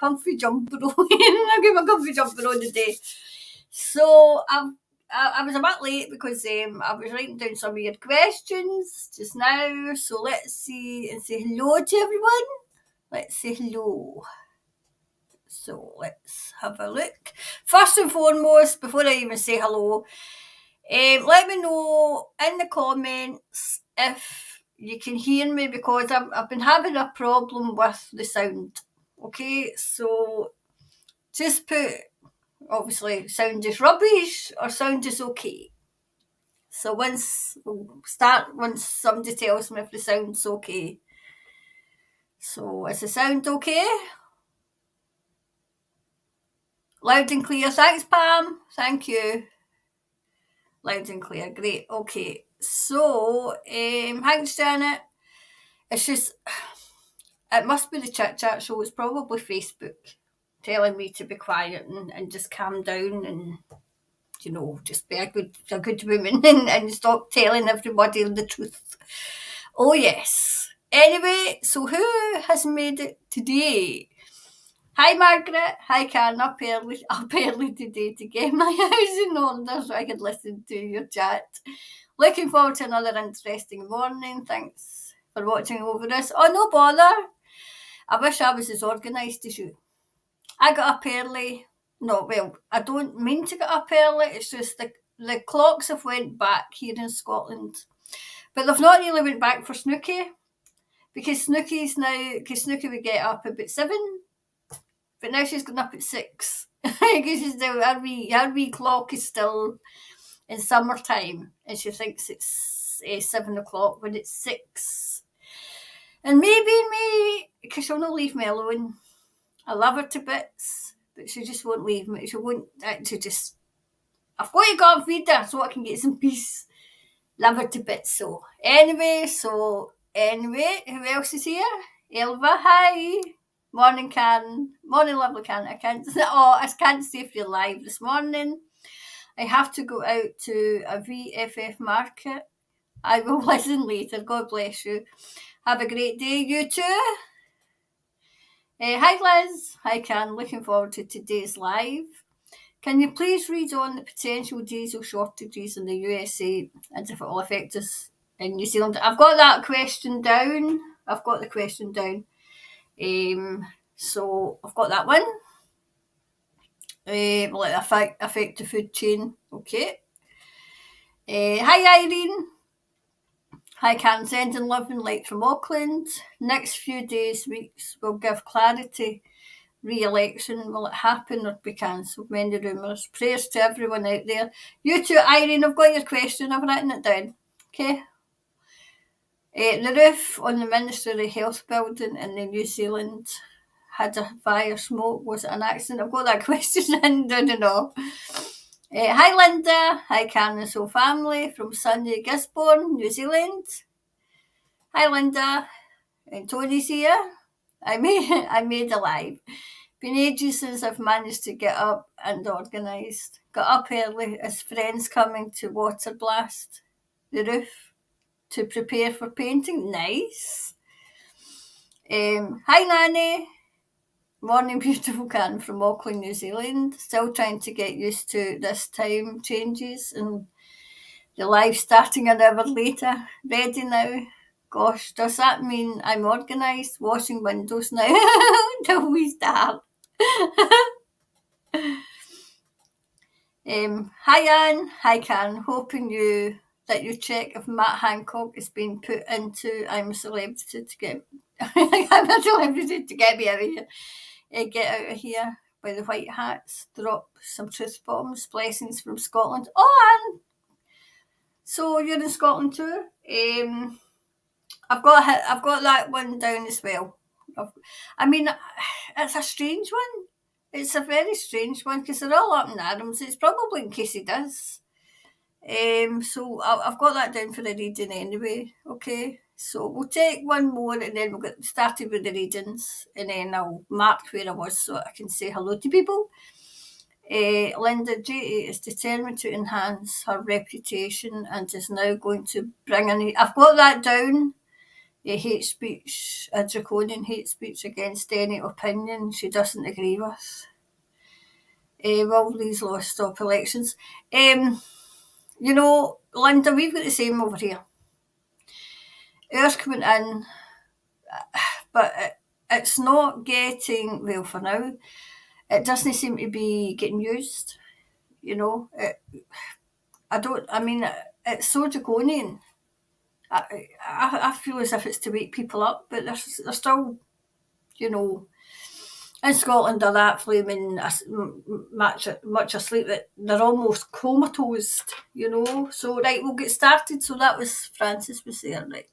comfy jumper on. I got my comfy jumper on today. So I was a bit late because I was writing down some of your questions just now. So let's see and say hello to everyone. Let's say hello. So let's have a look. First and foremost, before I even say hello, let me know in the comments if you can hear me, because I've been having a problem with the sound. Okay, so just put, obviously, sound is rubbish or sound is okay. So once somebody tells me if the sound's okay. So is the sound okay? Loud and clear. Thanks, Pam. Thank you. Loud and clear. Great. Okay. So, thanks, Janet. It's just, it must be the chit chat show. It's probably Facebook telling me to be quiet and just calm down and, just be a good woman and stop telling everybody the truth. Oh, yes. Anyway, so who has made it today? Hi, Margaret. Hi, Karen. Up early today to get my house in order so I could listen to your chat. Looking forward to another interesting morning. Thanks for watching over this. Oh, no bother. I wish I was as organised as you. I got up early. No, well, I don't mean to get up early. It's just the clocks have went back here in Scotland. But they've not really went back for Snooky. Because Snooky would get up about 7. But now she's going up at 6. Because she's still, her wee clock is still in summertime. And she thinks it's 7 o'clock when it's 6. And maybe me, because she'll not leave me alone. I love her to bits, but she just won't leave me. She won't actually just... I've got to go and feed her so I can get some peace. Love her to bits. So anyway, who else is here? Elva, hi. Morning, Karen. Morning, lovely Karen. I can't stay for you live this morning. I have to go out to a VFF market. I will listen later. God bless you. Have a great day, you too. Hi, Liz. Hi, Karen. Looking forward to today's live. Can you please read on the potential diesel shortages in the USA and if it will affect us in New Zealand? I've got that question down. I've got the question down. So I've got that one. Will it affect the food chain? Okay. Hi, Irene. Hi, Karen. Sending love and light from Auckland. Next few days, weeks will give clarity. Re-election, will it happen or be cancelled? Many rumours. Prayers to everyone out there. You too, Irene. I've got your question. I've written it down. Okay. The roof on the Ministry of Health building in the New Zealand had a fire smoke. Was it an accident? I've got that question in. Don't know. Hi, Linda. Hi, Karen and So family from sunny Gisborne, New Zealand. Hi, Linda. And Tony's here. I made alive. Been ages since I've managed to get up and organised. Got up early as friends coming to water blast the roof to prepare for painting. Nice. Hi, Nanny. Morning, beautiful Karen from Auckland, New Zealand. Still trying to get used to this time changes and the live starting an hour later. Ready now. Gosh, does that mean I'm organised? Washing windows now till we start. Hi, Anne. Hi, Karen. Hoping that you check if Matt Hancock is being put into I'm a celebrity to get I'm a celebrity to get me out of here. Get out of here by the white hats. Drop some truth bombs. Blessings from Scotland. Oh, Anne. So you're in Scotland too? I've got that one down as well. I mean, it's a strange one. It's a very strange one because they're all up in arms. It's probably in case he does. So I've got that down for the reading anyway. Okay, so we'll take one more and then we'll get started with the readings and then I'll mark where I was so I can say hello to people. Linda J is determined to enhance her reputation and is now going to bring in... I've got that down. hate speech, a draconian hate speech against any opinion she doesn't agree with. Wilburys lost stop elections. Linda, we've got the same over here. Ours coming in, but it's not getting, well, for now, it doesn't seem to be getting used. It's so draconian. I feel as if it's to wake people up, but they're still, in Scotland are that flaming much asleep that they're almost comatose, So, right, we'll get started. So that was Francis was there, right?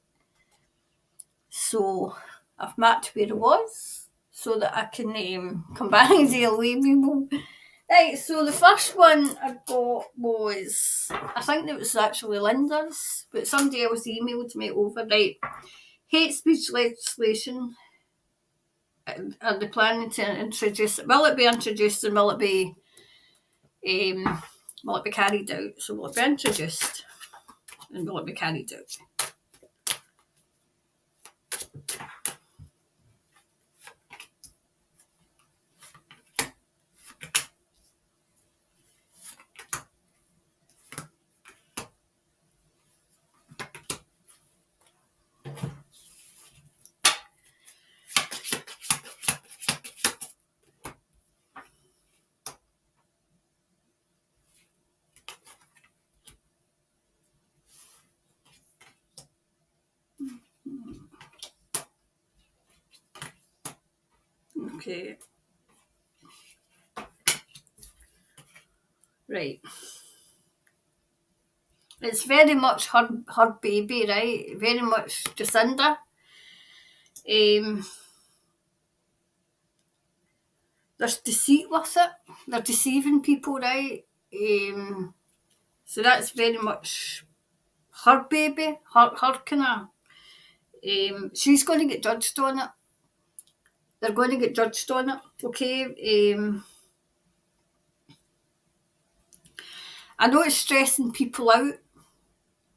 So I've marked where it was so that I can come back and say hello, people. Right, so the first one I got was, I think it was actually Linda's, but somebody else emailed me over, right, hate speech legislation, are they planning to introduce it? Will it be introduced and will it be carried out? So will it be introduced and will it be carried out? Okay. Right. It's very much her baby, right? Very much Jacinda. There's deceit with it. They're deceiving people, right? So that's very much her baby, her kind of. She's going to get judged on it. They're going to get judged on it, okay? I know it's stressing people out.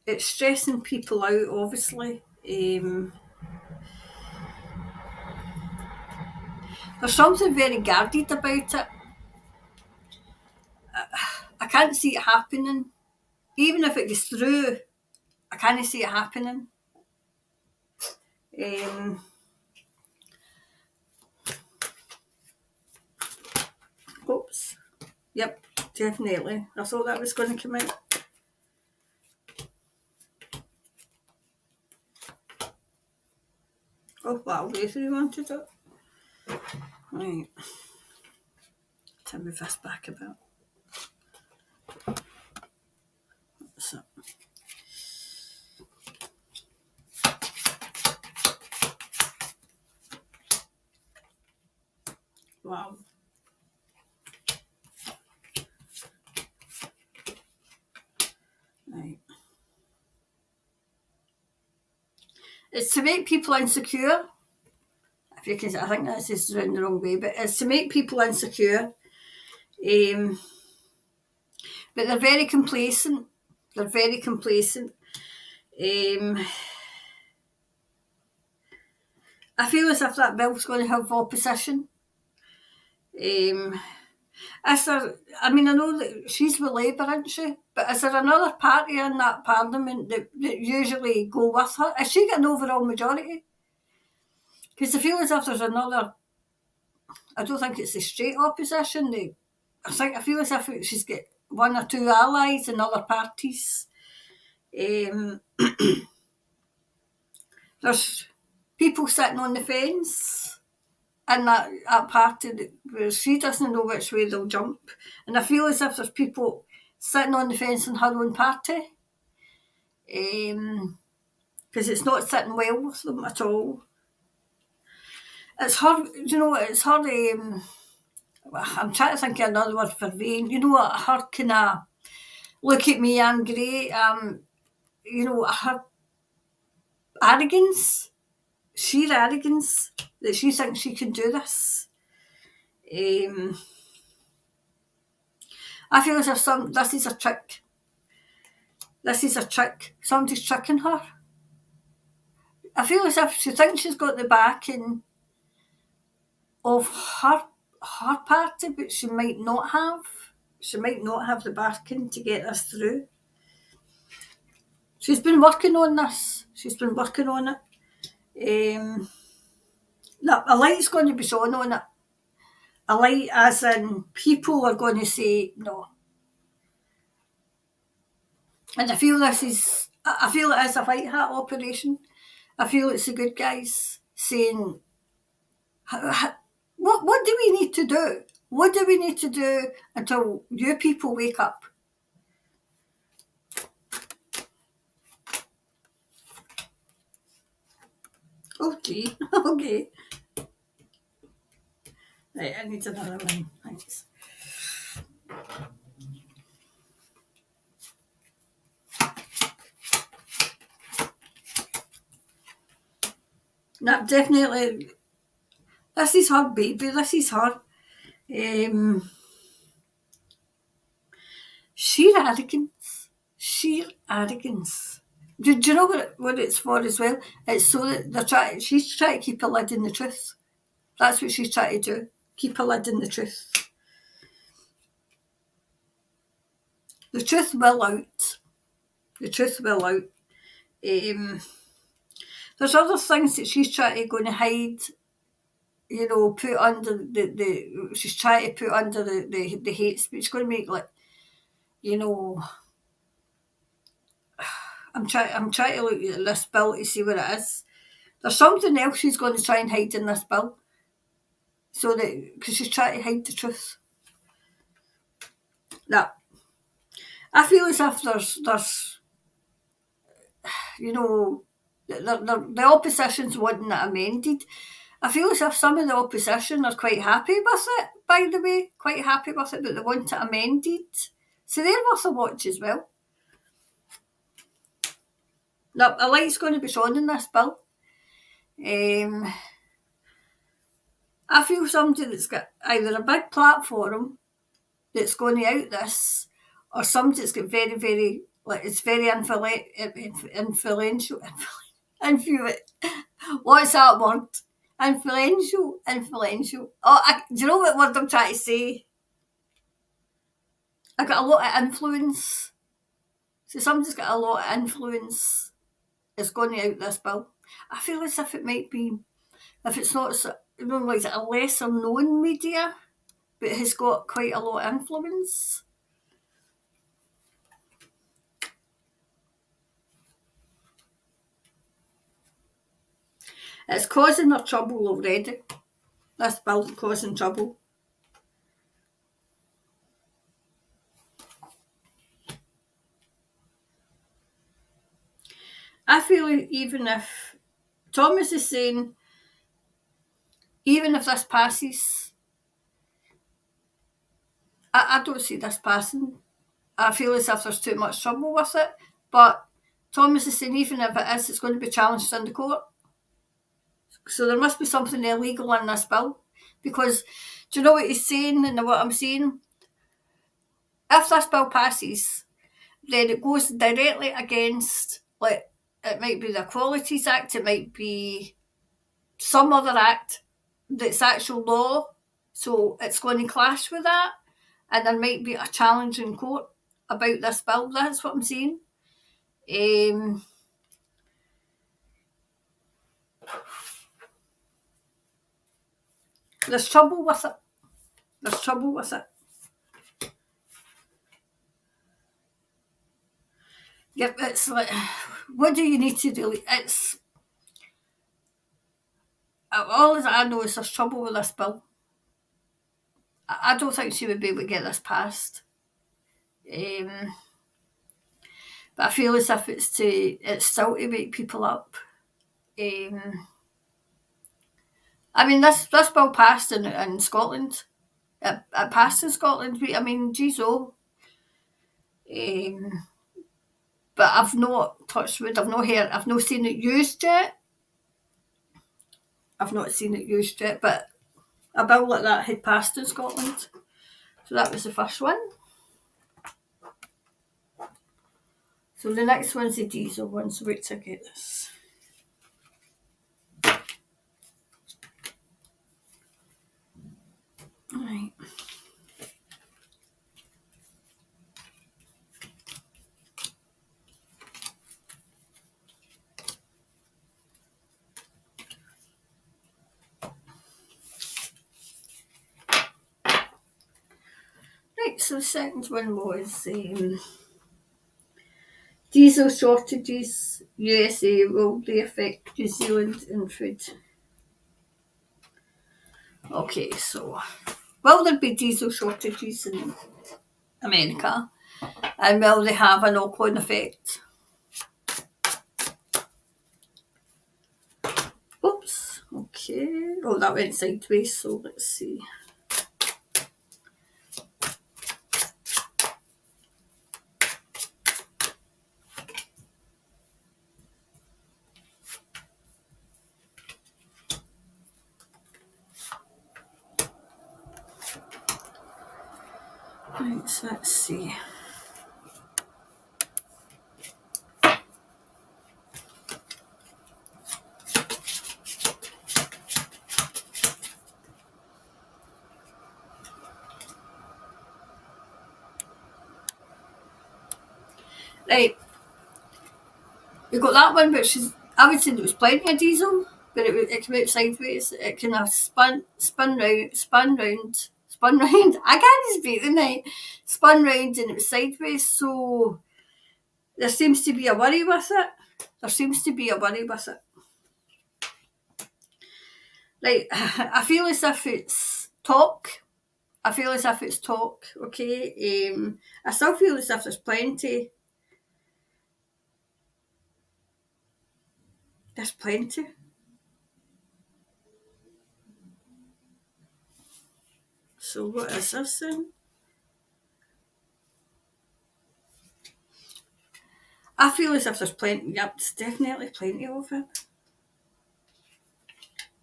It's stressing people out, obviously. There's something very guarded about it. I can't see it happening. Even if it goes through, I can't see it happening. Oops. Yep, definitely. I thought that was going to come out. Oh, wow, Rachel wanted it. Right. To move this back a bit. So. Wow. Right. It's to make people insecure. If you can, I think that's just around the wrong way, but it's to make people insecure. But they're very complacent. They're very complacent. I feel as if that bill's going to have opposition. I know that she's with Labour, isn't she? But is there another party in that parliament that usually go with her? Is she got an overall majority? Because I feel as if there's another. I don't think it's the straight opposition. I feel as if she's got one or two allies in other parties. There's people sitting on the fence in that party where she doesn't know which way they'll jump. And I feel as if there's people sitting on the fence in her own party. Because it's not sitting well with them at all. It's her, it's her, I'm trying to think of another word for vain. Her kind of, look at me, I'm great. Her arrogance, sheer arrogance, that she thinks she can do this. I feel as if this is a trick. This is a trick. Somebody's tricking her. I feel as if she thinks she's got the backing of her party, but she might not have. She might not have the backing to get us through. She's been working on this. She's been working on it. A light's going to be shone on it. A light as in people are going to say no. And I feel it is a white hat operation. I feel it's the good guys saying, what do we need to do? What do we need to do until you people wake up? Oh gee, okay. Right, I need another one. Thanks. No, definitely. This is her baby. This is her. Sheer arrogance. Sheer arrogance. Do you know what it's for as well? It's so that she's trying to keep a lid in the truth. That's what she's trying to do. Keep a lid in the truth. The truth will out. The truth will out. There's other things that she's trying to go and hide, put under she's trying to put under the hate speech. Going to make I'm trying to look at this bill to see what it is. There's something else she's going to try and hide in this bill, so that because she's trying to hide the truth. Now, I feel as if there's the opposition's wanting it amended. I feel as if some of the opposition are quite happy with it, by the way, quite happy with it, but they want it amended. So they're worth a watch as well. Now, a light's going to be shone in this bill. I feel somebody that's got either a big platform that's going to out this, or somebody that's got very, very, it's very influential. What's that word? Influential. Oh, do you know what word I'm trying to say? I got a lot of influence. So somebody's got a lot of influence is going to out this bill. I feel as if it might be, if it's not, like a lesser known media, but has got quite a lot of influence. It's causing her trouble already. This bill's causing trouble. I feel even if Thomas is saying, even if this passes, I don't see this passing. I feel as if there's too much trouble with it. But Thomas is saying, even if it is, it's going to be challenged in the court. So there must be something illegal in this bill. Because do you know what he's saying and what I'm saying? If this bill passes, then it goes directly against, it might be the Equalities Act, it might be some other act that's actual law. So it's going to clash with that. And there might be a challenge in court about this bill. That's what I'm saying. There's trouble with it. Yeah, it's like, what do you need to do? It's all that I know is there's trouble with this bill. I don't think she would be able to get this passed. But I feel as if it's still to wake people up. I mean, this bill passed in Scotland. It passed in Scotland. I mean, geez, oh. But I've not touched wood. I've not seen it used yet. But a bill like that had passed in Scotland. So that was the first one. So the next one's the diesel one, so wait till I get this. Right. Right, so the second one was diesel shortages, USA will they affect New Zealand in food? Okay, so will there be diesel shortages in America? And will they have a knock-on effect? Oops, okay. Oh, that went sideways, so let's see. Right, so let's see. Right, we got that one, which is, I would say there was plenty of diesel, but it came out sideways. It kind of spun round. I can't speak tonight. Spun round and it was sideways. So there seems to be a worry with it. Like, I feel as if it's talk. Okay. I still feel as if there's plenty. There's plenty. So what is this then? I feel as if there's plenty. Yep, there's definitely plenty of it.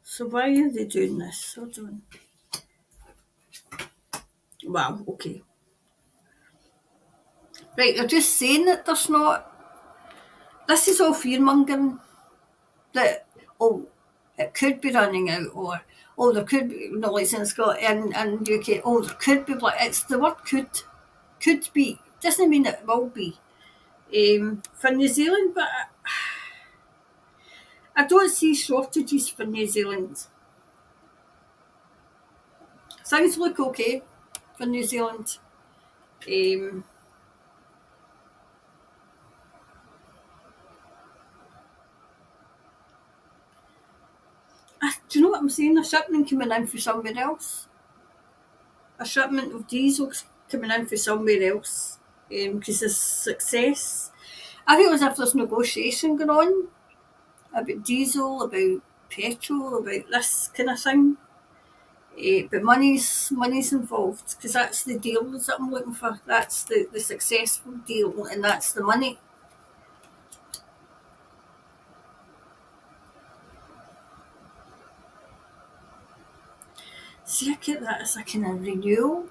So why are they doing this? Hold on. Wow, okay. Right, they're just saying that there's not. This is all fear mongering. That, oh, it could be running out, or oh, there could be, no, like in Scotland and UK, oh, there could be, it's the word could be. Doesn't mean it will be. For New Zealand, but I don't see shortages for New Zealand. Things look okay for New Zealand. Um, do you know what I'm saying? A shipment coming in for somewhere else. A shipment of diesel coming in for somewhere else. Because there's success. I feel as if there's negotiation going on about diesel, about petrol, about this kind of thing. But money's involved because that's the deals that I'm looking for. That's the successful deal, and that's the money. See, I get that as a kind of renewal.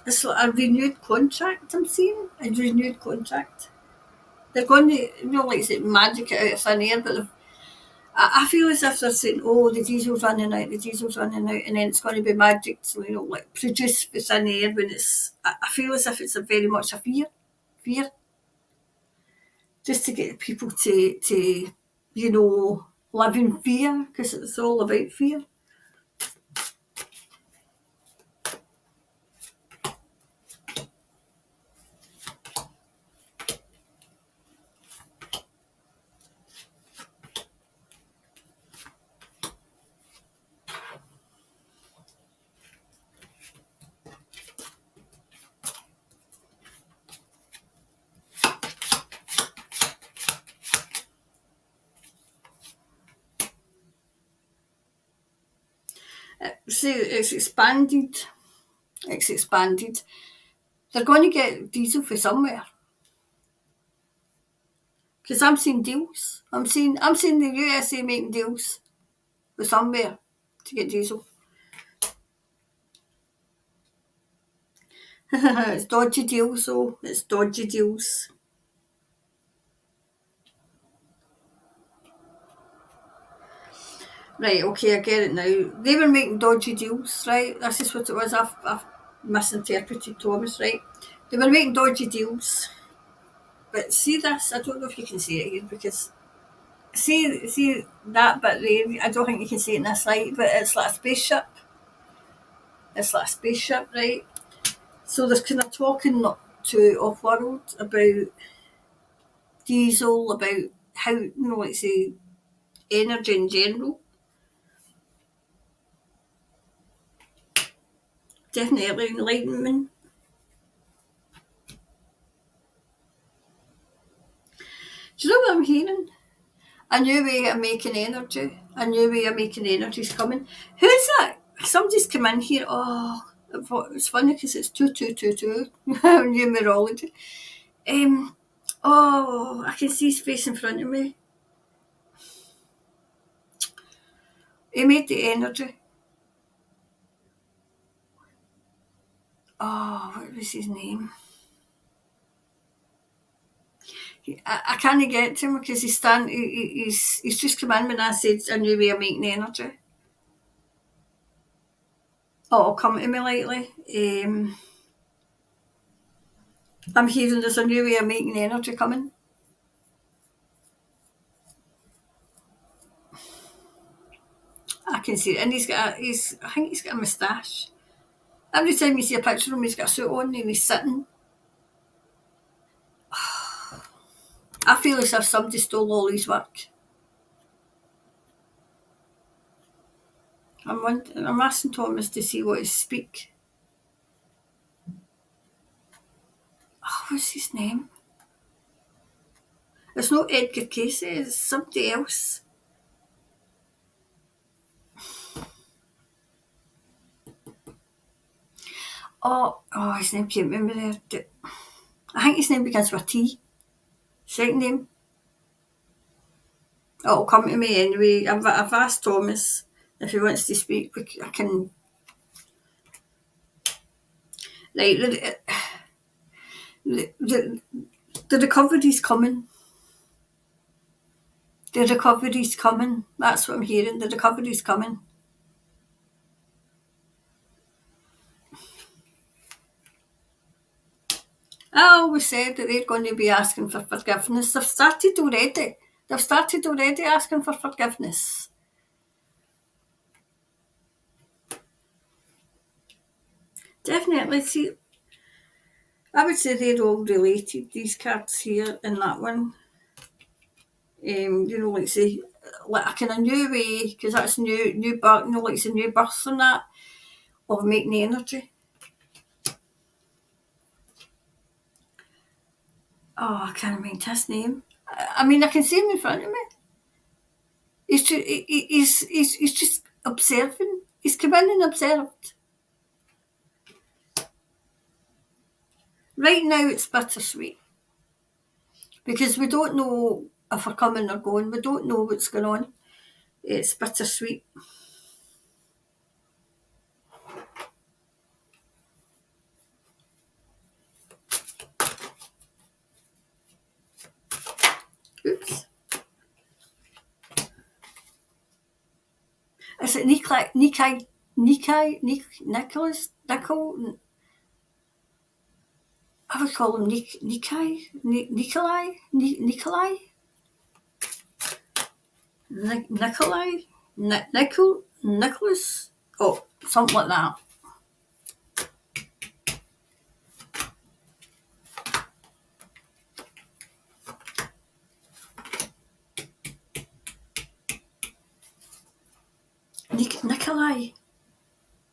It's like a renewed contract. I'm seeing a renewed contract. They're going to, like I said, magic it out of thin air, but I feel as if they're saying, "Oh, the diesel's running out, and then it's going to be magic to, like produce with thin air." When it's, I feel as if it's a very much a fear, just to get people to live in fear because it's all about fear. See, it's expanded. It's expanded. They're going to get diesel for somewhere. Because I'm seeing deals. I'm seeing the USA making deals with somewhere to get diesel. It's dodgy deals, though. It's dodgy deals. Right, okay, I get it now. They were making dodgy deals, right? This is what it was. I've misinterpreted Thomas, right? They were making dodgy deals. But see this, I don't know if you can see it here because see that bit there, I don't think you can see it in this light, but it's like a spaceship. It's like a spaceship, right? So there's kind of talking to Off-World about diesel, about how, like say, energy in general. Definitely enlightenment. Do you know what I'm hearing? A new way of making energy. A new way of making energy is coming. Who's that? Somebody's come in here. Oh, it's funny because it's 2222 numerology. Um, oh, I can see his face in front of me. He made the energy. Oh, what was his name? I can't get to him because he's just come in when I said a new way of making energy. Oh, it'll come to me lately. I'm hearing there's a new way of making energy coming. I can see it, and I think he's got a moustache. Every time you see a picture of him, he's got a suit on and he's sitting. I feel as if somebody stole all his work. I'm asking Thomas to see what he speak. Oh, what's his name? It's not Edgar Casey, it's somebody else. Oh, his name came to me there. I think his name begins with T. Second name. It'll come to me anyway. I've asked Thomas if he wants to speak. I can. Right, the recovery's coming. The recovery's coming. That's what I'm hearing. The recovery's coming. I always said that they're going to be asking for forgiveness. They've started already. They've started already asking for forgiveness. Definitely. See, I would say they're all related, these cards here and that one. Like say, like a kind of new way, because that's new birth, like it's a new birth and that, of making energy. Oh, I can't remember his name. I mean, I can see him in front of me. He's just observing. He's come in and observed. Right now, it's bittersweet because we don't know if we're coming or going. We don't know what's going on. It's bittersweet. Oops. Is it Nicholas? I would call him Nikolai? Nicholas? Oh, something like that.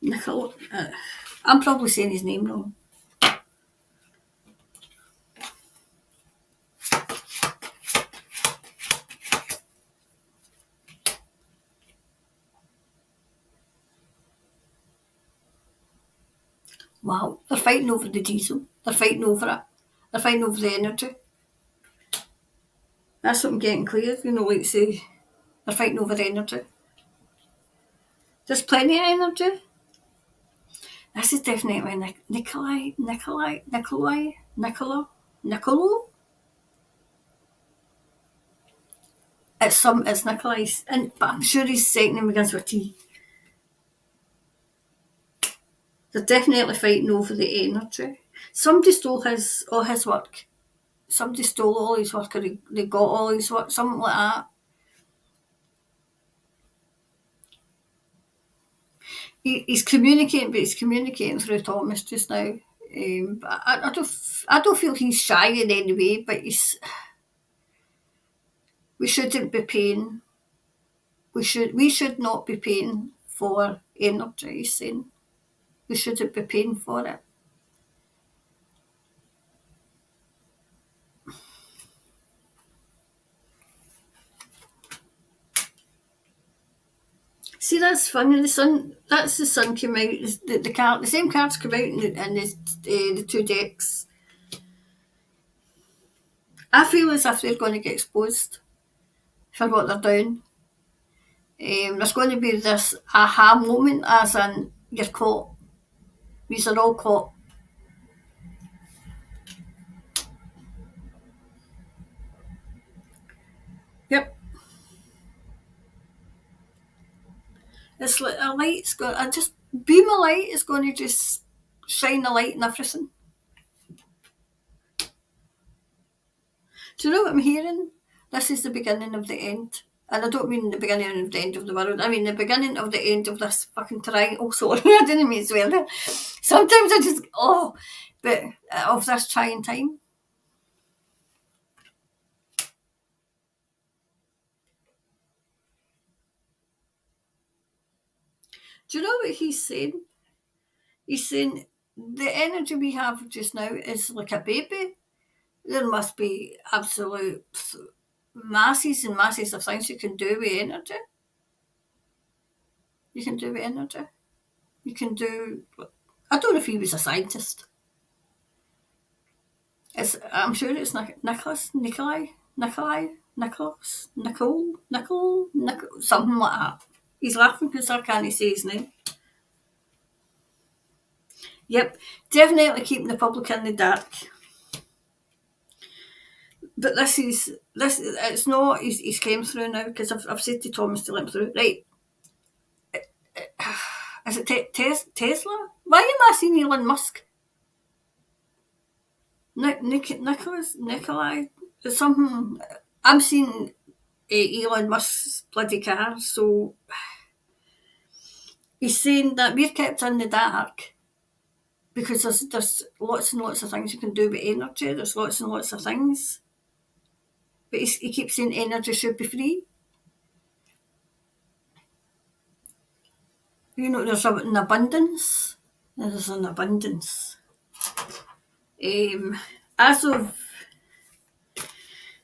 Nikolai. I'm probably saying his name wrong. Wow, they're fighting over the diesel. They're fighting over it. They're fighting over the energy. That's what I'm getting clear. Like say, they're fighting over energy. There's plenty of energy. This is definitely Nicola. It's Nikolai's, but I'm sure his second name begins with T. They're definitely fighting over the energy. Somebody stole all his work. Somebody stole all his work, or they got all his work, something like that. He's communicating, but he's communicating through Thomas just now. But I don't feel he's shy in any way, but we shouldn't be paying. We should not be paying for energy. He's saying we shouldn't be paying for it. See, that's funny. That's the sun came out. The same cards come out in the two decks. I feel as if they're going to get exposed for what they're doing. There's going to be this aha moment, as in you're caught. These are all caught. Yep. It's like a light's going. I just beam of light is going to just shine a light in everything. Do you know what I'm hearing? This is the beginning of the end. And I don't mean the beginning of the end of the world. I mean the beginning of the end of this fucking triangle. Sorry, I didn't mean to swear there. Sometimes I just, but of this trying time. Do you know what he's saying? He's saying the energy we have just now is like a baby. There must be absolute masses and masses of things you can do with energy. You can do with energy. You can do. I don't know if he was a scientist. I'm sure it's Nicole, something like that. He's laughing because I can't say his name. Yep, definitely keeping the public in the dark. But this. It's not. He's came through now because I've said to Thomas to let him through. Right. Is it Tesla? Why am I seeing Elon Musk? Nikolai. There's something. I'm seeing Elon Musk's bloody car. So he's saying that we're kept in the dark because there's lots and lots of things you can do with energy. There's lots and lots of things. But he keeps saying energy should be free. You know, there's an abundance. There's an abundance. As of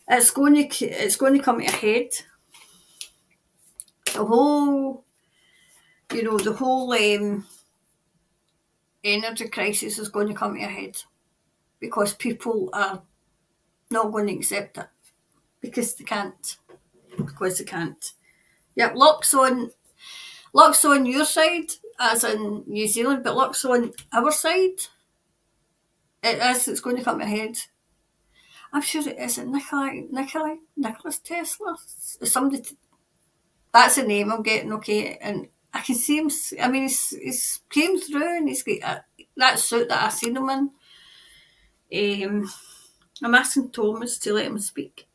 it's going to come to a head. The whole energy crisis is going to come to a head because people are not going to accept it because they can't. Yep, locks on your side, as in New Zealand, but locks on our side. It's going to come to a head. I'm sure it is. Nicholas Tesla. Somebody. That's the name I'm getting. Okay, and I can see him. I mean, he's came through, and he's got that suit that I seen him in. I'm asking Thomas to let him speak.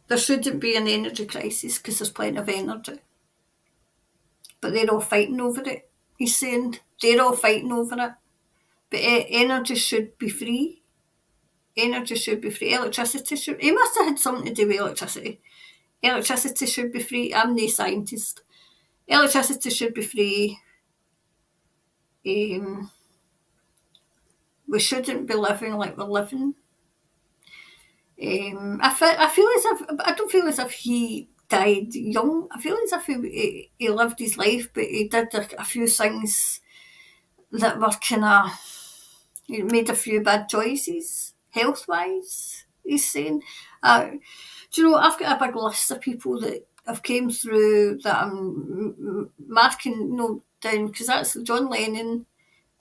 There shouldn't be an energy crisis because there's plenty of energy, but they're all fighting over it. He's saying they're all fighting over it, but energy should be free. Energy should be free. Electricity should. He must have had something to do with electricity. Electricity should be free. I'm no scientist. Electricity should be free. We shouldn't be living like we're living. I feel as if I don't feel as if he died young. I feel as if he lived his life, but he did a few things that were kind of. He made a few bad choices health wise. He's saying. Do you know, I've got a big list of people that have came through that I'm marking down because that's John Lennon,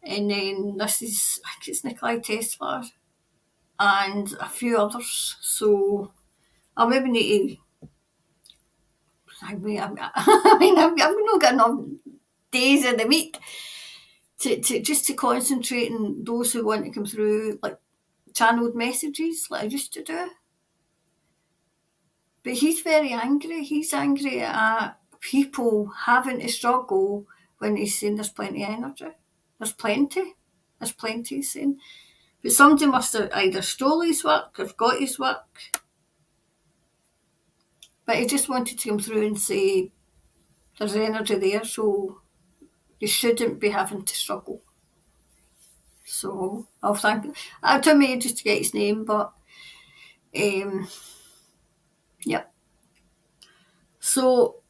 and then this is I think it's Nikolai Tesla. and a few others. So I'll maybe need to. I've not got enough days in the week to just to concentrate on those who want to come through, like channeled messages, like I used to do. But he's very angry. He's angry at people having to struggle when he's saying there's plenty of energy. There's plenty. There's plenty, he's saying. But somebody must have either stole his work or got his work. But he just wanted to come through and say there's energy there, so you shouldn't be having to struggle. So I'll thank him. It took me just to get his name, but yep. So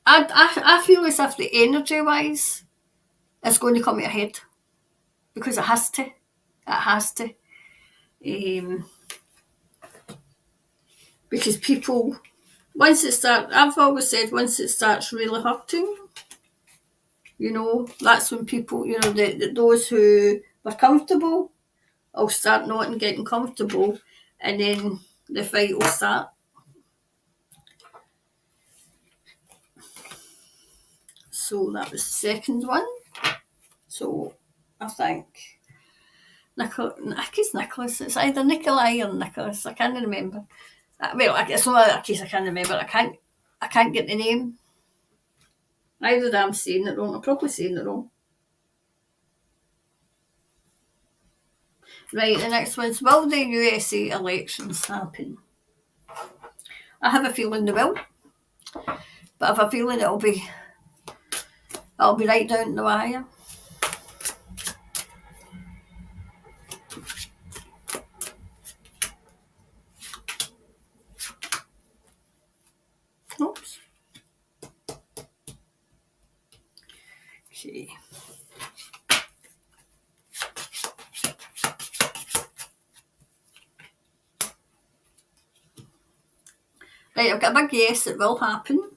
I feel as if the energy wise is going to come to a head because it has to. It has to. Because people, once it starts, I've always said, once it starts really hurting, that's when people, those who were comfortable will start not getting comfortable, and then the fight will start. So that was the second one. So I think Nicholas. It's either Nikolai or Nicholas. I can't remember. Well, it's not a case I can't remember. I can't get the name. Either I'm saying it wrong. I'm probably saying it wrong. Right, the next one's, will the USA elections happen? I have a feeling they will, but I have a feeling it'll be right down the wire. Oops. Okay. Right, I've got a big yes, it will happen.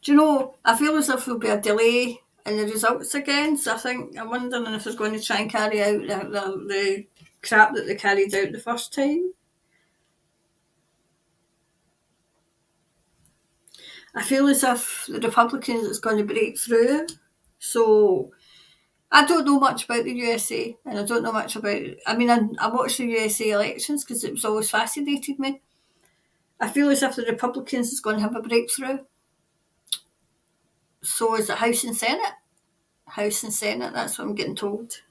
Do you know, I feel as if there'll be a delay in the results again, so I'm wondering if they're going to try and carry out the crap that they carried out the first time. I feel as if the Republicans is going to break through. So I don't know much about the USA, and I don't know much about. I watched the USA elections because it was always fascinated me. I feel as if the Republicans is going to have a breakthrough. So is it House and Senate? House and Senate. That's what I'm getting told.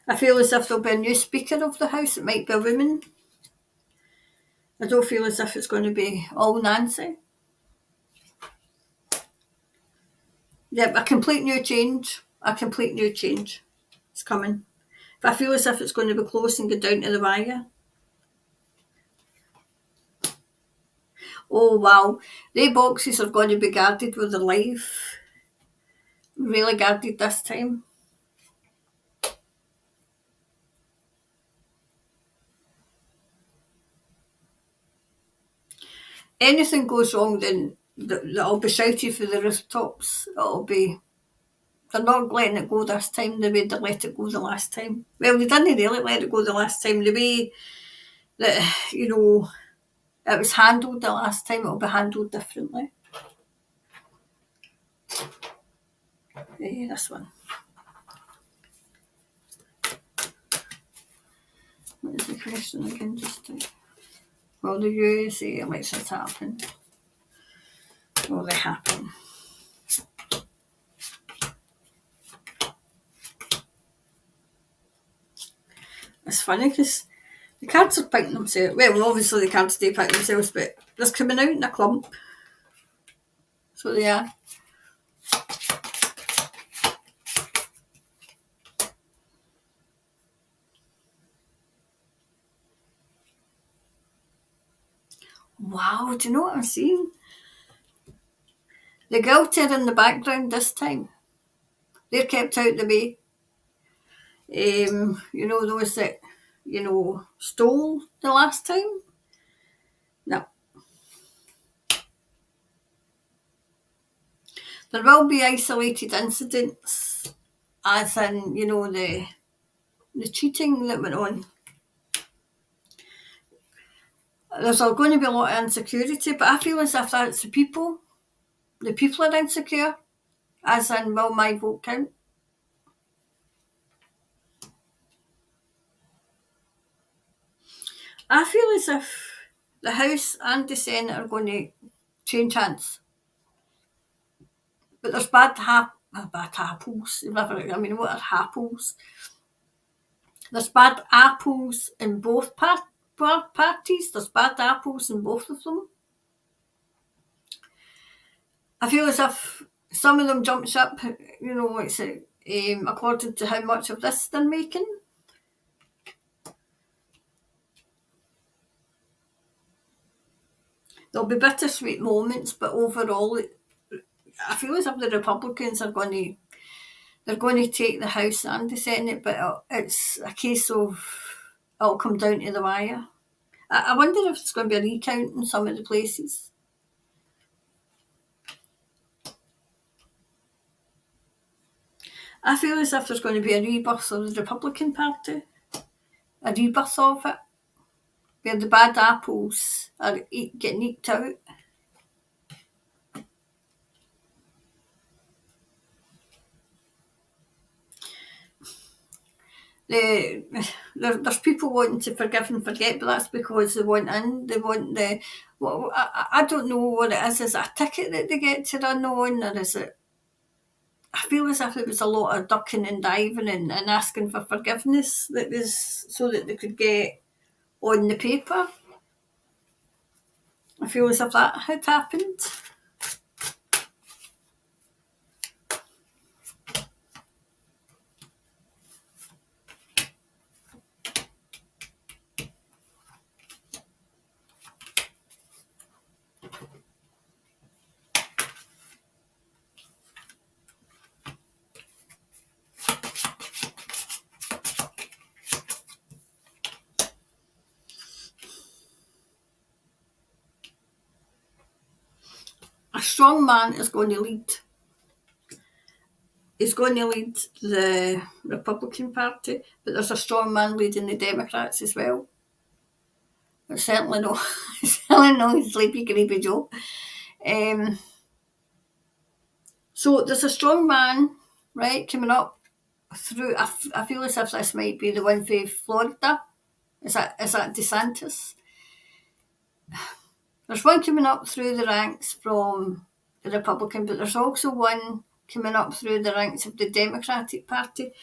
I feel as if there'll be a new Speaker of the House. It might be a woman. I don't feel as if it's going to be all Nancy. Yep, a complete new change. A complete new change. It's coming. But I feel as if it's going to be close and go down to the wire. Oh wow, they boxes are going to be guarded with their life. Really guarded this time. Anything goes wrong, then that'll be shouted for the rooftops. They're not letting it go this time the way they let it go the last time. Well, they didn't really let it go the last time. The way that, it was handled the last time, it'll be handled differently. This one. What is the question again? Will the USA elections happen? Will they happen? It's funny because the cards are picking themselves. Well, obviously the cards do pick themselves, but they're coming out in a clump. So they are. Wow, do you know what I'm seeing? The guilty are in the background this time. They're kept out the way. Those that, stole the last time. No. There will be isolated incidents, as in, the cheating that went on. There's going to be a lot of insecurity, but I feel as if that's the people. The people are insecure, as in, will my vote count? I feel as if the House and the Senate are going to change hands. But there's bad apples. What are apples? There's bad apples in both parties. There's bad apples in both of them. I feel as if some of them jump ship, according to how much of this they're making. There'll be bittersweet moments, but overall, I feel as if the Republicans are going to take the House and the Senate, but it's a case of it'll come down to the wire. I wonder if it's going to be a recount in some of the places. I feel as if there's going to be a rebirth of the Republican Party, a rebirth of it, where the bad apples are getting eked out. There's people wanting to forgive and forget, but that's because they want in. They want the. Well, I don't know what it is. Is it a ticket that they get to run on, or is it? I feel as if it was a lot of ducking and diving and asking for forgiveness that was so that they could get on the paper. I feel as if that had happened. A strong man is going to lead. He's going to lead the Republican Party, but there's a strong man leading the Democrats as well. There's certainly no Sleepy Greepy Joe. So there's a strong man, right, coming up through. I feel as if this might be the one for Florida. Is that DeSantis? There's one coming up through the ranks from the Republican, but there's also one coming up through the ranks of the Democratic Party.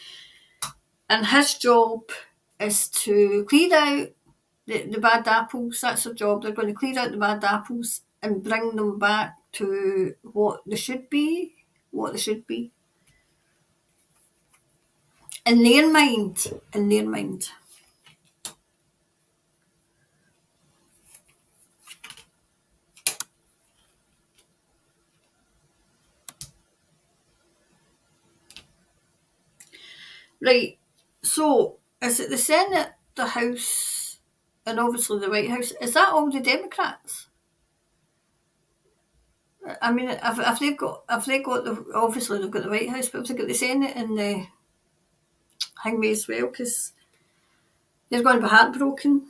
And his job is to clear out the bad apples. That's their job. They're going to clear out the bad apples and bring them back to what they should be. In their mind. Right, so is it the Senate, the House, and obviously the White House? Is that all the Democrats? I mean, if they've got obviously they've got the White House, but if they've got the Senate and the hang me as well, because they're going to be heartbroken.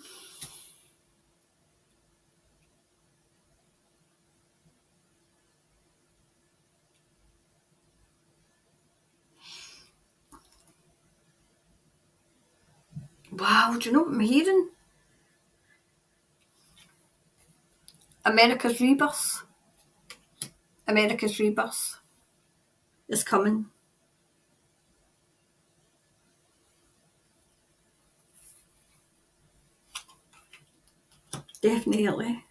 Wow, do you know what I'm hearing? America's rebirth is coming. Definitely.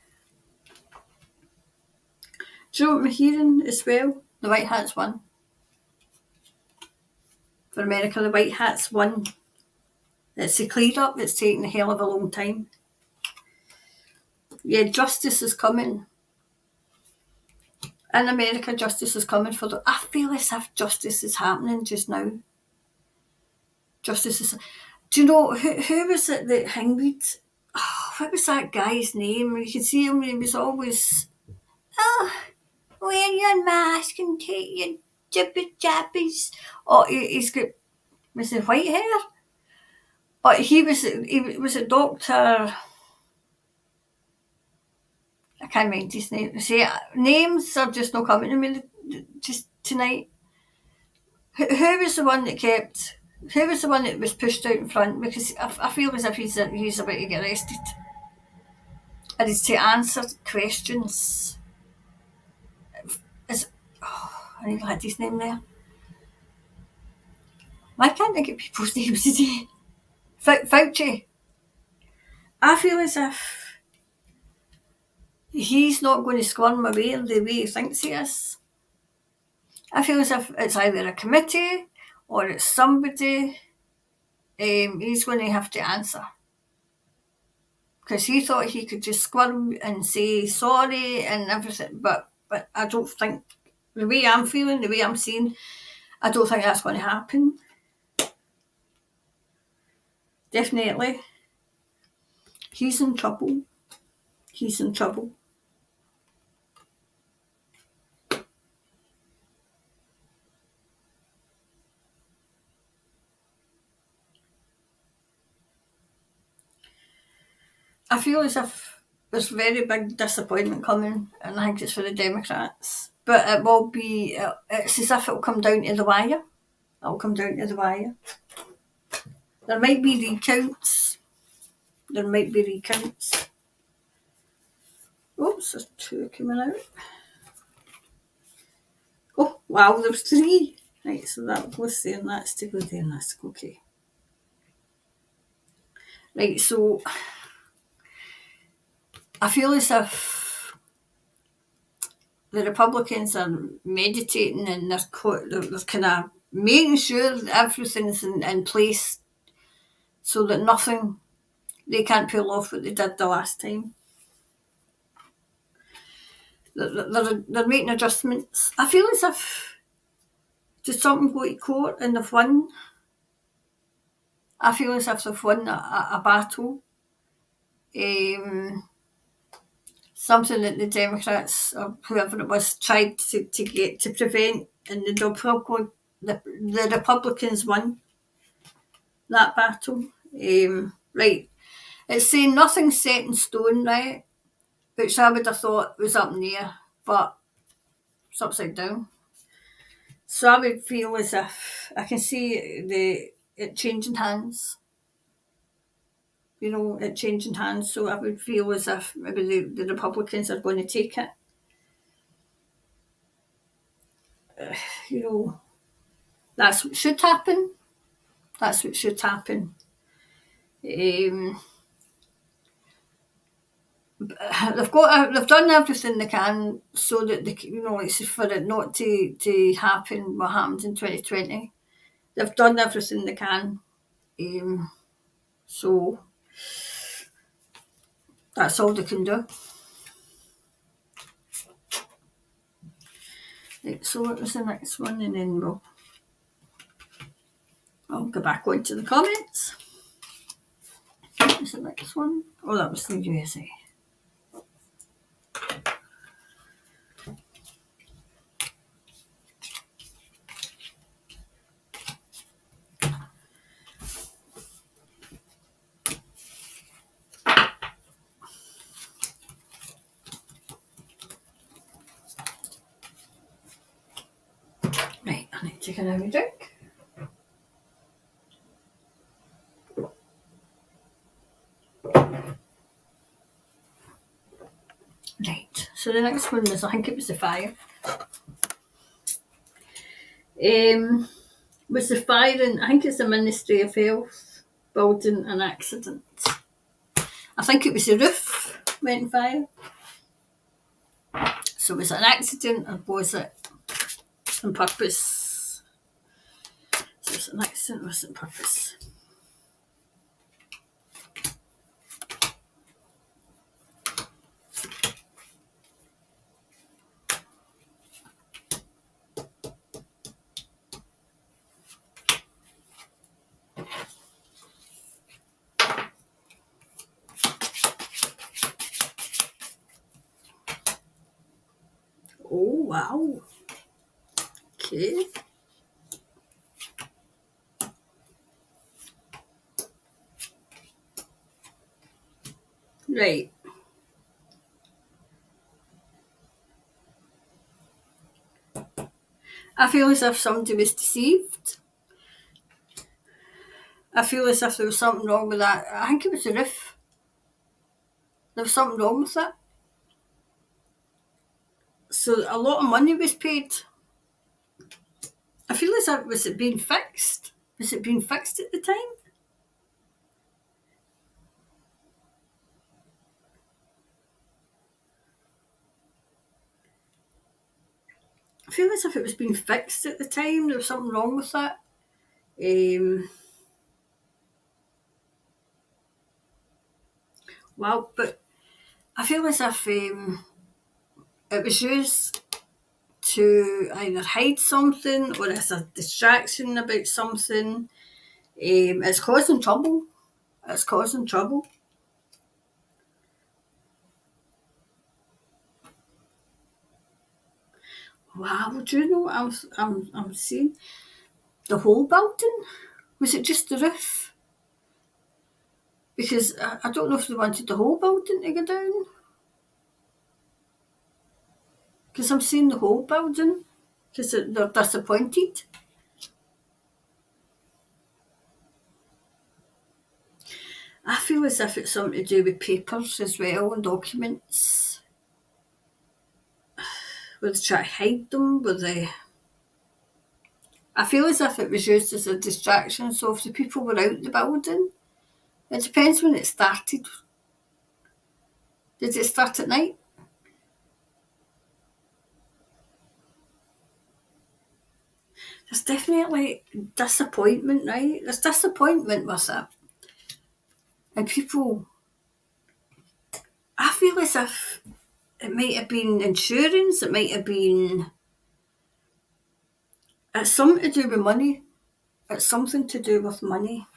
Do you know what I'm hearing as well? The White Hats won. For America, the White Hats won. It's a clear up that's taken a hell of a long time. Yeah, justice is coming. In America, justice is coming for the. I feel as if justice is happening just now. Justice is. Do you know who was it that Hingweed? Oh, what was that guy's name? You could see him. He was always. wear your mask and take your jibby jabbies. Oh, he's got, was it white hair? But he was a doctor. I can't mind his name. See, names are just not coming to me just tonight. Who was the one that kept? Who was the one that was pushed out in front? Because I feel as if he's about to get arrested. And he's to answer questions. Is I never had his name there. Why can't I get people's names today? Fauci. I feel as if he's not going to squirm away the way he thinks he is. I feel as if it's either a committee or it's somebody he's going to have to answer. Because he thought he could just squirm and say sorry and everything, but I don't think, the way I'm feeling, the way I'm seeing, I don't think that's going to happen. Definitely. He's in trouble. He's in trouble. I feel as if there's very big disappointment coming, and I think it's for the Democrats. But it will be, it's as if it'll come down to the wire. It'll come down to the wire. There might be recounts. There might be recounts. Oops, there's two coming out. Oh, wow, there's three. Right, so that was there, and that's to go there, and that's okay. Right, so I feel as if the Republicans are meditating and they're kind of making sure that everything's in place so that nothing, they can't pull off what they did the last time. They're making adjustments. I feel as if did something go to court and they've won. I feel as if they've won a battle. Something that the Democrats or whoever it was tried to get to prevent, and the Republicans won that battle. Right, it's saying nothing's set in stone, right? Which I would have thought was up in the air, but it's upside down. So I would feel as if I can see it changing hands. You know, it changing hands. So I would feel as if maybe the Republicans are going to take it. You know, that's what should happen. That's what should happen. They've done everything they can so that they, it's for it not to happen what happened in 2020. They've done everything they can, so that's all they can do. Right, so what was the next one, and then I'll go back onto the comments. What was the next one? Oh, that was the USA. Right, I need to take another drink. Right, so the next one was, I think it was the fire. Was the fire in, I think it's the Ministry of Health building, an accident. I think it was the roof went on fire. So was it an accident or was it on purpose? So was it an accident or was it on purpose? Oh, wow. Okay. Right. I feel as if somebody was deceived. I feel as if there was something wrong with that. I think it was the roof. There was something wrong with it. So a lot of money was paid. I feel as if was it being fixed? Was it being fixed at the time? I feel as if it was being fixed at the time. There was something wrong with it. Well, but I feel as if it was used to either hide something or as a distraction about something. It's causing trouble. It's causing trouble. Wow, do you know what I'm seeing? The whole building? Was it just the roof? Because I don't know if they wanted the whole building to go down. Because I'm seeing the whole building. Because they're disappointed. I feel as if it's something to do with papers as well and documents. Were they trying to hide them? Were they? I feel as if it was used as a distraction. So if the people were out the building, it depends when it started. Did it start at night? There's definitely disappointment, right? There's disappointment with it. And people, I feel as if it might have been insurance, it might have been, it's something to do with money. It's something to do with money.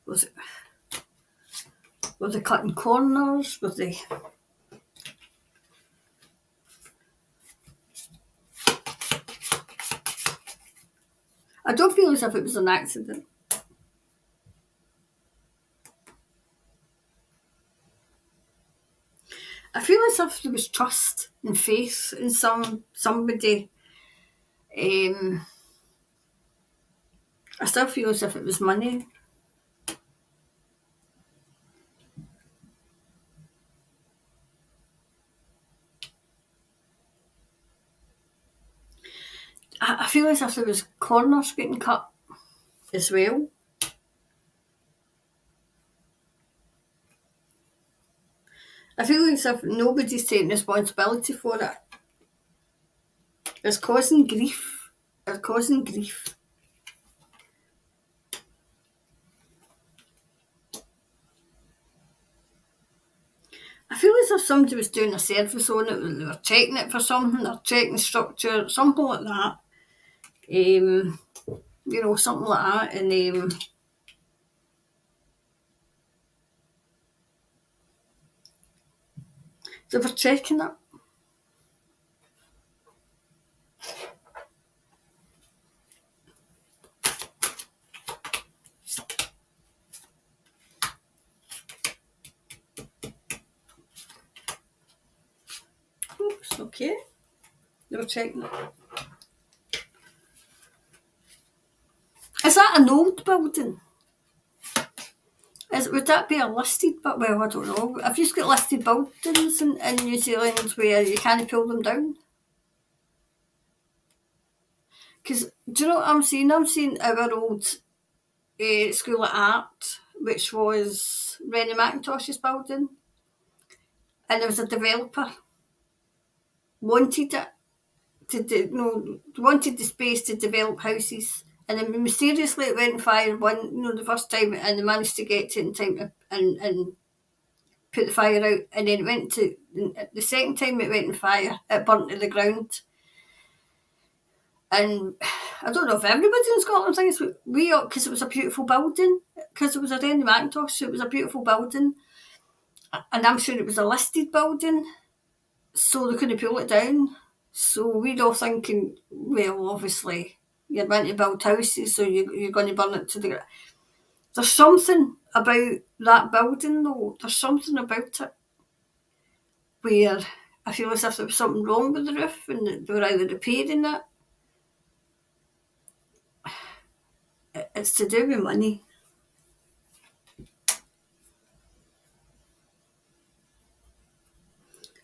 Was it, were they cutting corners? Were they, I don't feel as if it was an accident. I feel as if there was trust and faith in somebody. Um, I still feel as if it was money. I feel as if there was corners getting cut as well. I feel as if nobody's taking responsibility for it. It's causing grief. It's causing grief. I feel as if somebody was doing a service on it, they were checking it for something, or checking structure, something like that. Something like that. And they were checking it. Oops, okay. They were checking it. Is that an old building? Would that be a listed, but well, I don't know. Have you got listed buildings in New Zealand where you can't pull them down? Because do you know what I'm seeing? I'm seeing our old School of Art, which was Rennie McIntosh's building, and there was a developer wanted it wanted the space to develop houses, and then mysteriously it went fire the first time, and they managed to get to it in time and put the fire out, and then it went to the second time it went in fire, it burnt to the ground. And I don't know if everybody in Scotland thinks because it was a beautiful building, because it was a Rennie Mackintosh, it was a beautiful building, and I'm sure it was a listed building, so they couldn't pull it down. So we're all thinking, well, obviously you're meant to build houses, so you're going to burn it to the ground. There's something about that building, though. There's something about it where I feel as if there was something wrong with the roof, and they were either repairing it. It's to do with money.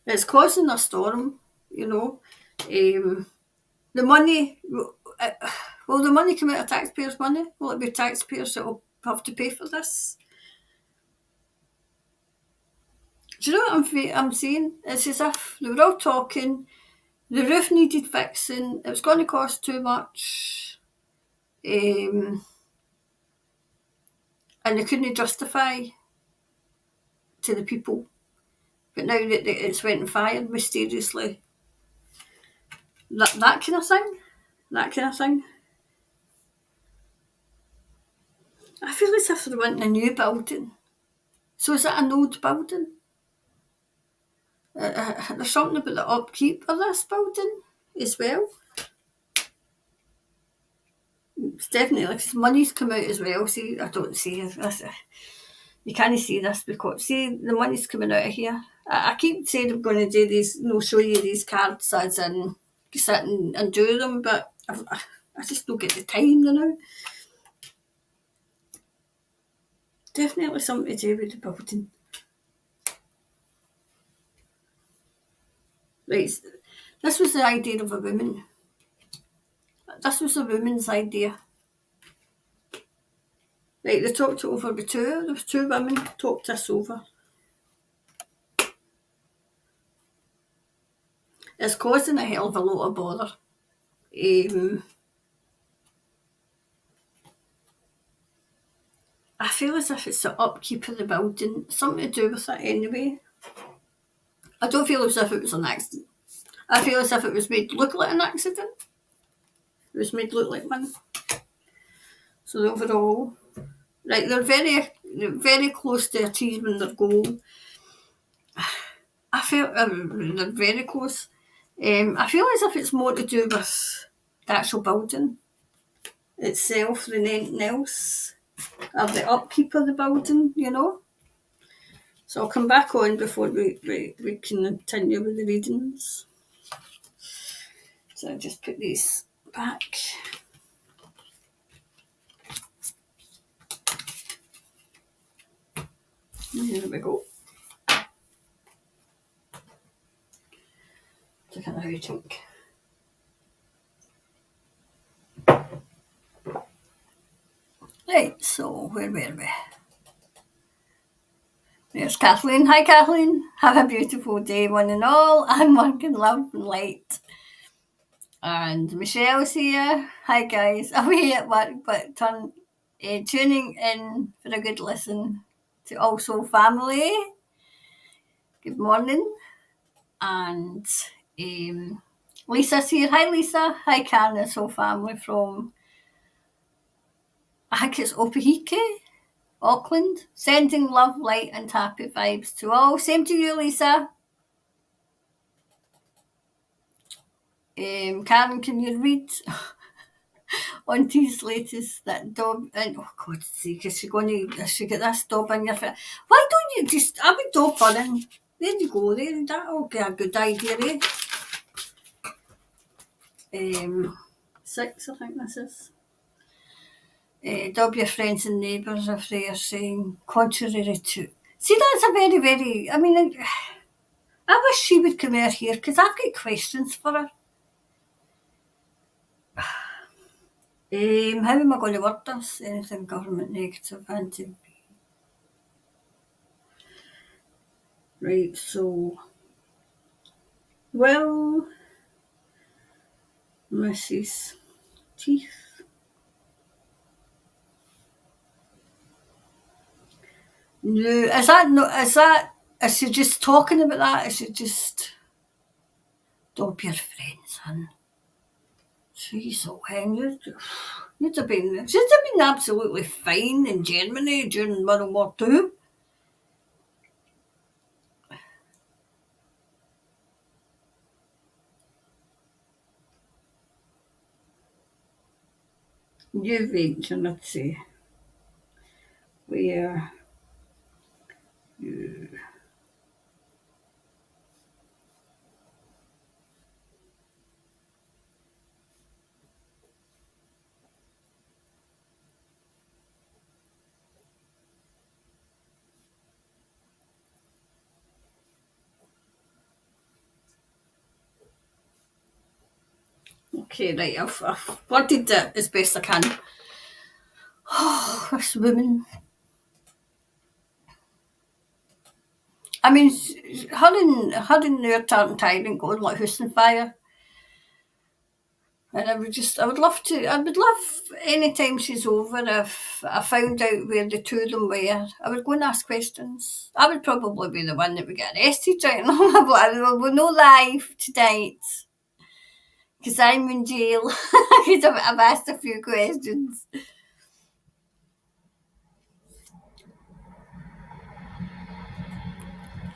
It's causing a storm, you know. The money, will the money come out of taxpayers' money? Will it be taxpayers that will have to pay for this? Do you know what I'm saying? It's as if they were all talking, the roof needed fixing, it was going to cost too much, and they couldn't justify to the people. But now that it's went and fired mysteriously, that kind of thing, I feel as if they're wanting a new building. So is that an old building? There's something about the upkeep of this building as well. It's definitely like money's come out as well. See, I don't see this. You can't see this because see the money's coming out of here. I keep saying I'm going to do these, show you these cards as in sit and do them, but I just don't get the time now. Definitely something to do with the building. Right, this was the idea of a woman. This was a woman's idea. Right, they talked it over with there was two women talked this over. It's causing a hell of a lot of bother. I feel as if it's the upkeep of the building, something to do with it anyway. I don't feel as if it was an accident. I feel as if it was made look like an accident. It was made look like one. So overall, right, they're very close to achieving their goal. I feel they're very close. I feel as if it's more to do with the actual building itself than anything else, or the upkeep of the building, So I'll come back on before we can continue with the readings. So I'll just put these back. There we go. Look at how you think. Right, so where were we? There's Kathleen. Hi, Kathleen. Have a beautiful day, one and all. I'm working love and light. And Michelle's here. Hi, guys. Away at work, but tuning in for a good listen to Also Family. Good morning. And Lisa's here. Hi, Lisa. Hi, Karen. It's all family from, I think it's Opahiki, Auckland. Sending love, light, and happy vibes to all. Same to you, Lisa. Karen, can you read Auntie's latest that dog? Oh, God's sake, is she get this dog in your face? Why don't you just have a dog running? There you go. That'll get a good idea, eh? 6, I think this is. Dub your friends and neighbours if they are saying contrary to. See, that's a very, very. I mean, I wish she would come out here because I've got questions for her. How am I going to word this? Anything government negative anti. Right, so. Well, Mrs. Teeth. No, is she just talking about that? Is she just. Don't be your friends, hun. Jeez, oh hen, you'd have been absolutely fine in Germany during World War Two. New venture, let's see. Where you okay, right, I've worded it as best I can. Oh, this woman. I mean, her and their tartan tyrant going like house and fire. And I would love any time she's over if I found out where the two of them were. I would go and ask questions. I would probably be the one that would get arrested, right? And I'm like, well, we're no live tonight because I'm in jail because I've asked a few questions.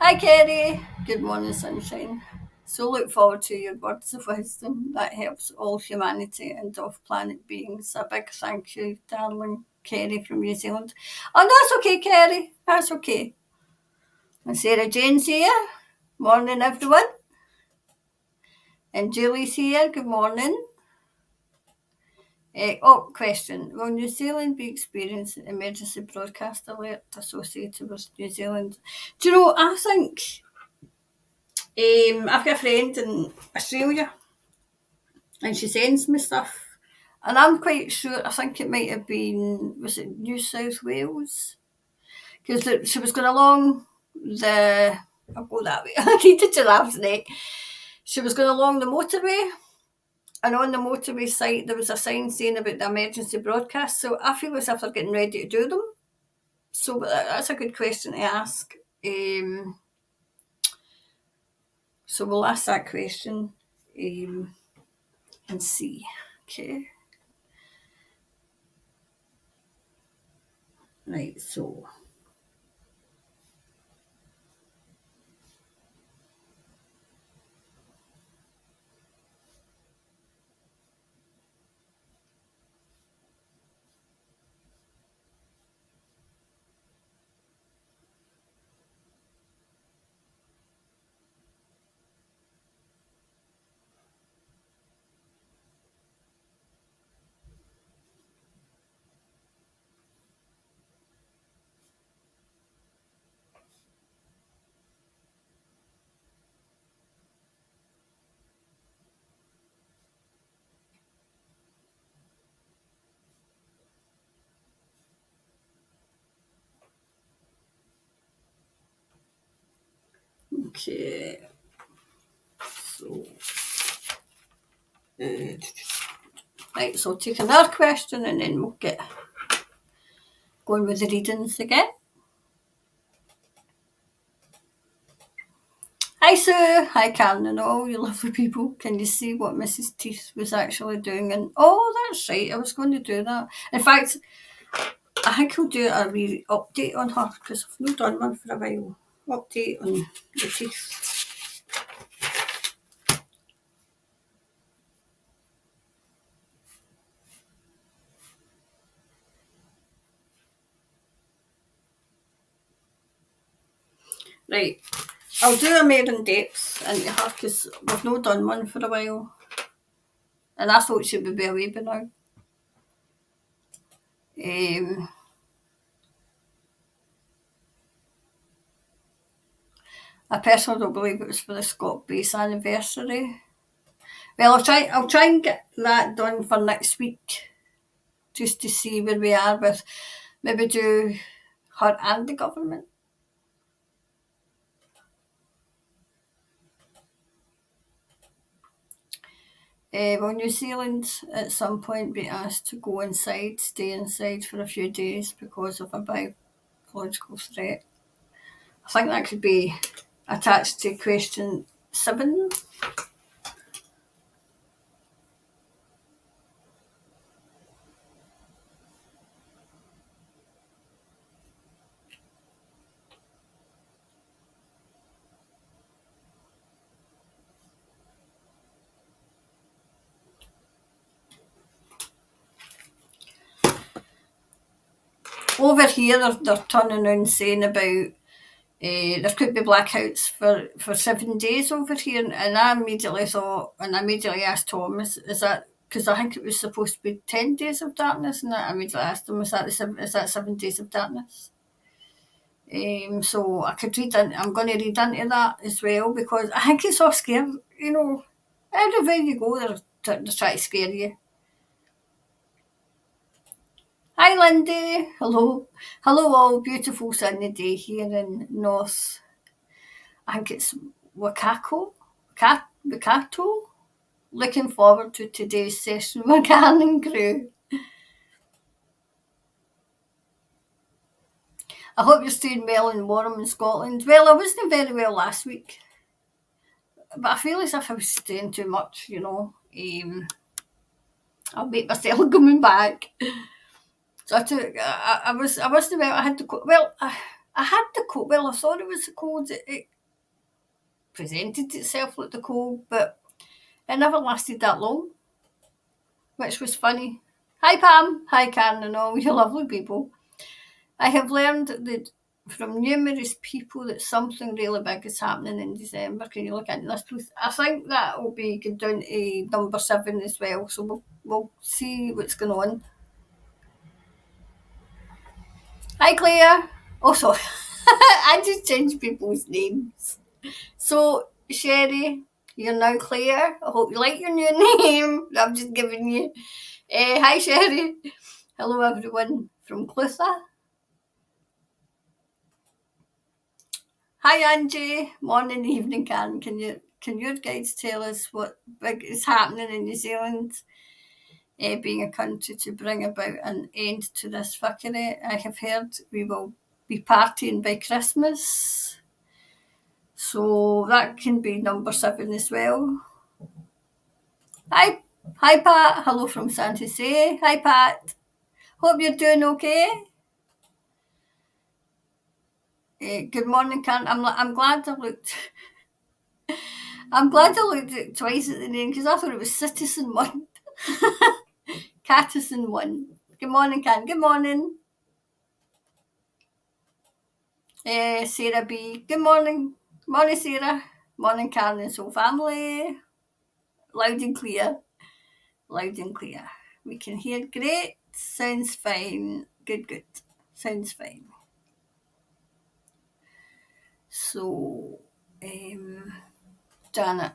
Hi, Kerry. Good morning, sunshine. So look forward to your words of wisdom. That helps all humanity and off-planet beings. A big thank you, darling Kerry from New Zealand. Oh, that's okay, Kerry. That's okay. And Sarah Jane's here. Morning, everyone. And Julie's here. Good morning. Question. Will New Zealand be experiencing emergency broadcast alert associated with New Zealand? Do you know, I think I've got a friend in Australia and she sends me stuff. And I'm quite sure, I think it might have been, was it New South Wales? Because she was going along I'll go that way. I need a giraffe's neck. She was going along the motorway, and on the motorway site there was a sign saying about the emergency broadcast. So I feel as if they're getting ready to do them. So that's a good question to ask. So we'll ask that question and see. Okay. Right, so. Okay. So. Right, so I'll take another question and then we'll get going with the readings again. Hi Sue, hi Karen and all you lovely people. Can you see what Mrs. Teeth was actually doing? And that's right, I was going to do that. In fact, I think I'll do a wee update on her because I've not done one for a while. Update on the teeth. Right, I'll do a more in depth into her because we've not done one for a while. And I thought she would be away by now. I personally don't believe it was for the Scott Base anniversary. Well, I'll try and get that done for next week, just to see where we are with maybe do her and the government. Will New Zealand at some point be asked to stay inside for a few days because of a biological threat? I think that could be attached to question 7. over here they're turning around saying about there could be blackouts for 7 days over here, and I immediately thought, and I immediately asked Thomas, is that because I think it was supposed to be 10 days of darkness, and I immediately asked him, is that 7 days of darkness? So I could read in, I'm going to read into that as well because I think it's all scared, everywhere you go they're trying to scare you. Hi Lindy, hello all, beautiful sunny day here in North, I think it's Waikato. Looking forward to today's session with Gardening Crew. I hope you're staying well and warm in Scotland. Well, I wasn't very well last week, but I feel as if I was staying too much, I'll make myself coming back. So I wasn't well, I had the cold. Well, I had the cold. Well, I thought it was the cold. It presented itself like the cold, but it never lasted that long, which was funny. Hi Pam, hi Karen and all you lovely people. I have learned that from numerous people that something really big is happening in December. Can you look into this, please? I think that will be good down to number 7 as well. So we'll see what's going on. Hi Claire. Also, I just changed people's names. So Sherry, you're now Claire. I hope you like your new name. I'm just giving you. Hi Sherry. Hello everyone from Clutha. Hi Angie, morning, evening, Karen. Can your guides tell us what big is happening in New Zealand, being a country to bring about an end to this fuckery? I have heard we will be partying by Christmas, so that can be number 7 as well. Hi Pat. Hello from San Jose. Hi Pat. Hope you're doing okay. Good morning, Karen. I'm glad I looked. I'm glad I looked at twice at the name because I thought it was Citizen One. Cattison One. Good morning, Karen. Good morning. Sarah B. Good morning. Morning, Sarah. Morning, Karen and Soul family. Loud and clear. Loud and clear. We can hear great. Sounds fine. Good. Sounds fine. So, Janet.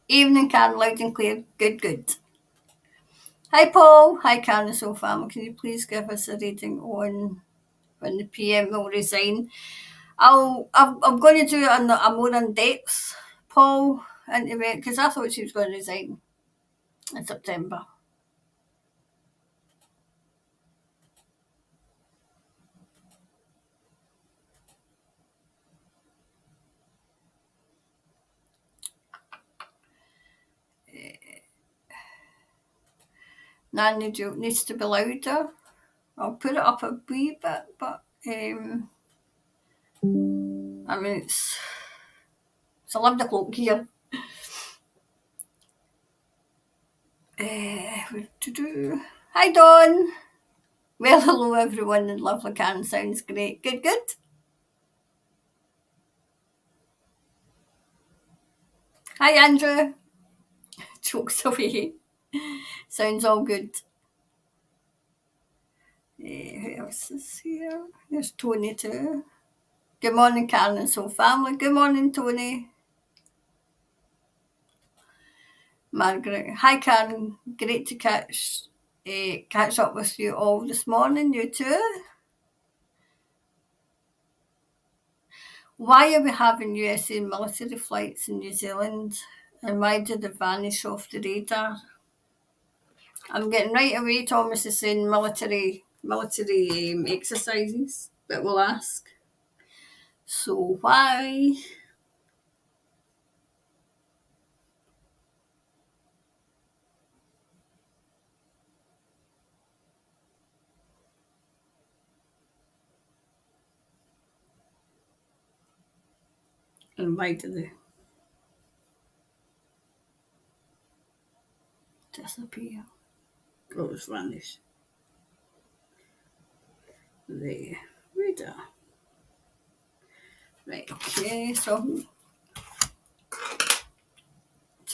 Evening, Karen. Loud and clear. Good. Hi, Paul. Hi, Karen and Soul family. Can you please give us a reading on when the PM will resign? I'm going to do a more in-depth Paul interview because I thought she was going to resign in September. Nanny joke needs to be louder. I'll put it up a wee bit, but I mean it's 11 o'clock here. What to do? Hi Dawn. Well, hello everyone in lovely Karen. Sounds great. Good. Hi Andrew. Jokes away. Sounds all good. Who else is here? There's Tony too. Good morning, Karen and Soul family. Good morning, Tony. Margaret. Hi, Karen. Great to catch up with you all this morning. You too. Why are we having USA military flights in New Zealand, and why did they vanish off the radar? I'm getting right away. Thomas is saying military exercises, but we'll ask. So why? And why did they disappear? Or was vanish? the reader. Right, okay, so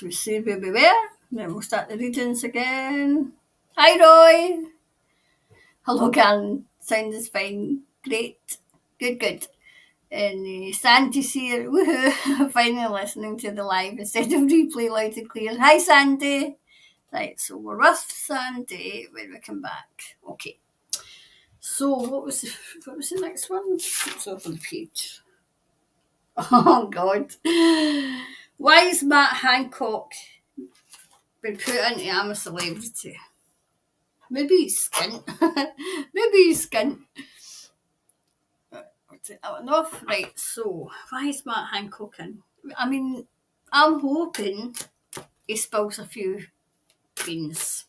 we say where we were, then we'll start the readings again. Hi, Roy. Hello, Karen. Sound is fine. Great. Good. And Sandy's here. Woohoo. Finally listening to the live instead of replay loud and clear. Hi, Sandy. Right, so we're with Sandy when we come back. Okay. So what was the next one? It's off on the page. Oh God. Why is Matt Hancock been put into I'm a Celebrity? Maybe he's skint. Maybe he's skint. Enough. Right, so why is Matt Hancock in? I mean, I'm hoping he spills a few beans.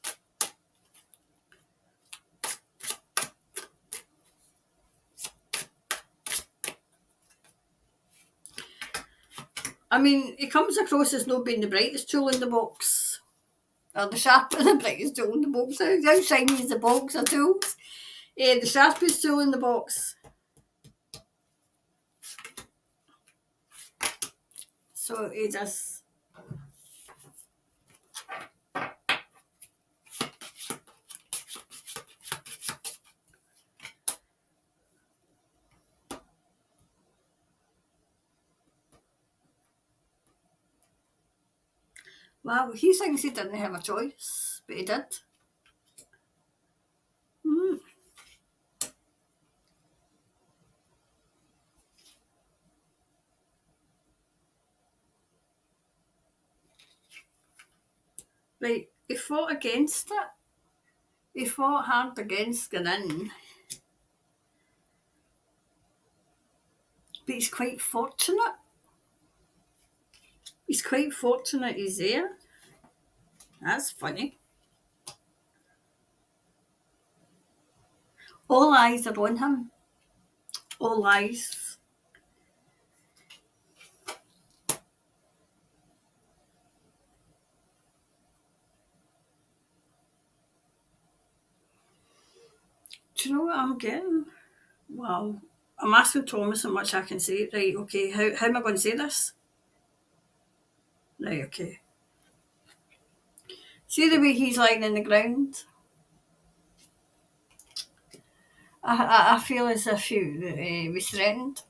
I mean, he comes across as not being the brightest tool in the box. Or the sharpest, the brightest tool in the box. How shiny is the box of tools? The sharpest tool in the box. So he does. Well, he thinks he didn't have a choice, but he did. Mm. Right, he fought against it. He fought hard against going in. But he's quite fortunate. He's quite fortunate he's there. That's funny. All eyes are on him. All eyes. Do you know what I'm getting? Well, I'm asking Thomas how much I can say. Right, okay, how am I going to say this? Right, okay. See the way he's lying in the ground? I feel as if he was threatened.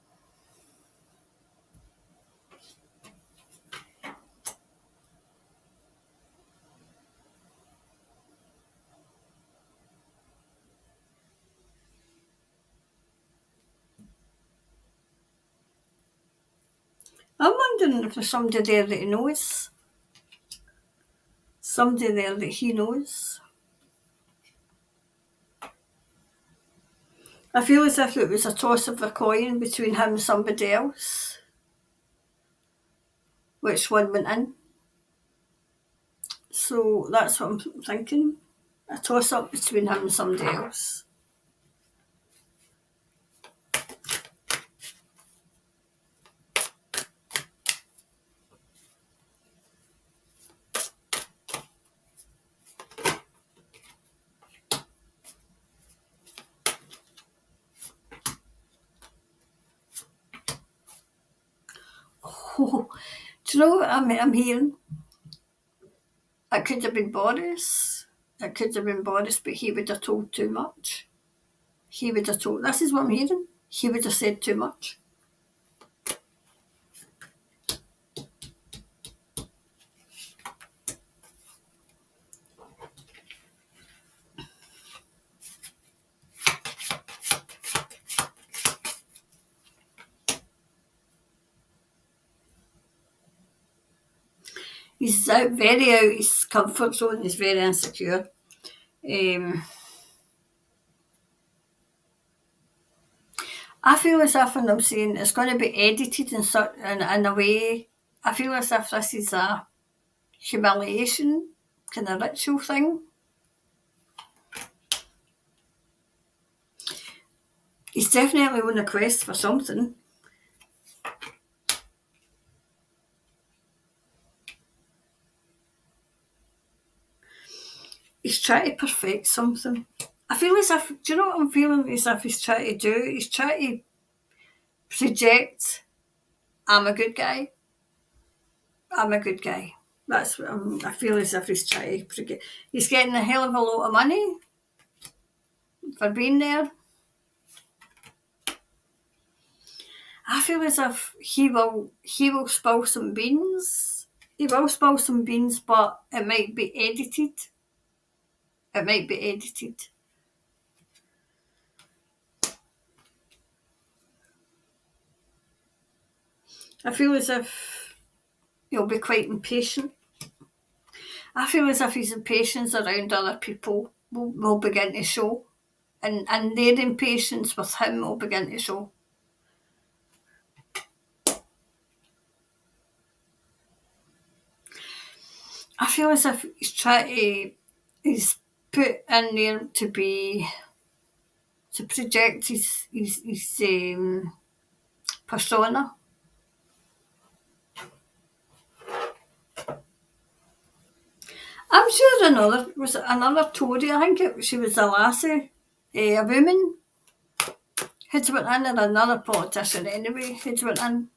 I'm wondering if there's somebody there that he knows. Somebody there that he knows. I feel as if it was a toss of a coin between him and somebody else. Which one went in? So that's what I'm thinking. A toss up between him and somebody else. Oh, do you know what I'm hearing? It could have been Boris. It could have been Boris, but he would have told too much. He would have told. This is what I'm hearing. He would have said too much. He's very out his comfort zone. He's very insecure. I feel as if when I'm saying it's going to be edited in a way, I feel as if this is a humiliation kind of ritual thing. He's definitely on a quest for something. He's trying to perfect something. I feel as if, do you know what I'm feeling as if he's trying to do? He's trying to project, I'm a good guy. I'm a good guy. That's what I feel as if he's trying to project. He's getting a hell of a lot of money for being there. I feel as if he will spill some beans. He will spill some beans, but it might be edited. It might be edited. I feel as if he'll be quite impatient. I feel as if his impatience around other people will begin to show. And their impatience with him will begin to show. I feel as if he's put in there to project his persona. I'm sure another Tory, I think she was a lassie, a woman, had went in, or another politician anyway, had went in.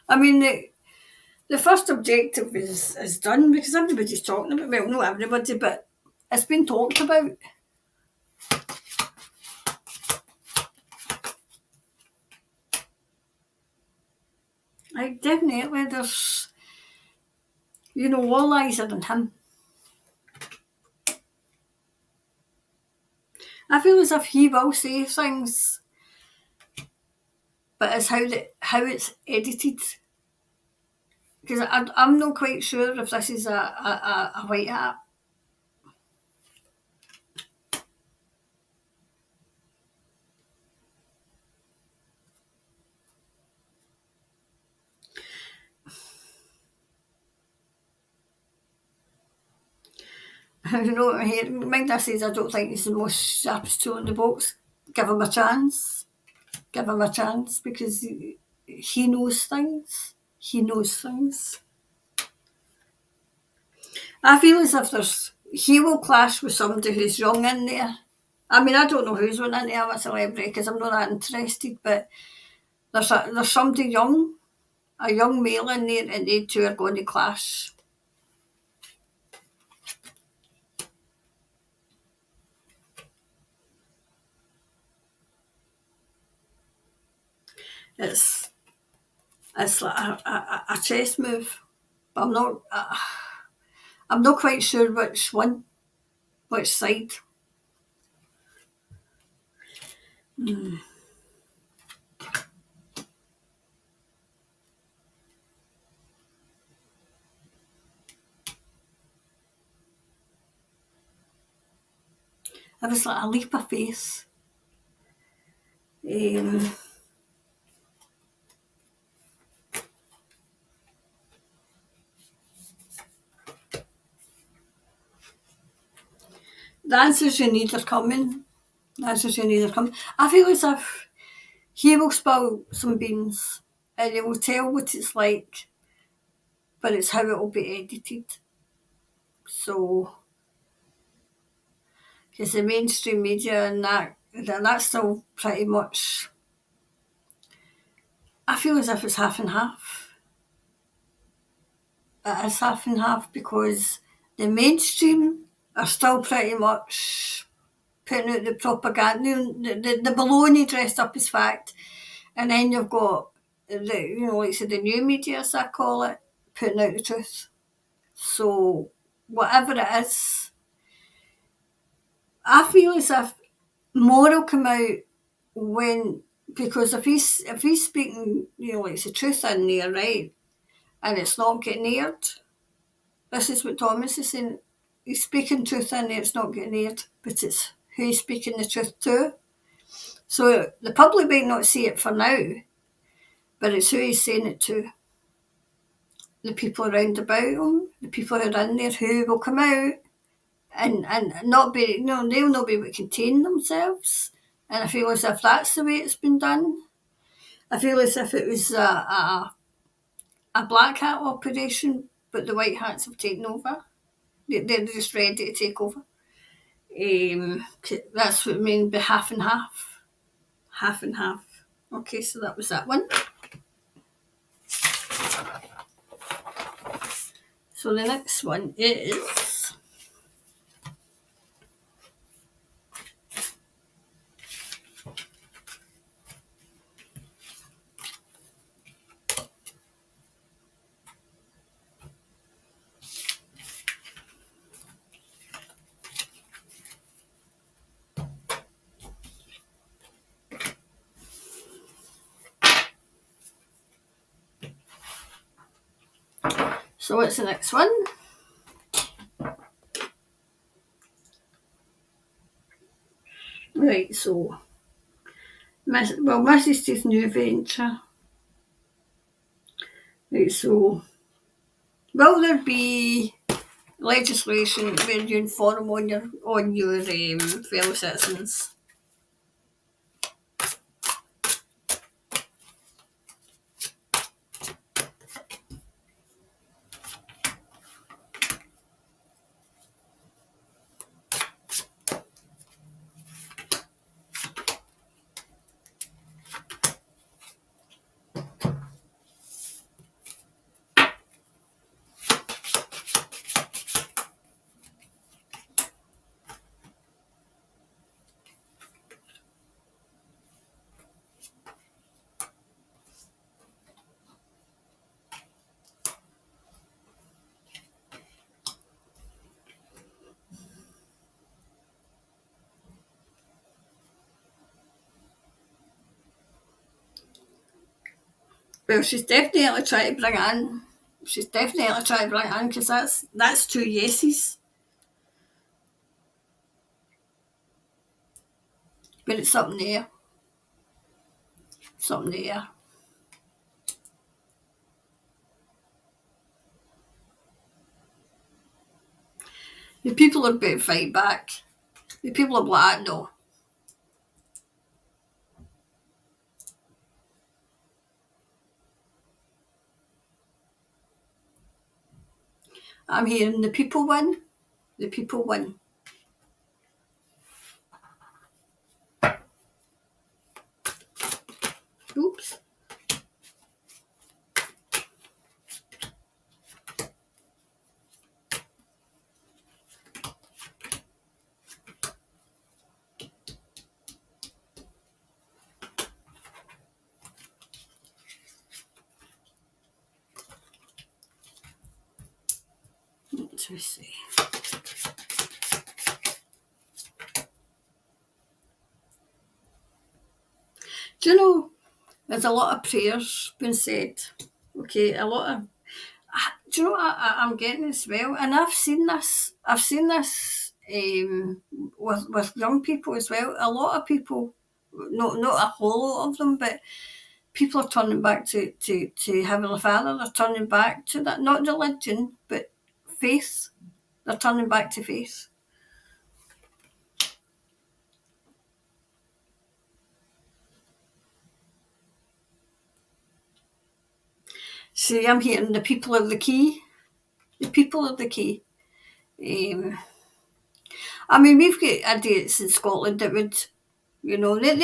I mean, the first objective is done because everybody's talking about it. Well, not everybody, but it's been talked about. Like, definitely, there's, all eyes are on him. I feel as if he will say things, but it's how it's edited. Because I'm not quite sure if this is a white hat. Magda says, I don't think he's the most sharpest tool in the box. Give him a chance. Give him a chance because he knows things. He knows things. I feel as if he will clash with somebody who's young in there. I mean, I don't know who's went in there with a celebrity because I'm not that interested, but there's somebody young, a young male in there, and they two are going to clash. It's like a chess move, but I'm not quite sure which side. It was like a leap of faith. The answers you need are coming. The answers you need are coming. I feel as if he will spill some beans and he will tell what it's like, but it's how it will be edited. So, because the mainstream media and that's still pretty much, I feel as if it's half and half. It is half and half because the mainstream are still pretty much putting out the propaganda, the baloney dressed up as fact, and then you've got like say the new media, as I call it, putting out the truth. So whatever it is, I feel as if more will come out when, because if he's speaking, like the truth in there, right, and it's not getting aired. This is what Thomas is saying. He's speaking truth in there, it's not getting aired, but it's who he's speaking the truth to. So the public might not see it for now, but it's who he's saying it to. The people around about him, the people who are in there who will come out and not be, they'll not be able to contain themselves. And I feel as if that's the way it's been done. I feel as if it was a black hat operation, but the white hats have taken over. They're just ready to take over. That's what I mean by half and half. Half and half. Okay, so that was that one. So the next one is so what's the next one? Right, so Mrs. new venture. Right, so will there be legislation where you inform on your fellow citizens? Well, she's definitely trying to bring it in. She's definitely trying to bring it in because that's two yeses. But it's something there. Something there. The people are about to fight back. The people are like, no. I'm hearing the people win. The people win. Oops. Let me see. Do you know, there's a lot of prayers being said. Okay, a lot of. Do you know what I'm getting as well? And I've seen this. I've seen this with young people as well. A lot of people, not a whole lot of them, but people are turning back to Heavenly Father. They're turning back to that, not religion, but faith. They're turning back to faith. See, I'm hearing the people of the key. The people of the key. I mean, we've got idiots in Scotland that would, they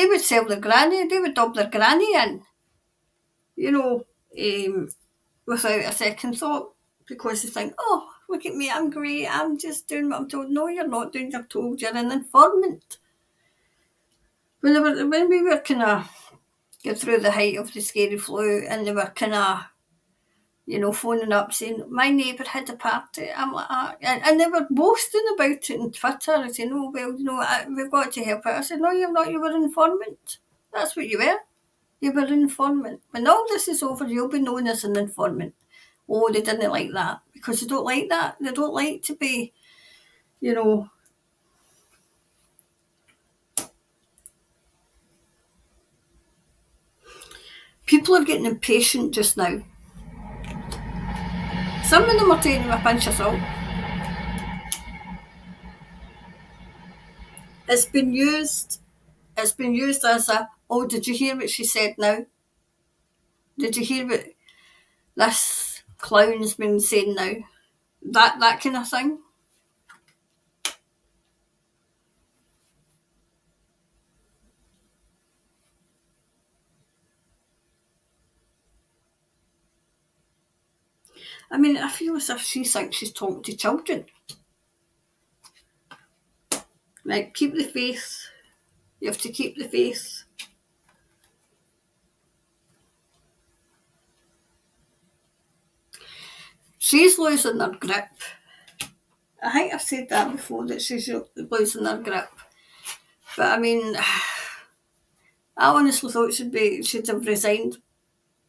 would sell their granny, they would dub their granny in, you know, without a second thought, because they think, oh, look at me, I'm great, I'm just doing what I'm told. No, you're not doing what you're told, you're an informant. When we were kind of get through the height of the scary flu, and they were kind of, phoning up saying, my neighbour had a party. I'm like, and they were boasting about it on Twitter and saying, oh, well, we've got to help out. I said, no, you're not, you were an informant. That's what you were. You were an informant. When all this is over, you'll be known as an informant. Oh, they didn't like that because they don't like that. They don't like to be, People are getting impatient just now. Some of them are taking a pinch of salt. It's been used it's been used as a, oh, did you hear what she said now? Did you hear what this clown's been saying now? That kind of thing. I mean, I feel as if she thinks she's talking to children. Like, keep the faith. You have to keep the faith. She's losing her grip. I think I've said that before, that she's losing her grip. But I mean, I honestly thought she'd have resigned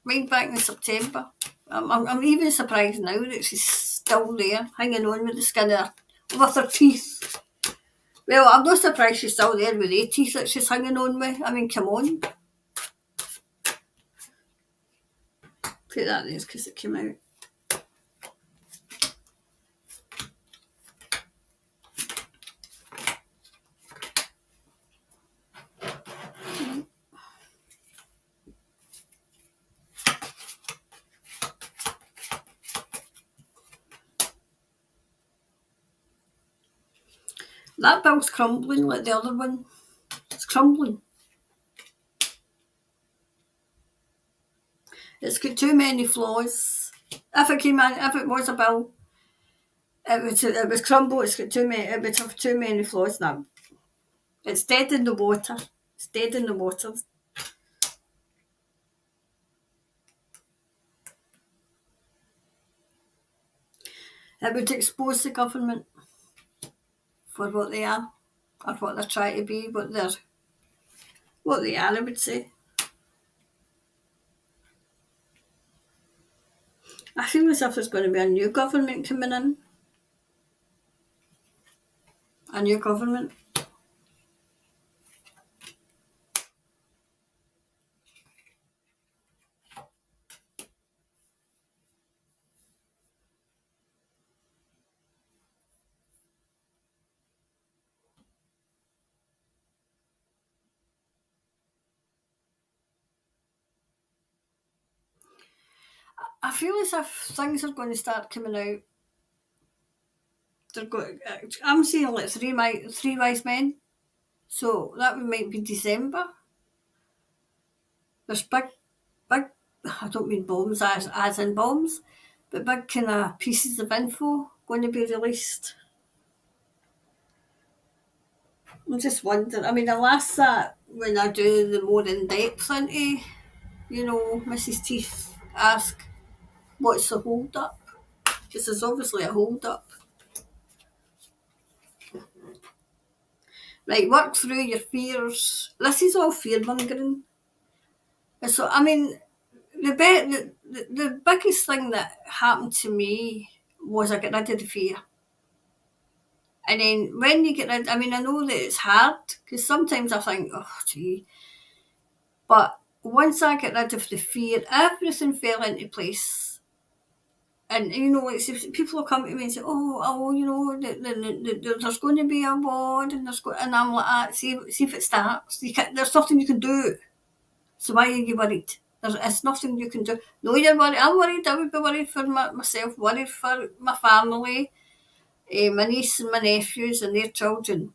right back in September. I'm even surprised now that she's still there, hanging on with the skin of with her teeth. Well, I'm not surprised she's still there with the teeth that she's hanging on with. I mean, come on. Put that there because it came out. That bill's crumbling like the other one. It's crumbling. It's got too many flaws. If it was a bill, it was crumble. It's got too many. It would have too many flaws now. It's dead in the water. It's dead in the water. It would expose the government for what they are, or what they're trying to be, what they are, I would say. I feel as if there's going to be a new government coming in. A new government. I feel as if things are going to start coming out. I'm seeing like three wise men. So that might be December. There's big, I don't mean bombs as in bombs, but big kind of pieces of info going to be released. I'm just wondering. I mean, I'll ask that when I do the more in depth into, Mrs. Teeth, ask what's the hold up? Because there's obviously a hold up. Right, work through your fears. This is all fear mongering. So, I mean, the biggest thing that happened to me was I got rid of the fear. And then when you get rid, I mean, I know that it's hard because sometimes I think, oh, gee. But once I get rid of the fear, everything fell into place. And, like, people will come to me and say, there's going to be a war, and and I'm like, see if it starts. There's nothing you can do. So why are you worried? There's nothing you can do. No, you're worried. I'm worried. I would be worried for myself, worried for my family, my niece and my nephews and their children.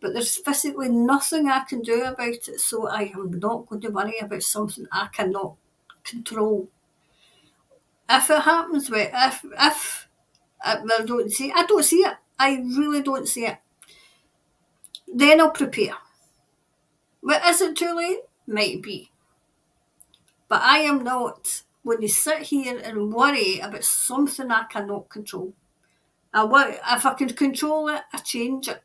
But there's physically nothing I can do about it, so I am not going to worry about something I cannot control. If it happens, if I don't see it. I really don't see it. Then I'll prepare. But is it too late? Might be. But I am not going to sit here and worry about something I cannot control. If I can control it, I change it.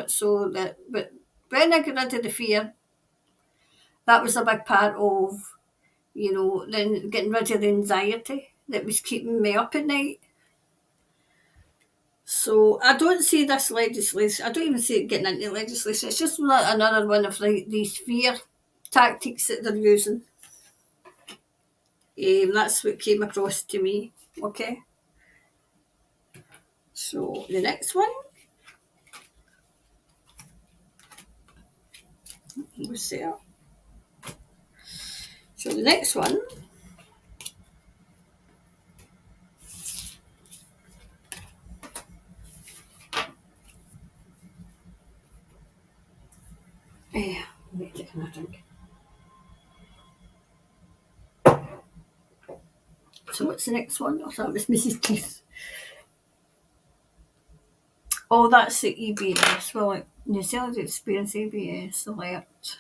So that, but when I get rid of the fear, that was a big part of, then getting rid of the anxiety that was keeping me up at night. So I don't see this legislation, I don't even see it getting into legislation. It's just another one of these fear tactics that they're using. That's what came across to me. Okay. So the next one. was there. So the next one wait, taking a drink. So what's the next one? I thought it was Mrs. Keith. Oh, that's the EBS. Well, like New Zealand Experience EBS alert.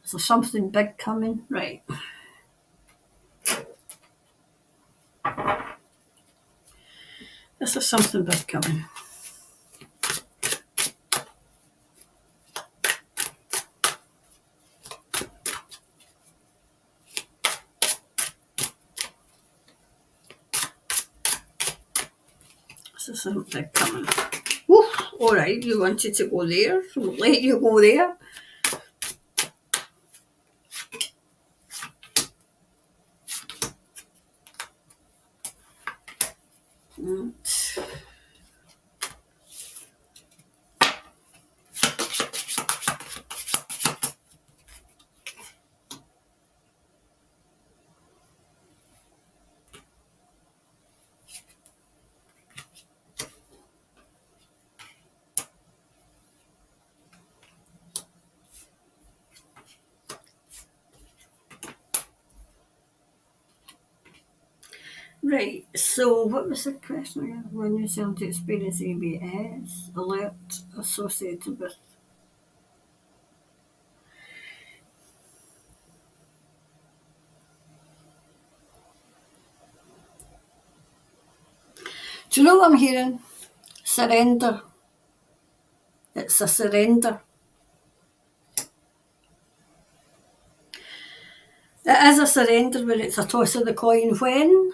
So something big coming, right? This is something big coming. This is something big coming. Oof, all right, you wanted to go there, so we'll let you go there. Right, so what was the question again? When you sound to experience ABS, alert associated with. Do you know what I'm hearing? Surrender. It's a surrender. It is a surrender, but it's a toss of the coin when.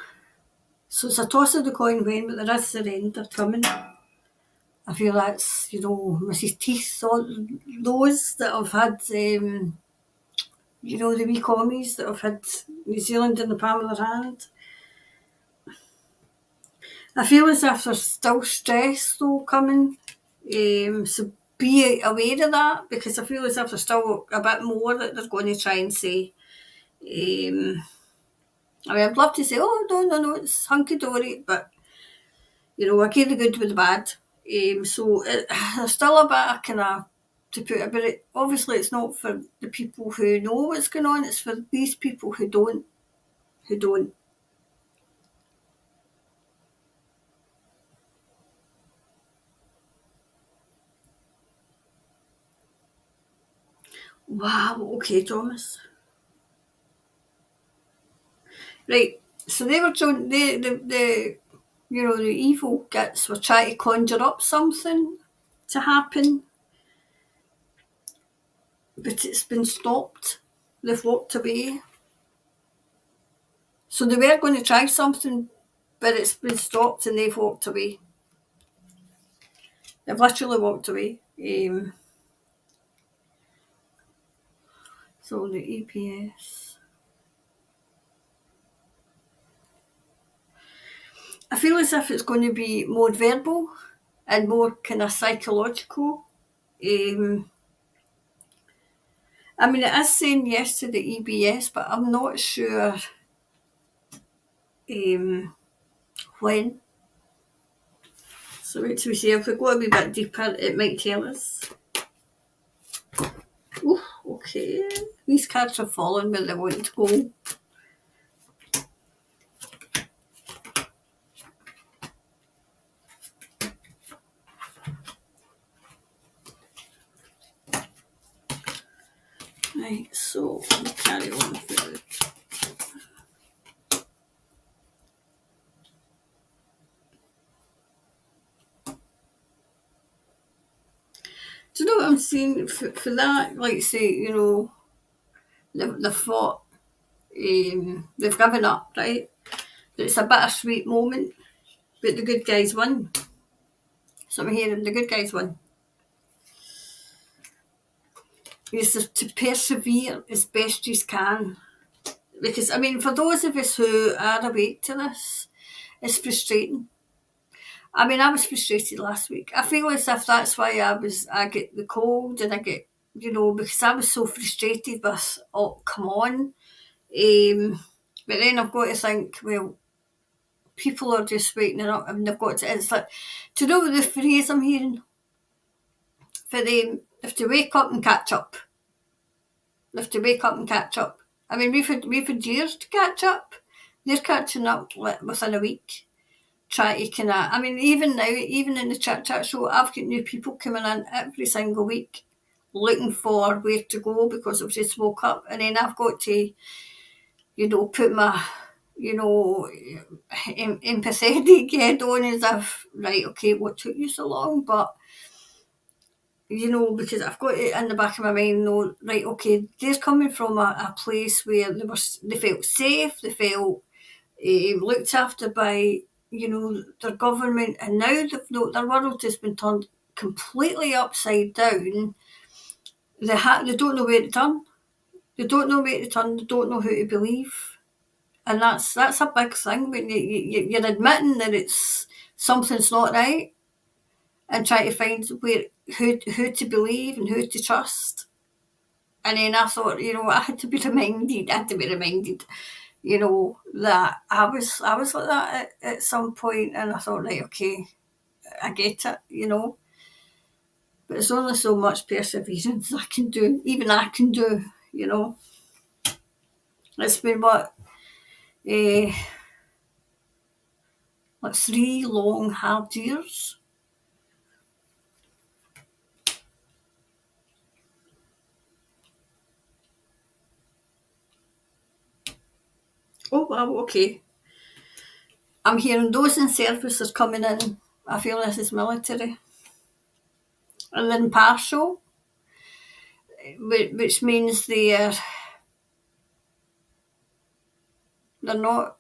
So it's a toss of the coin when, but there is surrender coming. I feel that's, Mrs. Teeth, all those that have had, the wee commies that have had New Zealand in the palm of their hand. I feel as if there's still stress though coming. So be aware of that, because I feel as if there's still a bit more that they're going to try and say. I'd love to say, oh, no, it's hunky-dory, but, I get the good with the bad. So there's still a bit of kind of to put it, but obviously it's not for the people who know what's going on, it's for these people who don't. Wow, okay, Thomas. Right, so they were trying, the evil gits were trying to conjure up something to happen, but it's been stopped. They've walked away. So they were going to try something, but it's been stopped and they've walked away. They've literally walked away. So the EPS. I feel as if it's going to be more verbal and more kind of psychological. It is saying yes to the EBS, but I'm not sure when. So wait till we see. If we go a wee bit deeper, it might tell us. Ooh, okay. These cards are falling where they want to go. Right, so we'll carry on through. Do you know what I'm saying? For that, like say, they've fought, they've given up, right? But it's a bittersweet moment, but the good guys won. So I'm hearing the good guys won. Is to persevere as best you can. Because, for those of us who are awake to this, it's frustrating. I was frustrated last week. I feel as if that's why I get the cold and I get because I was so frustrated with, oh, come on. But then I've got to think, well, people are just waking up and they've got to, it's like, do you know the phrase I'm hearing? For them, they have to wake up and catch up. They have to wake up and catch up. I mean, we've had years to catch up. They're catching up within a week. Try to kind of, I mean, even now, even in the chat show, I've got new people coming in every single week looking for where to go because I've just woke up, and then I've got to, put my, empathetic head on as if, right, okay, what took you so long? But, because I've got it in the back of my mind, no, right, okay, they're coming from a place where they felt safe, they felt looked after by, their government, and now their world has been turned completely upside down. They don't know where to turn. They don't know where to turn. They don't know who to believe, and that's a big thing when you're admitting that it's something's not right, and trying to find who to believe and who to trust. And then I thought, I had to be reminded. That I was like that at some point, and I thought, right, okay, I get it. But it's only so much perseverance I can do. Even I can do. It's been what, like 3 long hard years. Oh wow, okay. I'm hearing those in service are coming in. I feel this is military. And then partial, which means they're not.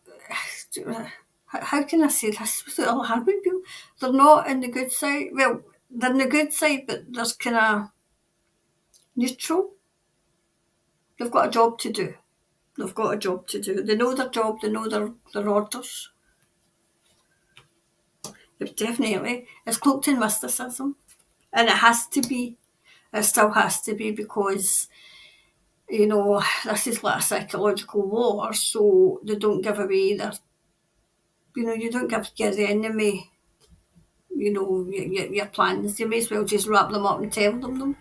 How can I say this without alarming people? They're not in the good side. Well, they're in the good side, but there's kind of neutral. They've got a job to do. They've got a job to do. They know their job. They know their orders. But definitely, it's cloaked in mysticism, and it has to be. It still has to be because this is like a psychological war, so they don't give away their. You don't give the enemy. Your plans. You may as well just wrap them up and tell them.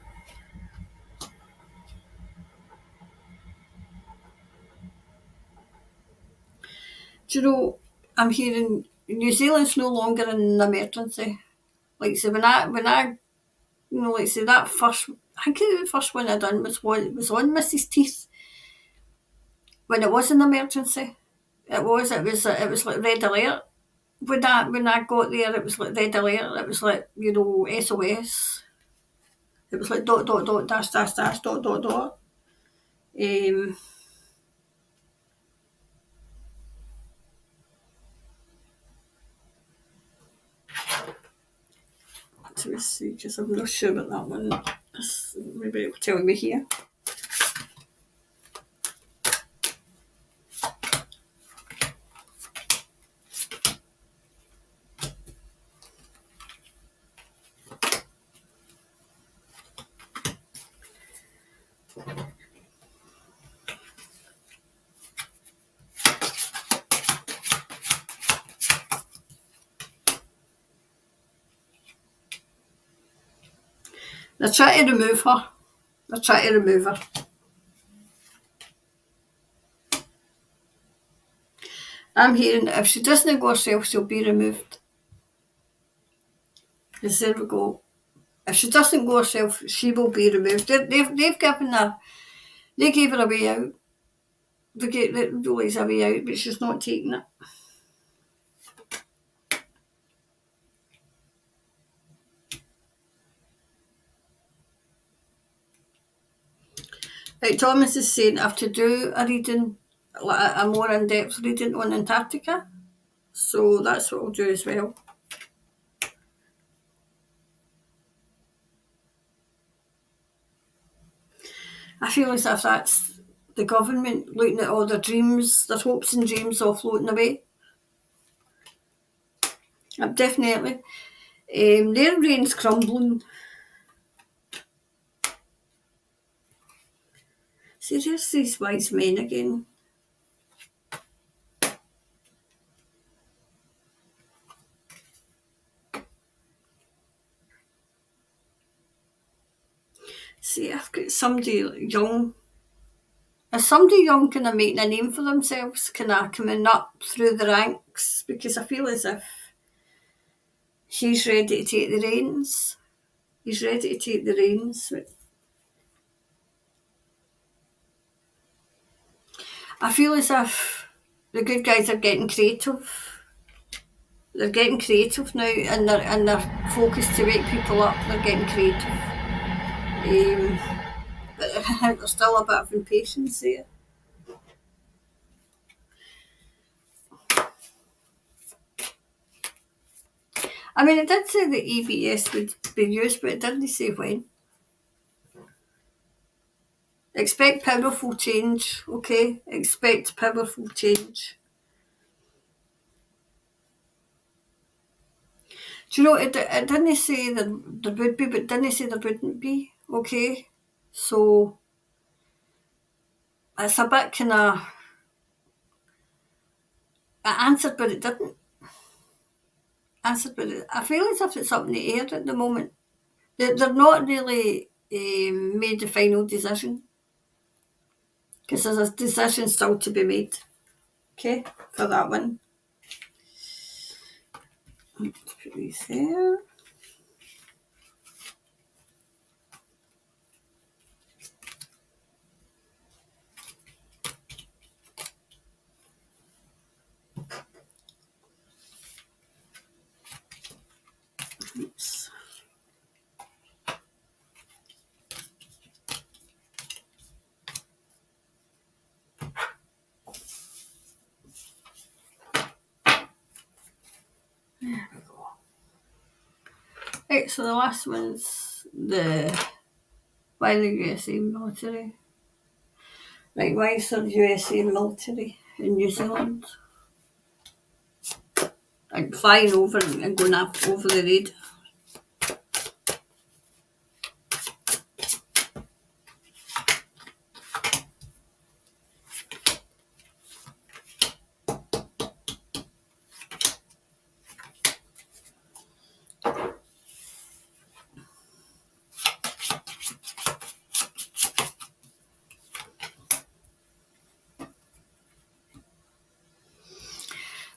Do you know, I'm hearing New Zealand's no longer in an emergency. Like, so when I like, say that first, I think the first one I done was on Mrs. Teeth when it was an emergency. It was like red alert. When I got there, it was like red alert. It was like, SOS. It was like dot dot dot dash dash dash dot dot dot. Um, let me see, because I'm not sure about that one. Maybe it'll tell me here. They're trying to remove her. They're trying to remove her. I'm hearing that if she doesn't go herself, she'll be removed. Because there we go. If she doesn't go herself, she will be removed. They've given her, they gave her a way out. They gave Louise a way out, but she's not taking it. Right, Thomas is saying I have to do a reading, like a more in-depth reading on Antarctica. So that's what I'll do as well. I feel as if that's the government looking at all their dreams, their hopes and dreams all floating away. Definitely. Their rain's crumbling. See, there's these wise men again. See, I've got somebody young. Is somebody young kind of making a name for themselves, kind of coming up through the ranks? Because I feel as if he's ready to take the reins. He's ready to take the reins. I feel as if the good guys are getting creative. They're getting creative now, and they're focused to wake people up. They're getting creative. But there's still a bit of impatience there. I mean, it did say that EBS would be used, but it didn't say when. Expect powerful change, okay? Expect powerful change. Do you know, it didn't say there would be, but it didn't say there wouldn't be, okay? So, it's a bit kind of, it answered, but it didn't. Answered, but I feel as if it's up in the air at the moment. They're not really made the final decision, because there's a decision still to be made, okay, for that one. Let's put these there. Oops. There we go. Right, so the last one's why the USA military. Right, why is there USA military in New Zealand? Like flying over and going up over the raid.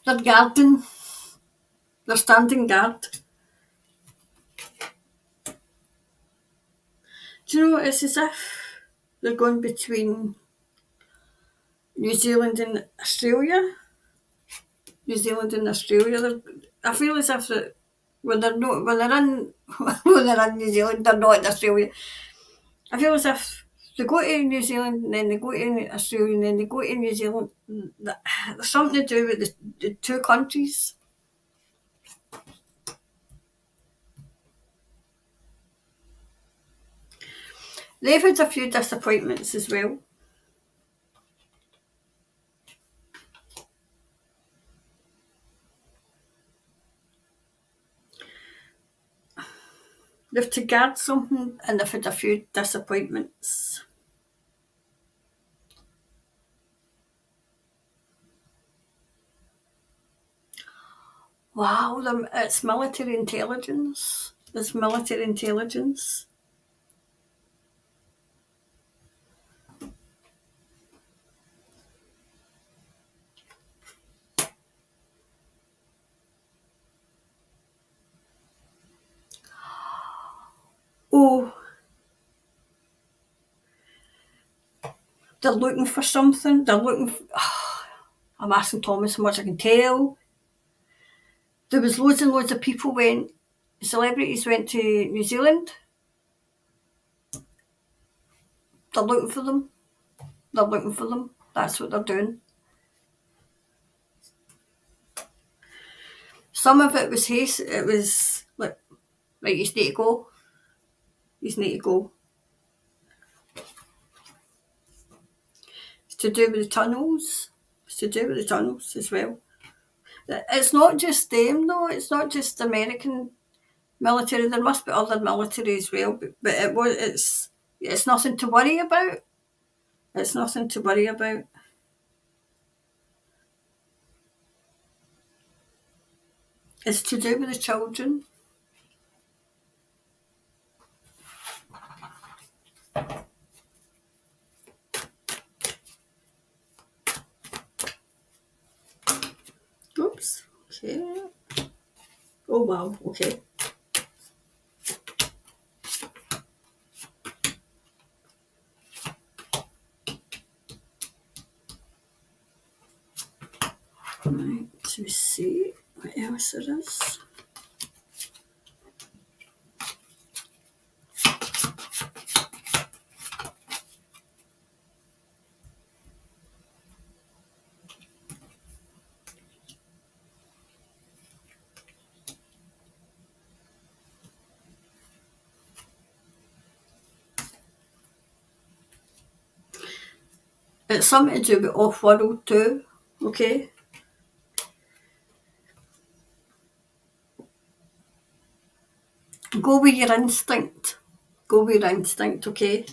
They're guarding. They're standing guard. Do you know, it's as if they're going between New Zealand and Australia. New Zealand and Australia. I feel as if when they're not when they're in when they're in New Zealand, they're not in Australia. I feel as if they go to New Zealand and then they go to Australia and then they go to New Zealand. There's something to do with the two countries. They've had a few disappointments as well. They've to guard something and they've had a few disappointments. Wow, it's military intelligence. It's military intelligence. Oh, they're looking for something. They're looking for, I'm asking Thomas how much I can tell. There was loads and loads of people celebrities went to New Zealand. They're looking for them. They're looking for them. That's what they're doing. Some of it was haste. It was like, right, you need to go. You need to go. It's to do with the tunnels. It's to do with the tunnels as well. It's not just them though. It's not just American military. There must be other military as well. But it's nothing to worry about. It's nothing to worry about. It's to do with the children. Oops. Okay. Oh wow. Okay. Right. To see what else there is. It's something to do with off-world too. Okay. Go with your instinct. Go with your instinct. Okay.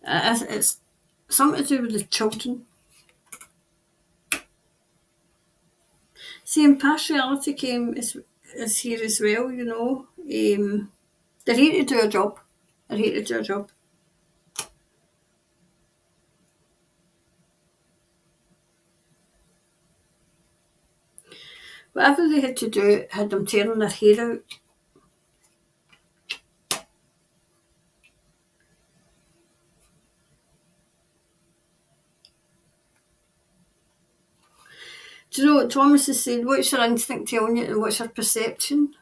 It's something to do with the children. See, impartiality is here as well, you know. They're here to do a job. They're here to do a job. Whatever they had to do had them tearing their hair out. Do you know what Thomas is saying? What's your instinct telling you and what's your perception?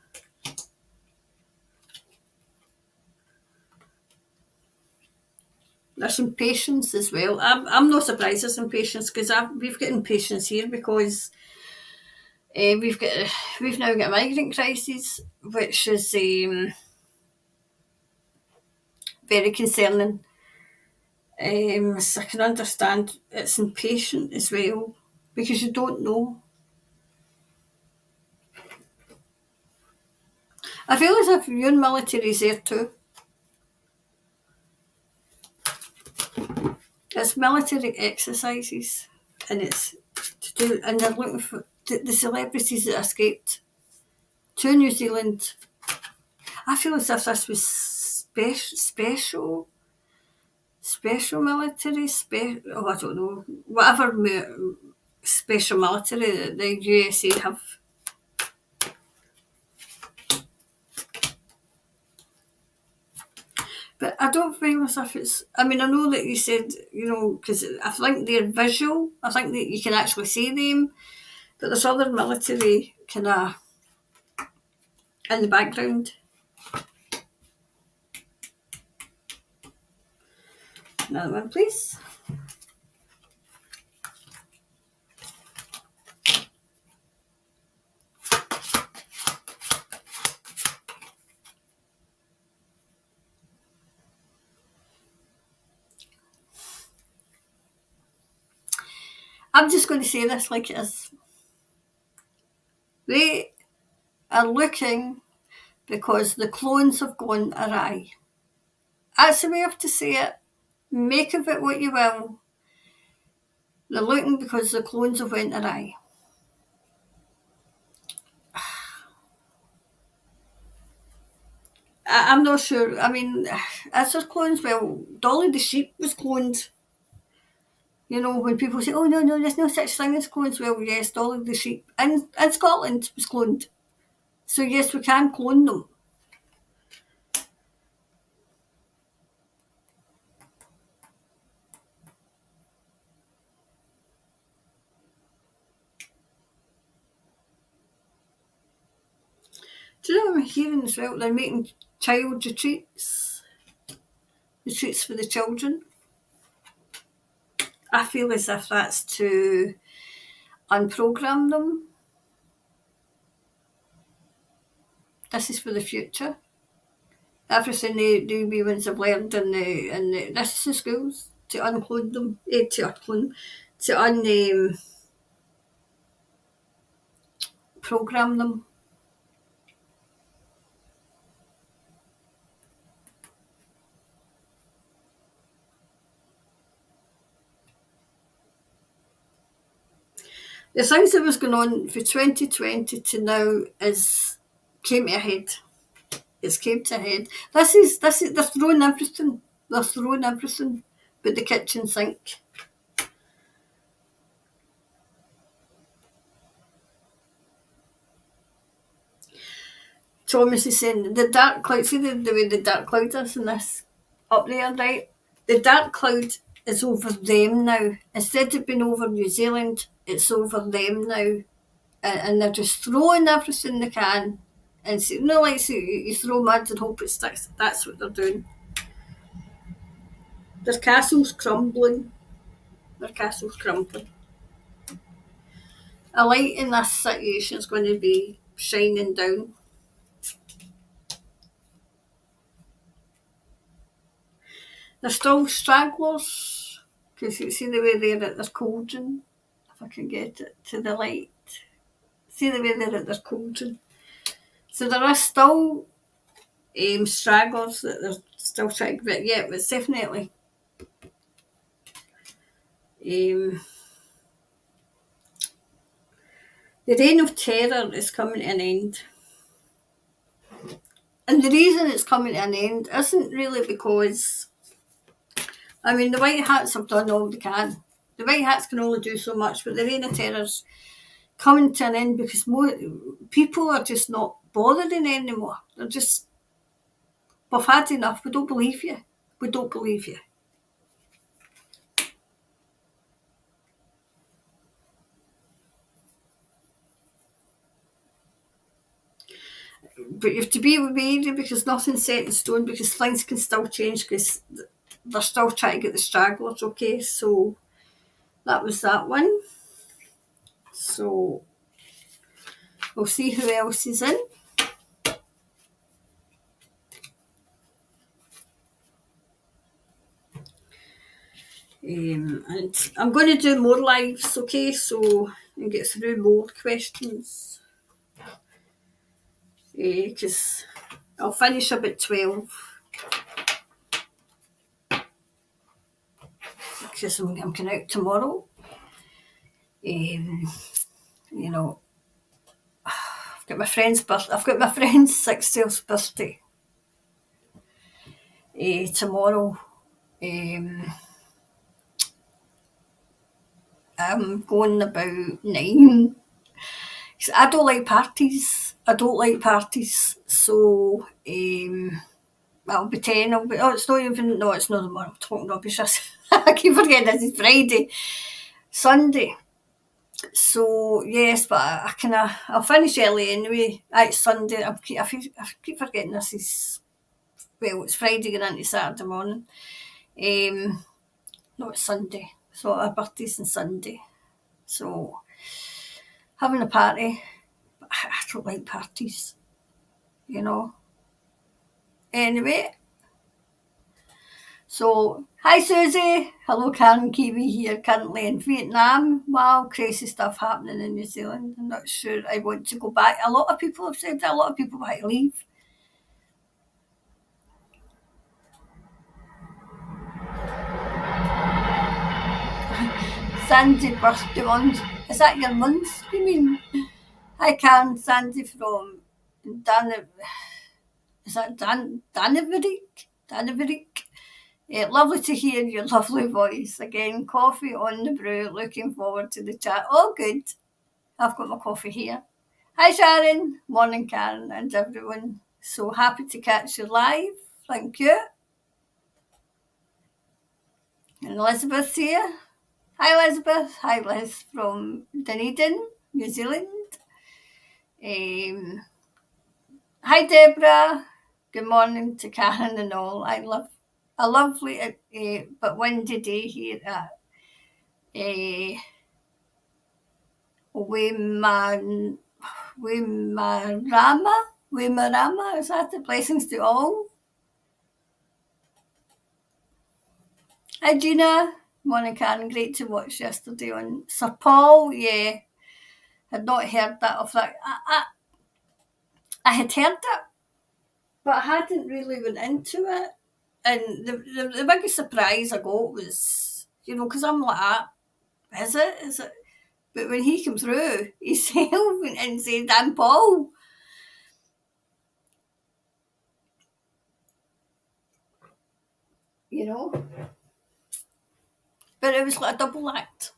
There's impatience as well. I'm not surprised there's impatience because we've got impatience here because we've now got a migrant crisis, which is very concerning. So I can understand it's impatient as well because you don't know. I feel as if your military is there too. It's military exercises, and it's to do, and they're looking for the celebrities that escaped to New Zealand. I feel as if this was special military, oh, I don't know, whatever special military that the USA have. But I don't feel as if it's. I mean, I know that you said, you know, because I think they're visual. I think that you can actually see them. But there's other military kind of in the background. Another one, please. I'm just going to say this like it is. They are looking because the clones have gone awry. That's the way I have to say it. Make of it what you will. They're looking because the clones have went awry. I'm not sure. I mean, as their clones, well, Dolly the sheep was cloned. You know, when people say, oh, no, there's no such thing as clones. Well, yes, Dolly the sheep in Scotland was cloned. So, yes, we can clone them. Do you know what I'm hearing as well? They're making child retreats for the children. I feel as if that's to unprogram them. This is for the future. Everything the wee ones have learned in the this is the schools to unclone them, to unclone, to program them. The things that was going on from 2020 to now is came to a head. It's came to a head. This is they're throwing everything. They're throwing everything but the kitchen sink. Thomas is saying the dark cloud. See the way the dark cloud is in this up there, right? The dark cloud is over them now. Instead of being over New Zealand, it's over them now. And they're just throwing everything they can. And so, you throw mud and hope it sticks. That's what they're doing. Their castle's crumbling. Their castle's crumbling. A light in this situation is going to be shining down. There's still stragglers. Because you see the way they're at their cauldron. If I can get it to the light. See the way they're at their cauldron. So there are still stragglers that they're still trying to get. Yeah, it's definitely the reign of terror is coming to an end. And the reason it's coming to an end isn't really because, I mean, the White Hats have done all they can. The White Hats can only do so much, but the reign of terror's coming to an end because more people are just not bothering anymore. They're just, we've had enough. We don't believe you. We don't believe you. But you have to be wary because nothing's set in stone, because things can still change because they're still trying to get the stragglers, okay? So that was that one. So we'll see who else is in. And I'm going to do more lives, okay? So and get through more questions. Because I'll finish about 12. Because I'm coming out tomorrow. You know, I've got my friend's 60th birthday tomorrow. I'm going about 9. I don't like parties. So I'll be 10. It's not even, no, it's not the one I'm talking rubbish. I keep forgetting this is Friday. Sunday. So, yes, but I'll finish early anyway. It's Sunday. I keep forgetting this is, well, it's Friday going into Saturday morning. No, it's Sunday. So our birthday's on Sunday. So, having a party. I don't like parties, you know. Anyway, so hi Susie, hello Karen Kiwi here, currently in Vietnam. Wow, crazy stuff happening in New Zealand. I'm not sure I want to go back. A lot of people have said that, a lot of people might leave. Sandy birthday ones. Is that your month, you mean? Hi Karen, Sandy from is that Dannevirke? Lovely to hear your lovely voice again. Coffee on the brew. Looking forward to the chat. Oh, good. I've got my coffee here. Hi, Sharon. Morning, Karen, and everyone. So happy to catch you live. Thank you. And Elizabeth's here. Hi, Elizabeth. Hi, Liz from Dunedin, New Zealand. Hi, Deborah. Good morning to Karen and all. I love a lovely but windy day here at Wimarama, is that the blessings to all? Hi Gina, morning Karen, great to watch yesterday on Sir Paul, yeah. had not heard that of that. I had heard it, but I hadn't really went into it. And the biggest surprise I got was, because I'm like, is it? Is it? But when he came through himself and said, I'm Paul. But it was like a double act.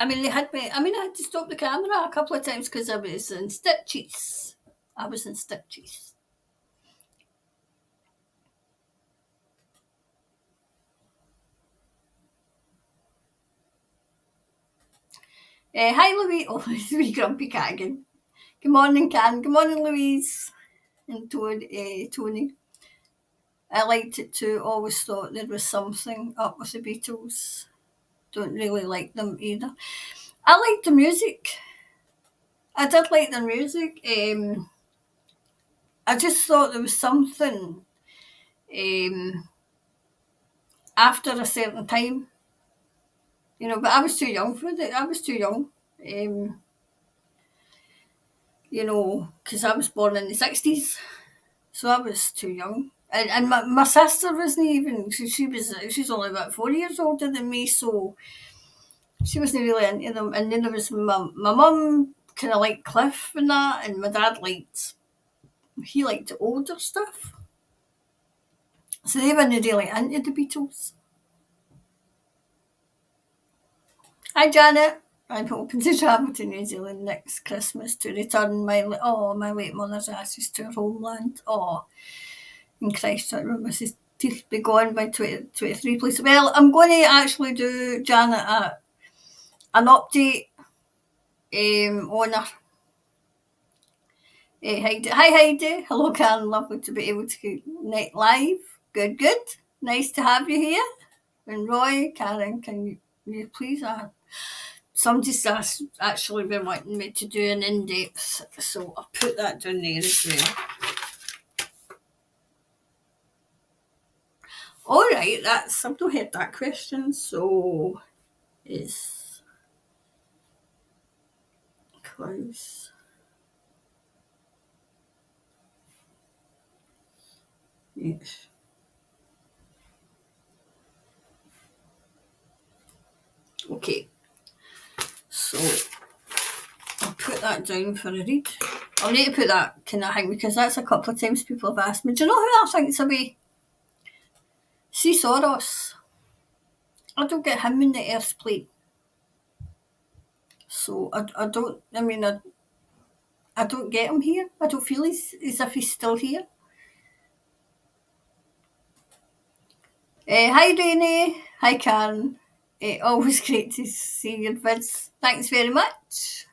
I mean, I had to stop the camera a couple of times because I was in stitches. Hi, Louise. Oh, it's a wee grumpy cat again. Good morning, Karen. Good morning, Louise. And Tony. I liked it too. Always thought there was something up with the Beatles. Don't really like them either. I liked the music. I did like their music. I just thought there was something after a certain time, but I was too young for it. I was too young, because I was born in the 60s, so I was too young. And my sister wasn't even, she's only about 4 years older than me, so she wasn't really into them. And then there was my mum kind of liked Cliff and that, and my dad he liked the older stuff. So they weren't really into the Beatles. Hi, Janet. I'm hoping to travel to New Zealand next Christmas to return my late mother's ashes to her homeland. In Christchurch, where Mrs. Teeth be gone by 2023, please. Well, I'm going to actually do, Janet, an update on her. Heidi. Hi, Heidi. Hello, Karen. Lovely to be able to connect live. Good. Nice to have you here. And Roy, Karen, can you please somebody's actually been wanting me to do an in-depth, so I'll put that down there as well. All right, I've not heard that question, so is Klaus. Yes. Okay. So I'll put that down for a read. I'll need to put that kind of thing because that's a couple of times people have asked me, do you know who I think it's away? See Soros. I don't get him in the Earth's plate. So I don't get him here. I don't feel as if he's still here. Hi Rainey. Hi Karen. Always great to see your vids. Thanks very much.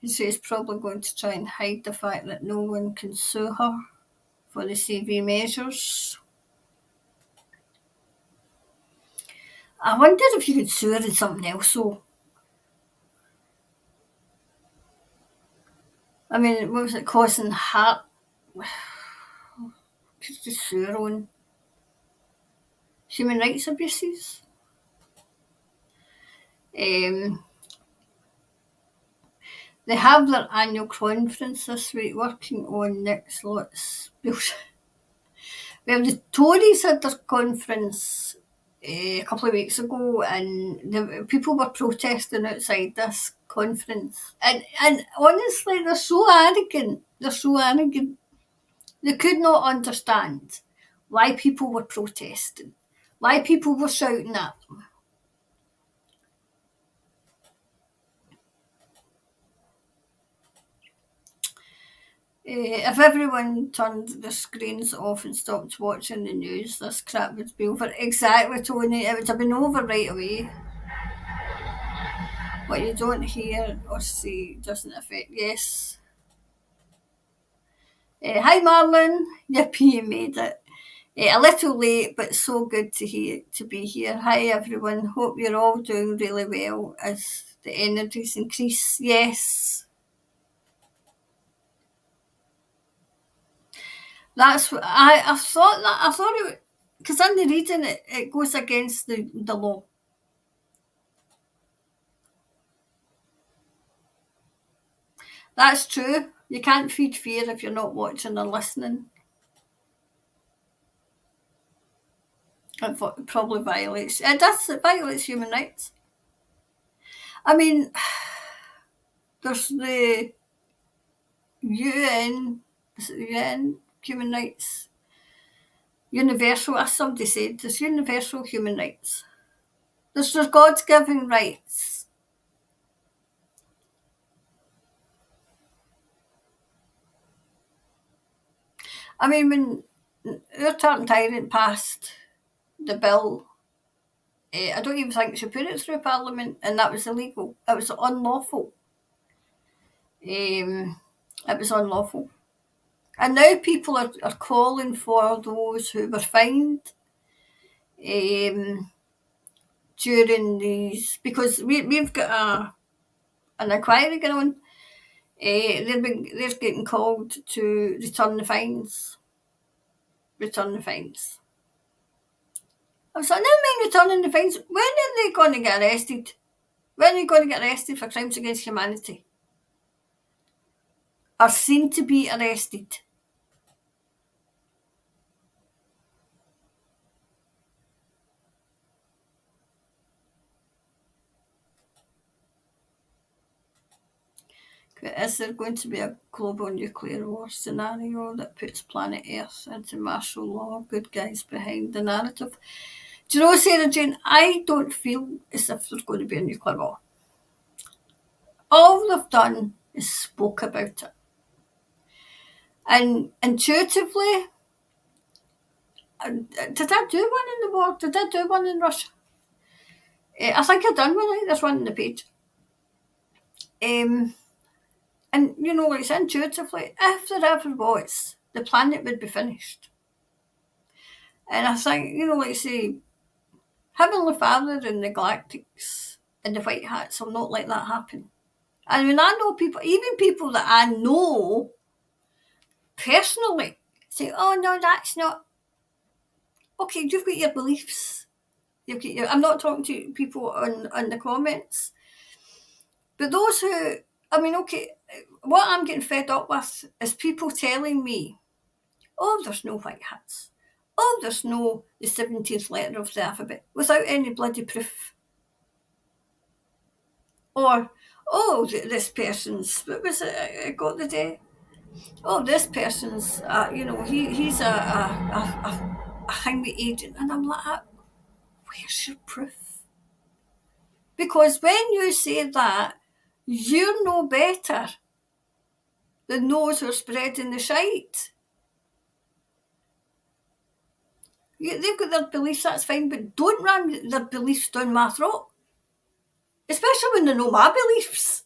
She's probably going to try and hide the fact that no one can sue her for the CV measures. I wondered if you could sue her in something else though. I mean, what was it, causing heart? Could you sue her on human rights abuses? They have their annual conference this week working on next lot's bills. Well, the Tories had their conference a couple of weeks ago, and the people were protesting outside this conference. And honestly, they're so arrogant. They could not understand why people were protesting, why people were shouting at them. If everyone turned their screens off and stopped watching the news, this crap would be over. Exactly, Tony. It would have been over right away. What you don't hear or see doesn't affect. Yes. Hi, Marlon. Yippee, you made it. A little late, but so good to be here. Hi, everyone. Hope you're all doing really well as the energies increase. Yes. That's what I thought that. I thought it, because in the reading it goes against the, law. That's true. You can't feed fear if you're not watching or listening. It probably violates. It violates human rights. I mean, there's the UN, is it the UN human rights? Universal, as somebody said, there's universal human rights. There's God's given rights. I mean, when our Tartan Tyrant passed the bill, I don't even think she put it through Parliament, and that was illegal. It was unlawful. It was unlawful. And now people are calling for those who were fined during these, because we've got an inquiry going on. They're getting called to return the fines. Return the fines. I was like, never mind returning the fines. When are they going to get arrested? When are they going to get arrested for crimes against humanity? Are seen to be arrested? Is there going to be a global nuclear war scenario that puts planet Earth into martial law? Good guys behind the narrative. Do you know, Sarah Jane, I don't feel as if there's going to be a nuclear war. All they've done is spoke about it. And intuitively, did I do one in the war? Did I do one in Russia? I think I done one. There's one on the page. And, you know, like intuitively, if there ever was, the planet would be finished. And I think, you know, like say, Heavenly Father and the Galactics and the White Hats will not let that happen. And when I know people, even people that I know personally, say, oh no, that's not. Okay, you've got your beliefs. You've got your, I'm not talking to people on the comments. But those who, I mean, okay, what I'm getting fed up with is people telling me, oh, there's no white hats. Oh, there's no the 17th letter of the alphabet, without any bloody proof. Or, oh, this person's, what was it I got the day? Oh, this person's, you know, he's a hangman agent. And I'm like, where's your proof? Because when you say that, you're no better than those who are spreading the shite. They've got their beliefs, that's fine, but don't ram their beliefs down my throat. Especially when they know my beliefs.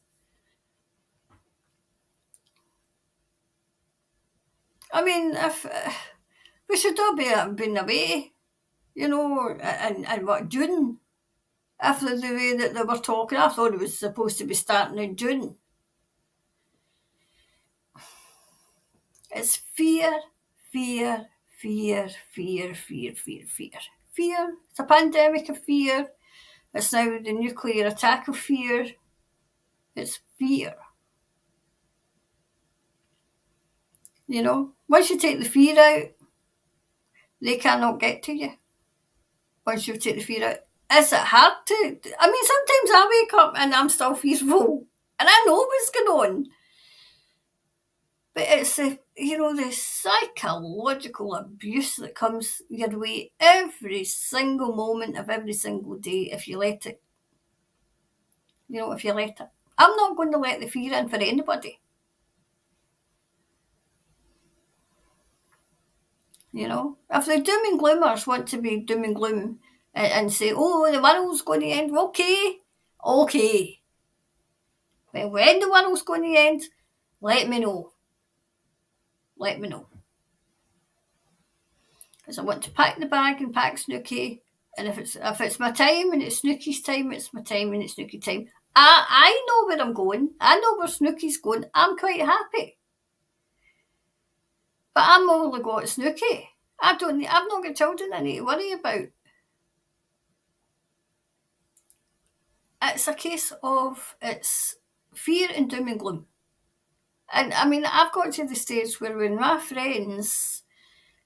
I mean, if we should all be been away, you know, and what, June? After the way that they were talking, I thought it was supposed to be starting in June. It's fear, fear, fear, fear, fear, fear, fear. Fear. It's a pandemic of fear. It's now the nuclear attack of fear. It's fear. You know, once you take the fear out, they cannot get to you. Once you take the fear out, is it hard to? I mean, sometimes I wake up and I'm still fearful, and I know what's going on. But it's the, you know, the psychological abuse that comes your way every single moment of every single day if you let it. You know, if you let it. I'm not going to let the fear in for anybody. You know, if the doom and gloomers want to be doom and gloom and say, oh, the world's going to end, okay. Well, when the world's going to end, let me know. Let me know. Because I want to pack the bag and pack Snooky. And if it's my time and it's Snooky's time, it's my time and it's Snooky time. I know where I'm going. I know where Snooky's going. I'm quite happy. But I'm only got Snooky. I've not got children I need to worry about. It's a case of it's fear and doom and gloom. And I mean, I've got to the stage where when my friends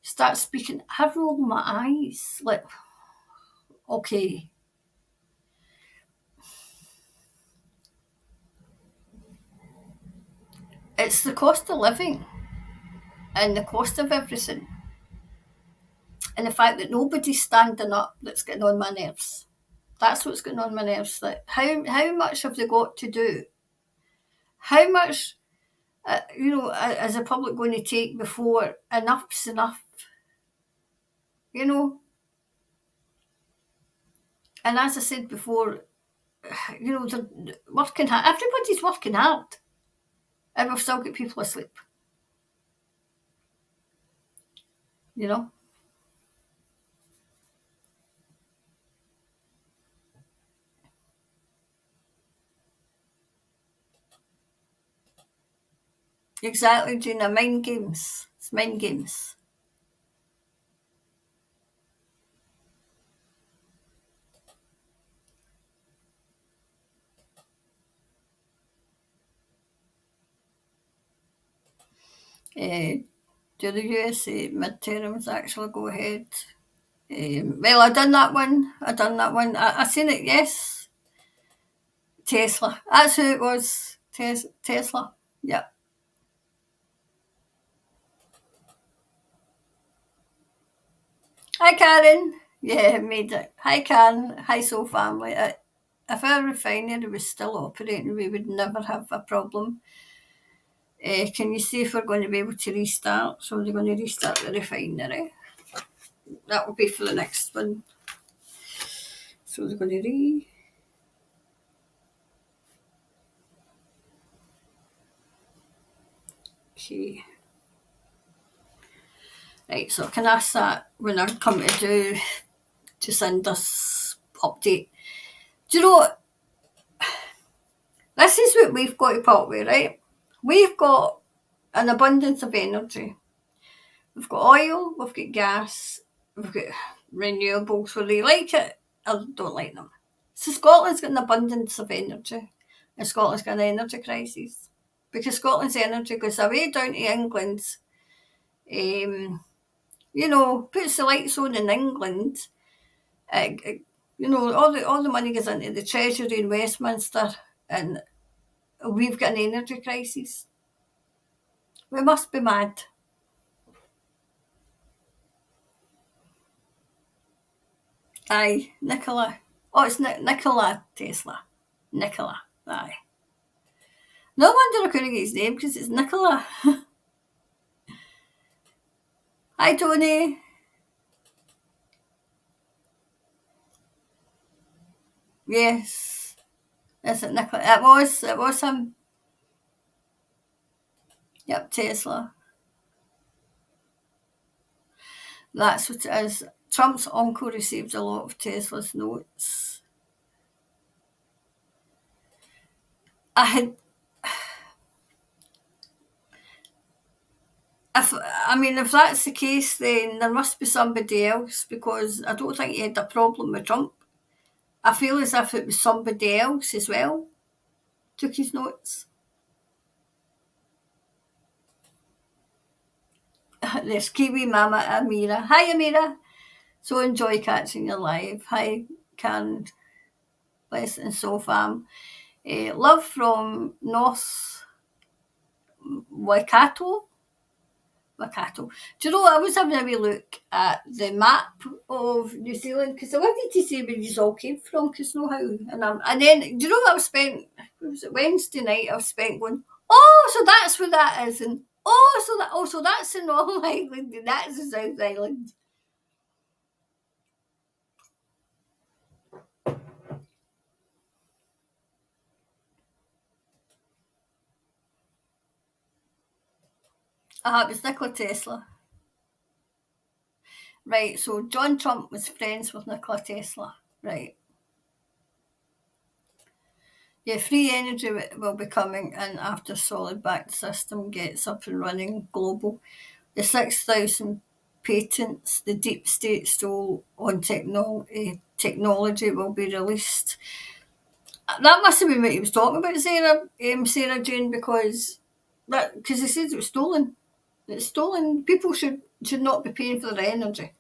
start speaking, I roll my eyes like, okay, it's the cost of living and the cost of everything, and the fact that nobody's standing up that's getting on my nerves. That's what's getting on my nerves. Like, how much have they got to do? How much, is the public going to take before enough's enough? You know, and as I said before, they're working hard. Everybody's working hard, and we've still got people asleep. You know, exactly. Doing the mind games. It's mind games. Do the USA midterms actually go ahead? Well, I done that one. I seen it. Yes, Tesla. That's who it was. Tesla. Yep. Hi, Karen. Yeah, made it. Hi, Karen. Hi, Soul Family. If our refinery was still operating, we would never have a problem. Can you see if we're going to be able to restart? So they're going to restart the refinery. That will be for the next one. So they're going to Okay. Right, so I can ask that when I come to send this update. Do you know what? This is what we've got to put with, right? We've got an abundance of energy. We've got oil, we've got gas, we've got renewables, whether you like it or don't like them. So Scotland's got an abundance of energy, and Scotland's got an energy crisis. Because Scotland's energy goes away down to England, puts the lights on in England. All the money goes into the Treasury in Westminster, and we've got an energy crisis. We must be mad. Aye, Nikola. Oh, it's Nikola Tesla. Nikola. Aye. No wonder I couldn't get his name because it's Nikola. Hi, Tony. Yes. Is it Nikola? It was him. Yep, Tesla. That's what it is. Trump's uncle received a lot of Tesla's notes. I had if that's the case, then there must be somebody else because I don't think he had a problem with Trump. I feel as if it was somebody else as well took his notes. There's Kiwi Mama Amira. Hi, Amira. So enjoy catching you live. Hi, Karen. Bless and so fam. Love from North Waikato. Waikato. Do you know, I was having a wee look at the map of New Zealand because I wanted to see where you all came from because know how. And then, do you know what I've spent? Was it Wednesday night? I've spent going, oh, so that's where that is, and so that's the Northern Island, and that's the South Island. It was Nikola Tesla. Right, so John Trump was friends with Nikola Tesla. Right. Yeah, free energy will be coming in after solid backed system gets up and running global. The 6,000 patents the deep state stole on technology will be released. That must have been what he was talking about, Sarah Jane, because That because they said it was stolen. It's stolen. People should not be paying for their energy.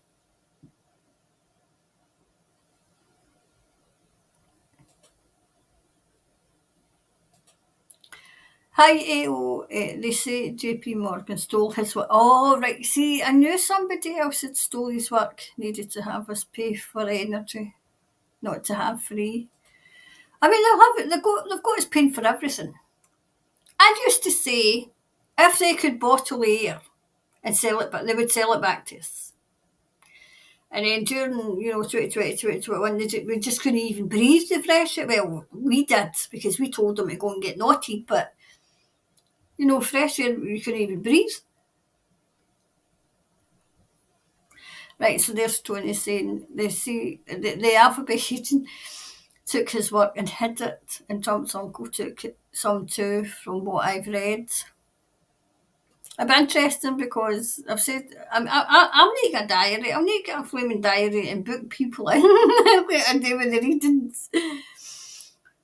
Hi AO, they say JP Morgan stole his work. Oh, right. See, I knew somebody else had stole his work, needed to have us pay for energy, not to have free. I mean, they'll have it. They've got us paying for everything. I used to say if they could bottle air and sell it, but they would sell it back to us. And then during, 2020, 2021, we just couldn't even breathe the fresh air. Well, we did because we told them to go and get naughty, but, fresh air, we couldn't even breathe. Right, so there's Tony saying they see the alphabet agent took his work and hid it, and Trump's uncle took some too, from what I've read. It'd be interesting because I've said I'll make a diary. I'll make a flaming diary and book people in what I do with the readings.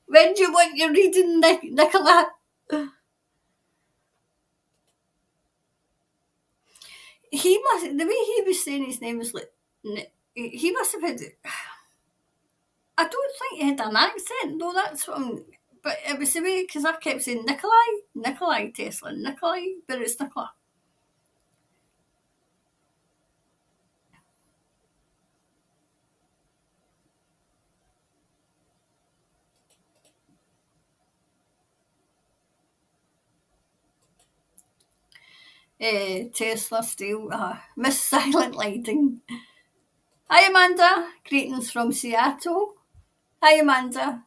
When do you want your reading, Nicola? He must. The way he was saying his name was like. He must have had. I don't think he had an accent, though. That's what I'm. But it was the way because I kept saying Nikolai Tesla, Nikolai, but it's Nicola. Tesla still. Miss Silent Lighting. Hi Amanda, greetings from Seattle. Hi Amanda.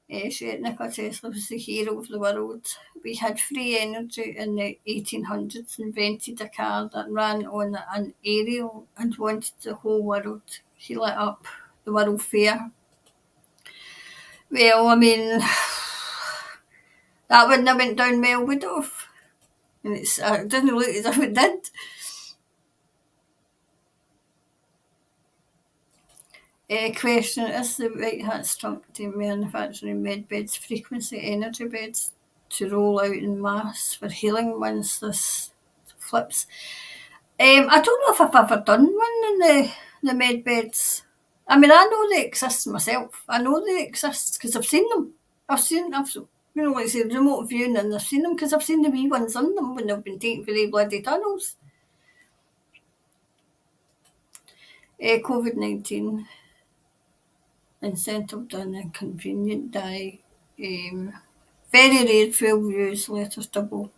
Nikola Tesla was the hero of the world. We had free energy in the 1800s, invented a car that ran on an aerial and wanted the whole world. He lit up the World Fair. Well, I mean, that wouldn't have went down well, would it have? And it doesn't look as if it did. Question, is the White Hat Trump team manufacturing med beds, frequency energy beds, to roll out in mass for healing once this flips? I don't know if I've ever done one in the med beds. I mean, I know they exist myself. I know they exist because I've seen them. I've like I say, remote viewing, and I've seen them because I've seen the wee ones on them when they've been taken for the bloody tunnels. COVID-19. Incentive done and convenient die. Very rare full views, letters double,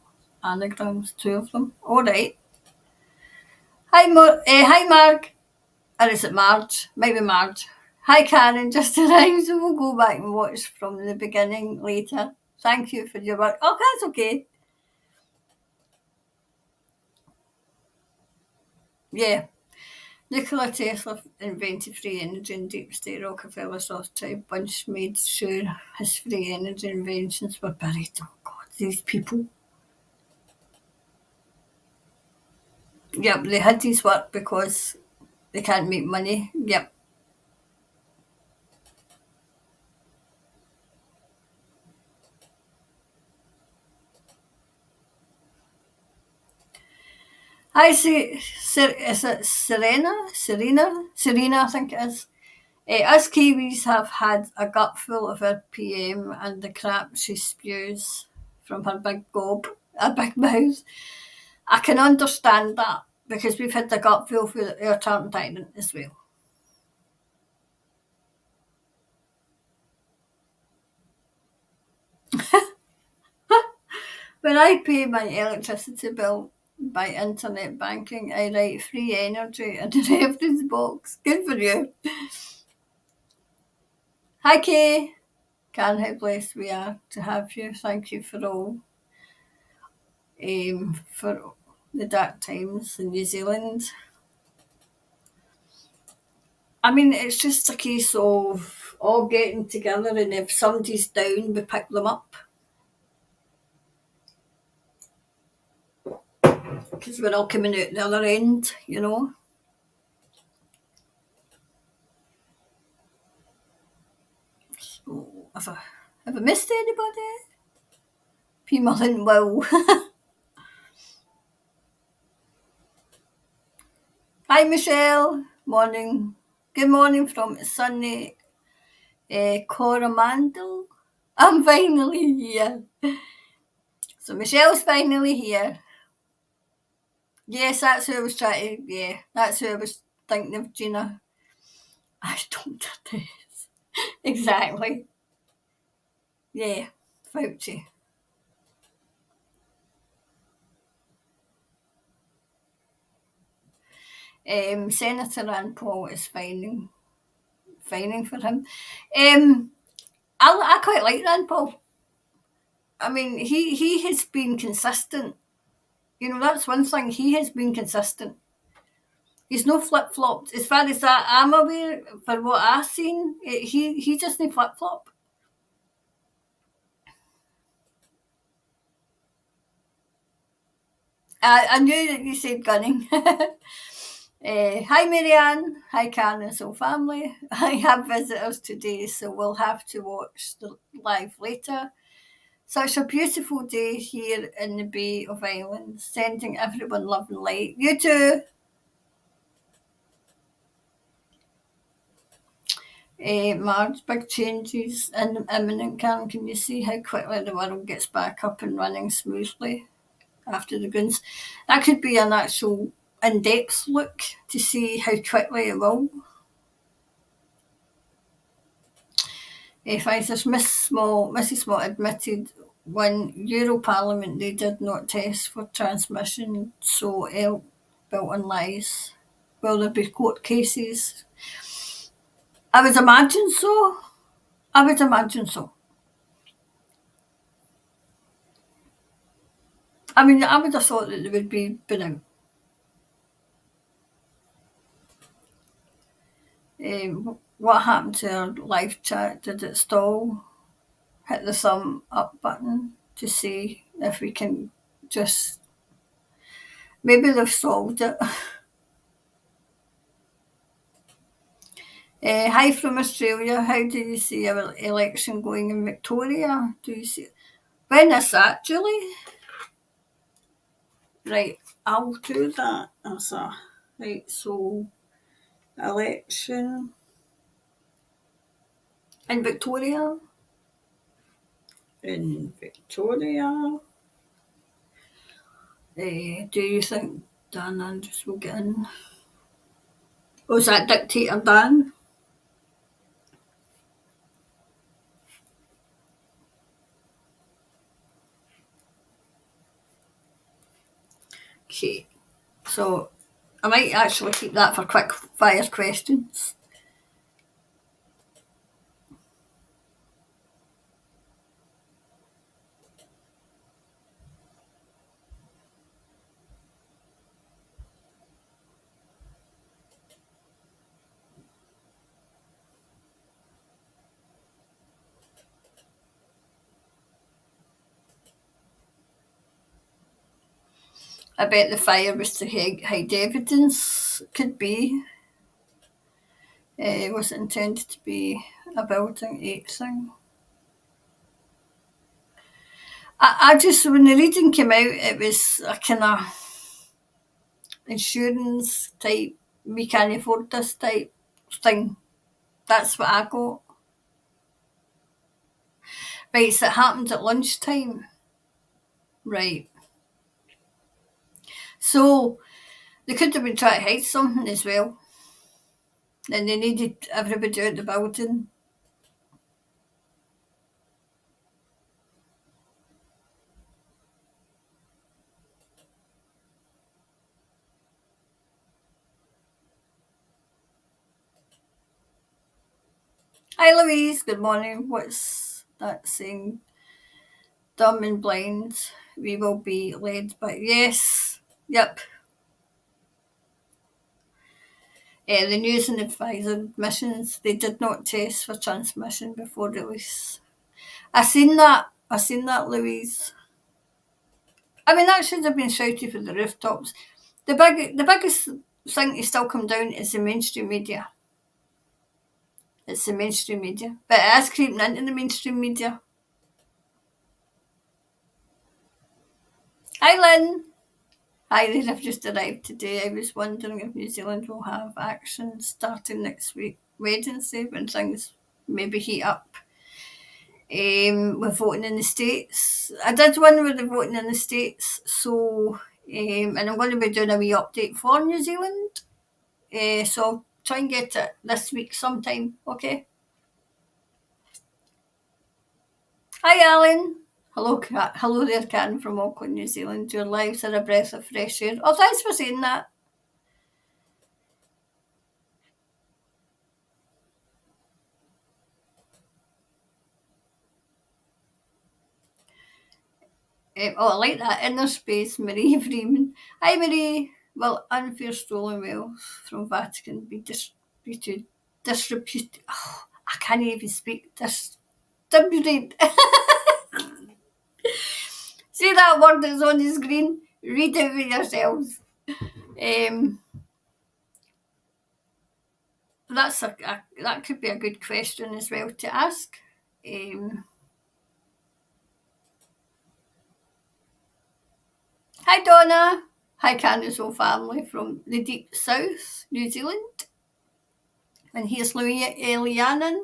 anagrams, 2 of them. Alright. Hi Mark. Or is it Marge? Maybe Marge. Hi Karen, just arrived, so we'll go back and watch from the beginning later. Thank you for your work. Oh, that's okay. Yeah. Nikola Tesla invented free energy, and deep state Rockefeller's Rothschild bunch made sure his free energy inventions were buried. Oh God, these people. Yep, they hid his work because they can't make money. Yep. I see. Is it Serena? Serena, I think it is. Us Kiwis have had a gut full of our PM and the crap she spews from her big gob, a big mouth. I can understand that because we've had the gut full for our Tartan Tyrant as well. When I pay my electricity bill by internet banking, I write free energy in the reference box. Good for you. Hi Kay. Can how blessed we are to have you. Thank you for all for the dark times in New Zealand. I mean, it's just a case of all getting together, and if somebody's down, we pick them up. Because we're all coming out the other end. So, have I missed anybody? Peamerlin Will. Hi Michelle, morning. Good morning from sunny Coromandel. I'm finally here. So Michelle's finally here. Yes, that's who I was trying to, yeah, that's who I was thinking of, Gina. I don't do this. Exactly. Yeah, Fauci. Senator Rand Paul is fining for him. I quite like Rand Paul. I mean, he has been consistent. You know, that's one thing. He has been consistent. He's no flip flopped. As far as that I'm aware, for what I've seen, he doesn't flip flop. I knew that you said gunning. Hi Marianne, hi Karen and Soul family. I have visitors today, so we'll have to watch the live later. Such a beautiful day here in the Bay of Islands, sending everyone love and light. You too. Marge, big changes imminent, Karen. Can you see how quickly the world gets back up and running smoothly after the guns? That could be an actual in-depth look to see how quickly it will. Pfizer's Mrs. Small admitted when Euro Parliament they did not test for transmission, so help built on lies. Will there be court cases? I would imagine so. I would imagine so. I mean, I would have thought that there would be been out. What happened to our live chat? Did it stall? Hit the thumb up button to see if we can just. Maybe they've solved it. Hi from Australia. How do you see our election going in Victoria? Do you see when is that, Julie? Right, I'll do that as a right. So election in Victoria. In Victoria. Do you think Dan Andrews will get in? Was that Dictator Dan? Okay, so I might actually keep that for quick fire questions. I bet the fire was to hide evidence. Could be. Was it intended to be a building 8 thing? I just, when the reading came out, it was a kind of insurance type, we can't afford this type thing. That's what I got. Right, so it happened at lunchtime. Right. So they could have been trying to hide something as well. And they needed everybody out the building. Hi Louise, good morning. What's that saying? Dumb and blind, we will be led by. Yes, yep. The news and advisor admissions, they did not test for transmission before release. I seen that, Louise. I mean, that should have been shouted from the rooftops. The biggest thing to still come down is the mainstream media. It's the mainstream media, but it is creeping into the mainstream media. Hi, Lynn. Hi there, I've just arrived today. I was wondering if New Zealand will have action starting next week, Wednesday, when things maybe heat up. With voting in the States. I did one with the voting in the States, so and I'm going to be doing a wee update for New Zealand. So I'll try and get it this week sometime, okay? Hi, Alan. Hello, hello there, Karen from Auckland, New Zealand. Your lives are a breath of fresh air. Oh, thanks for saying that. Oh, I like that inner space, Marie Freeman. Hi, Marie. Will unfair stolen wealth from Vatican be distributed? Oh, I can't even speak. Distributed. See that word that's on the screen? Read it for yourselves. Um, that could be a good question as well to ask. Hi, Donna. Hi, Candace family from the deep south, New Zealand. And here's Elianan.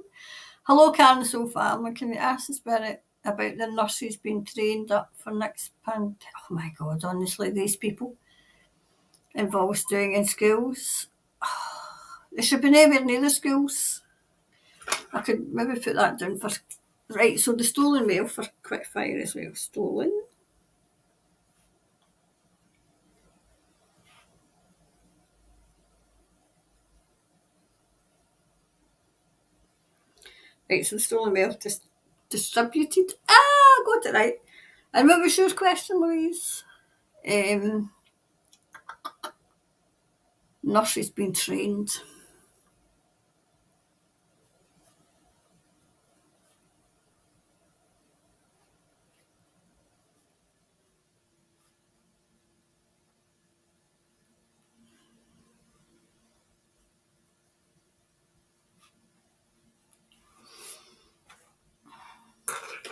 Hello, Candace family. Can we ask the spirit about the nurses being trained up for next pandemic? Oh my God, honestly, these people involved doing in schools. They should be nowhere near the schools. I could maybe put that down for. Right, so the stolen mail for quickfire as well. Stolen. Right, so the stolen mail distributed. Got it right. And what was your question, Louise? Nurses being trained.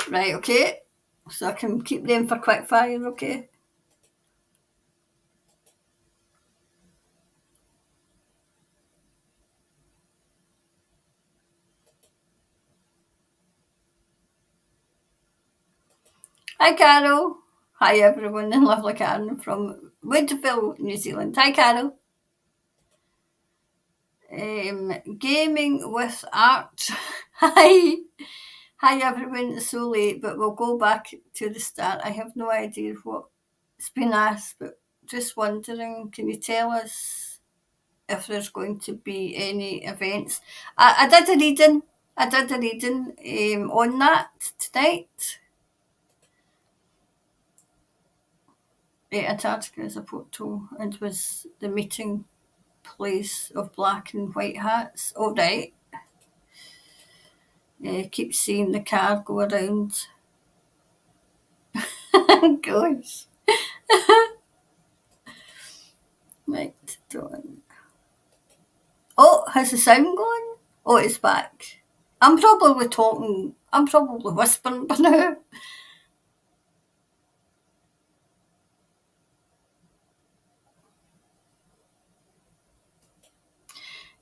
Right, okay. So I can keep them for quick fire, okay? Hi, Carol. Hi, everyone, and lovely Karen from Woodville, New Zealand. Hi, Carol. Gaming with art. Hi. Hi, everyone. It's so late, but we'll go back to the start. I have no idea what's been asked, but just wondering, can you tell us if there's going to be any events? I did a reading. On that tonight. Antarctica is a portal and was the meeting place of black and white hats. All right. Keep seeing the car go around. Gosh. Right, done. Oh, has the sound gone? Oh, it's back. I'm probably talking, I'm probably whispering by now.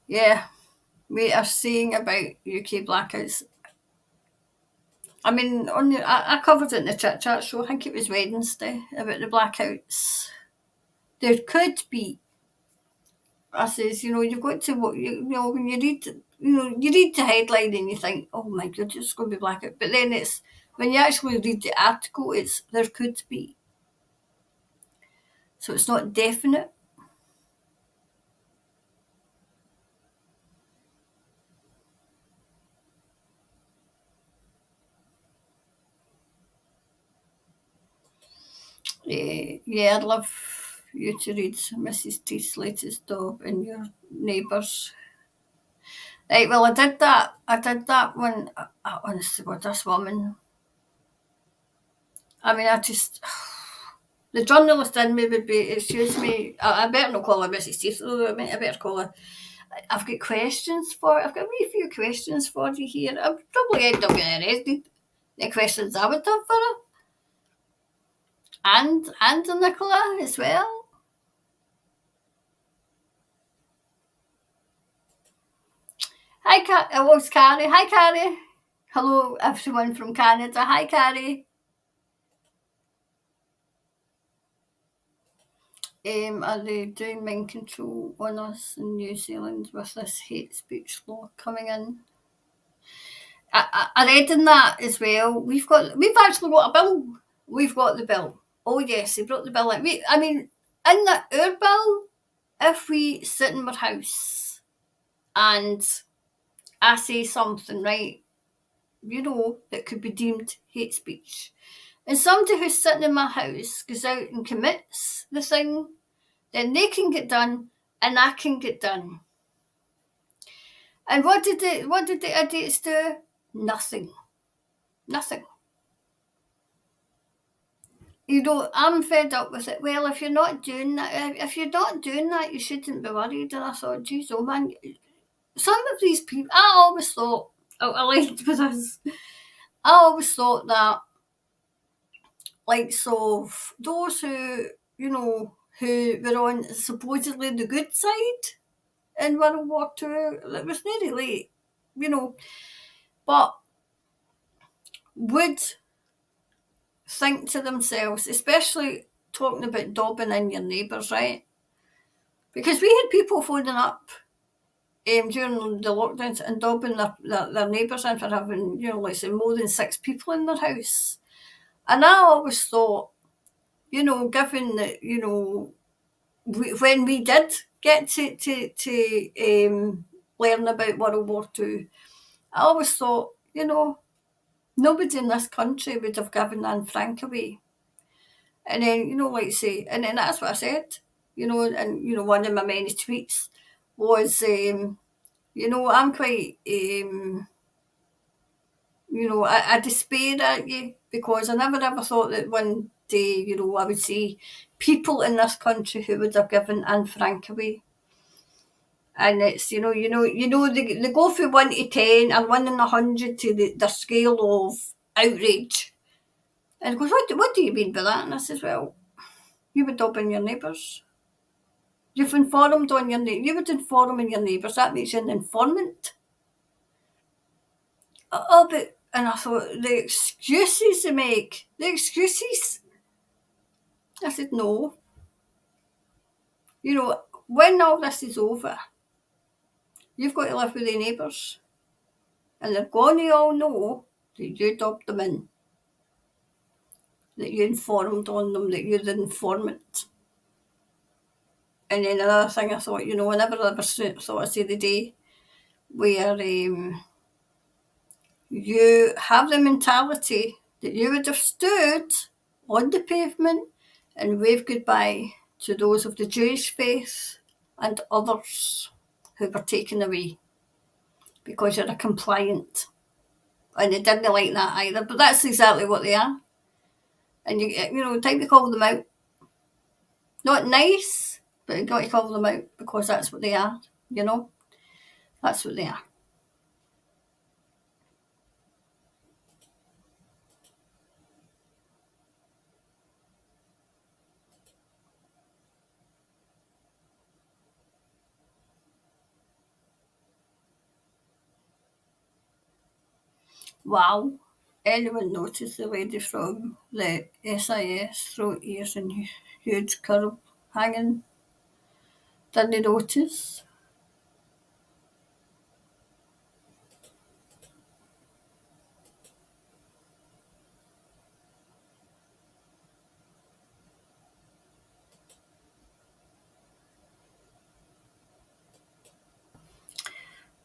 Yeah, we are seeing about UK blackouts. I mean, I covered it in the chit chat show, I think it was Wednesday, about the blackouts. There could be. I says, you've got to, when you read, you read the headline and you think, oh my God, it's going to be blackout. But then when you actually read the article, there could be. So it's not definite. Yeah, I'd love you to read Mrs. Teith's latest dog and your neighbours. Right, well, I did that. When, honestly, God, this woman. I mean, the journalist in me would be, excuse me, I better not call her Mrs. Teeth, though, I better call her. I've got a wee few questions for you here. I'll probably end up getting arrested. The questions I would have for her. and Nicola as well. Hi, oh, it's Carrie. Hi, Carrie. Hello, everyone from Canada. Hi, Carrie. Are they doing mind control on us in New Zealand with this hate speech law coming in? I read in that as well. We've actually got a bill. We've got the bill. Oh yes, they brought the bill in. I mean, in our bill, if we sit in our house and I say something, right, that could be deemed hate speech, and somebody who's sitting in my house goes out and commits the thing, then they can get done and I can get done. And what did the idiots do? Nothing. Nothing. I'm fed up with it. Well, if you're not doing that, you shouldn't be worried. And I thought, geez, oh man, some of these people, I always thought, I liked with us, I always thought that, like, so those who were on supposedly the good side in World War Two, it was nearly late, but would think to themselves, especially talking about dobbing in your neighbours, right? Because we had people phoning up during the lockdowns and dobbing their neighbours in for having, like say, more than 6 people in their house. And I always thought, given that, when we did get to learn about World War Two, I always thought, nobody in this country would have given Anne Frank away. And then, like say, and then that's what I said, and, one of my many tweets was, I'm quite, I despair at you because I never ever thought that one day, I would see people in this country who would have given Anne Frank away. And it's, they go from 1 to 10 and 1 in 100 to the scale of outrage. And he goes, what do you mean by that? And I says, well, you would dob in your neighbours. You've informed on your neighbours. You would inform on your neighbours. That makes you an informant. Oh, but, and I thought, the excuses they make. The excuses. I said, no. When all this is over, you've got to live with your neighbours. And they're going to all know that you dobbed them in. That you informed on them, that you're the informant. And then another thing I thought, I never ever thought I'd see the day where you have the mentality that you would have stood on the pavement and waved goodbye to those of the Jewish faith and others who were taken away because you're a compliant. And they didn't like that either, but that's exactly what they are. And time to call them out. Not nice, but you got to call them out because that's what they are, That's what they are. Wow. Anyone notice the lady from the SIS throat, ears and huge curl hanging? Didn't they notice?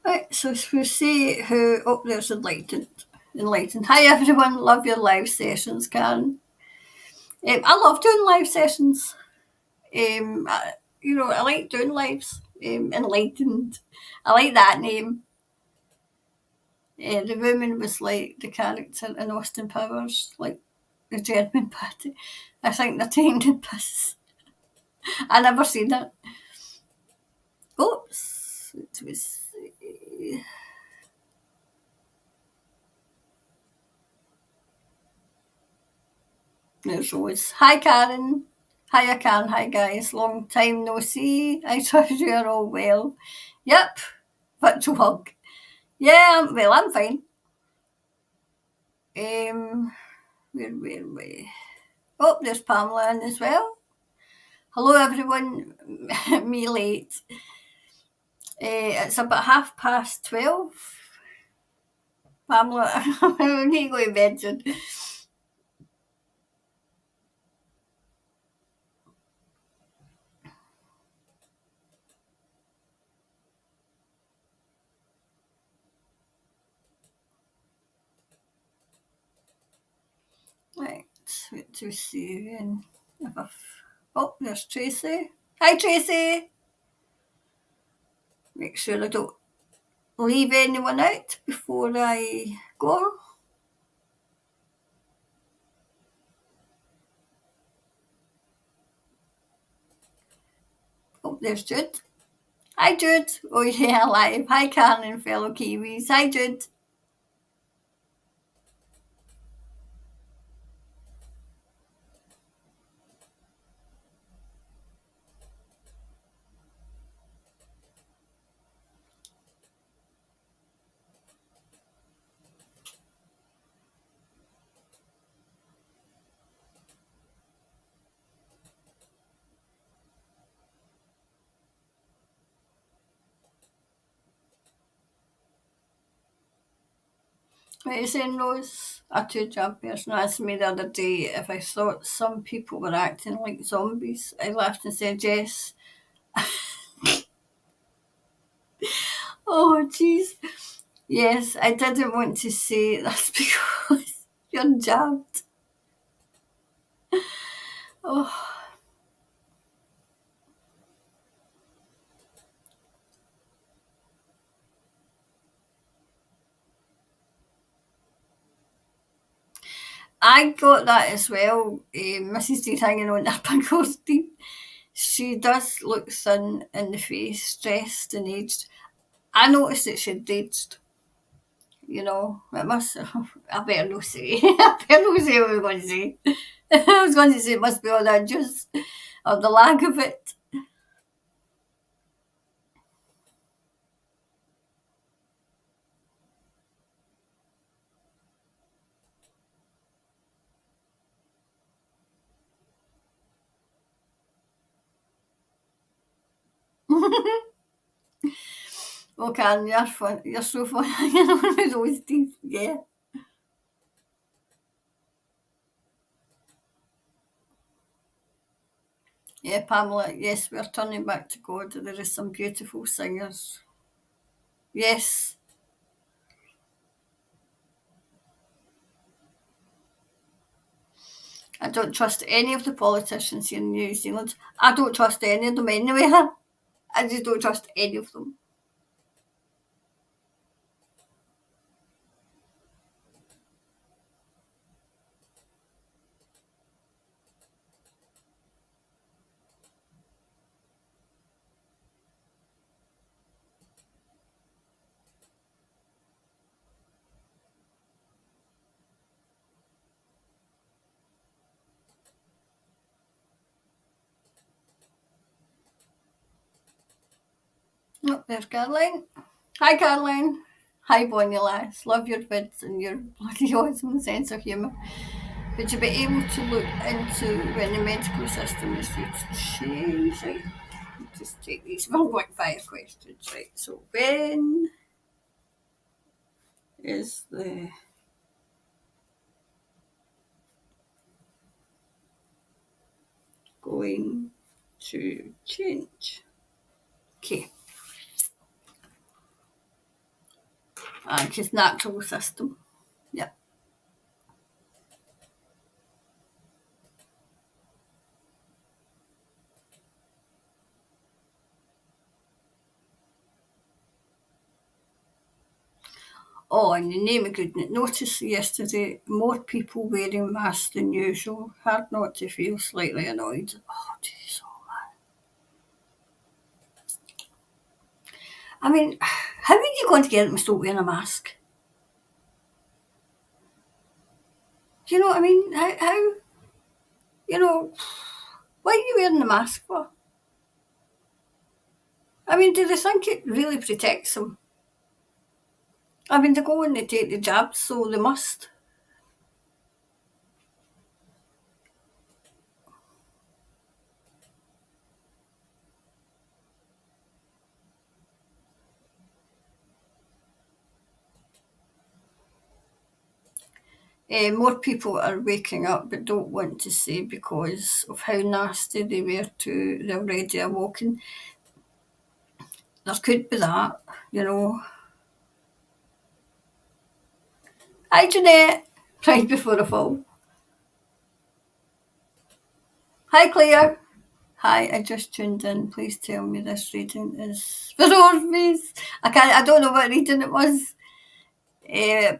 Right, so we'll see who, there's enlightened. Hi everyone, love your live sessions, Karen. I love doing live sessions. I like doing lives. Enlightened. I like that name. The woman was like the character in Austin Powers, like the German Patty. I think they're taking the piss. I never seen it. Oops. It was. There's Rose. Hi, Karen. Hiya, Karen. Hi, guys. Long time no see. I trust you're all well. Yep. Virtual hug. Yeah, well, I'm fine. Where? Oh, there's Pamela in as well. Hello, everyone. Me late. It's about 12:30. Pamela, I need to go to bed soon. Right, wait to see. And if oh, there's Tracy. Hi, Tracy. Make sure I don't leave anyone out before I go. Oh, there's Jude. Hi, Jude. Oh, yeah, live. Hi, Karen and fellow Kiwis. Hi, Jude. What are you saying, Rose? A two-job person asked me the other day if I thought some people were acting like zombies. I laughed and said yes. Oh, jeez. Yes, I didn't want to say that's because you're jabbed. Oh, I got that as well. Mrs. Dean hanging on her pickles teeth. She does look thin in the face, stressed and aged. I noticed that she'd aged. You know, it must. I better not say. I better not say what I was going to say. I was going to say it must be all that juice or the lack of it. Oh, Karen, you're fun. You're so fun hanging on with those teeth. Yeah. Yeah, Pamela. Yes, we're turning back to God. There is some beautiful singers. Yes. I don't trust any of the politicians here in New Zealand. I don't trust any of them anyway. I just don't trust any of them. Oh, there's Caroline. Hi, Caroline. Hi, Bonnie Lass. Love your vids and your bloody awesome sense of humour. Would you be able to look into when the medical system is due to change? Right. Just take these 1.5 questions. Right. So, when is the going to change? Okay. Just natural system. Yep. Oh, in the name of goodness, noticed yesterday more people wearing masks than usual. Hard not to feel slightly annoyed. Oh, jeez. I mean, how are you going to get them to stop wearing a mask? Do you know what I mean? How? You know, what are you wearing the mask for? I mean, do they think it really protects them? I mean, they go and they take the jabs, so they must. More people are waking up but don't want to say because of how nasty they were to the already awoken. There could be that, you know. Hi, Jeanette. Right before the fall. Hi, Claire. Hi, I just tuned in. Please tell me this reading is for Orpheus. I don't know what reading it was.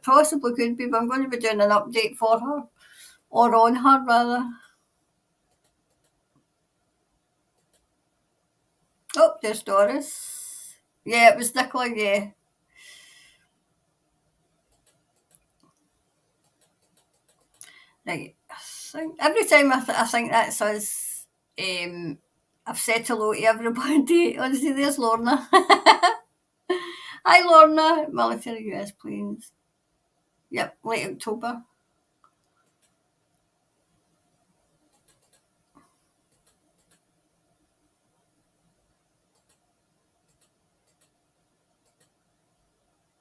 Possibly could be, but I'm going to be doing an update for her. Or on her, rather. Oh, there's Doris. Yeah, it was Nicola, yeah. Right. Every time I think that's us, I've said hello to everybody. Honestly, there's Lorna. Hi, Lorna. Military US planes. Yep, late October.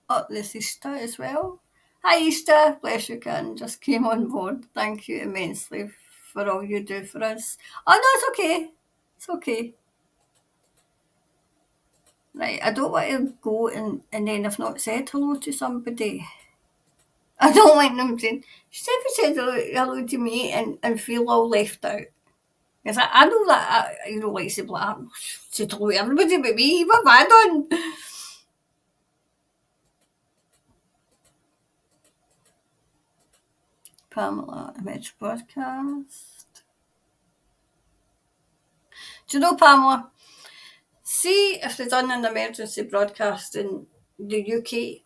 Oh, there's Easter as well. Hi, Easter. Bless you, Karen. Just came on board. Thank you immensely for all you do for us. Oh, no, it's okay. It's okay. Right, I don't want to go and then I've not said hello to somebody. I don't like them saying, she never said hello to me and feel all left out. Because I know that, you know, like, say, like, said hello to everybody but me. What have I done? Pamela, image broadcast. Do you know, Pamela, see if they've done an emergency broadcast in the UK,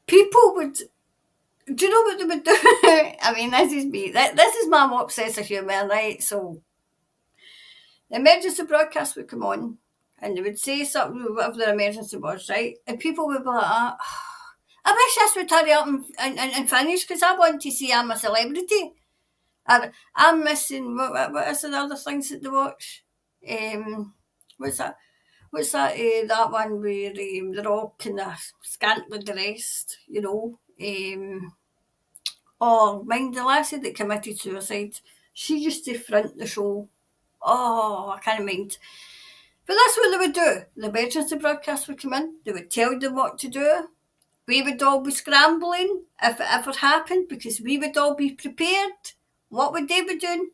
people would, do you know what they would do? I mean, this is me. This is my obsessive humour, right? So the emergency broadcast would come on and they would say something, whatever their emergency was, right? And people would be like, I wish this would hurry up and finish because I want to see I'm a celebrity. I'm missing, what is the other things that they watch? What's that? What's that? That one where they're all kind of scantily dressed, you know. Oh, mind the lassie that committed suicide. She used to front the show. Oh, I can't mind. But that's what they would do. The emergency broadcast would come in. They would tell them what to do. We would all be scrambling if it ever happened because we would all be prepared. What would they be doing?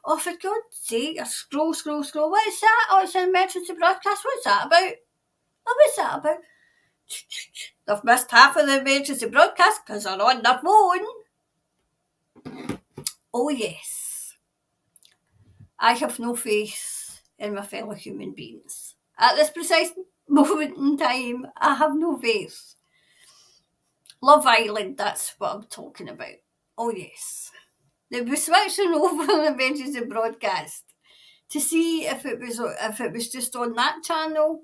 Oh, for God's sake, I scroll, scroll, scroll. What is that? Oh, it's an emergency broadcast. What's that about? Oh, what's that about? They've missed half of the emergency broadcast because they're on their phone. Oh, yes. I have no faith in my fellow human beings. At this precise moment in time, I have no faith. Love Island, that's what I'm talking about. Oh, yes. They were switching over the emergency broadcast to see if it was just on that channel,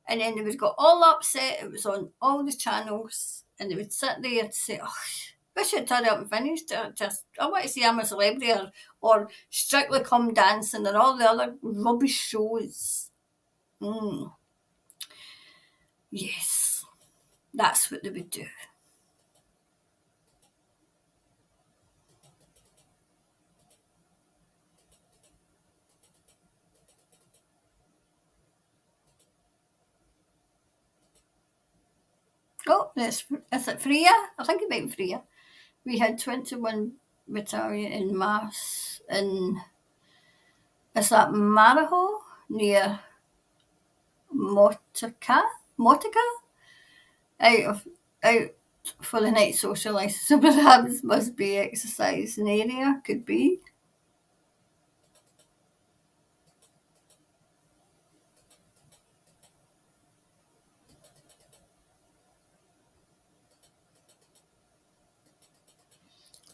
and then they would get all upset. It was on all the channels, and they would sit there and say, "Oh, wish it turned up and finished. I want to see I'm a Celebrity or Strictly Come Dancing and all the other rubbish shows." Yes, that's what they would do. Oh, is it Freya? I think it might be Freya. We had 21 battalion in mass in, is that Mariho near Motica? Motica? Out of out for the night socialising. So perhaps must be exercise in area, could be.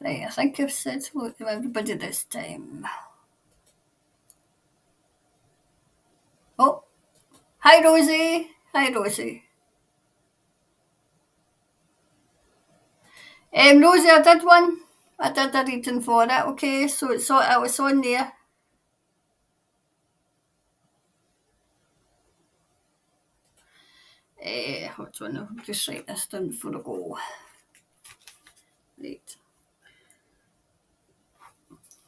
Right, I think I've said hello to everybody this time. Oh, hi Rosie. Hi Rosie. Rosie, I did one. I did a reading for it. Okay, so it was on there. Hold on, I'll just write this down before I go. Right.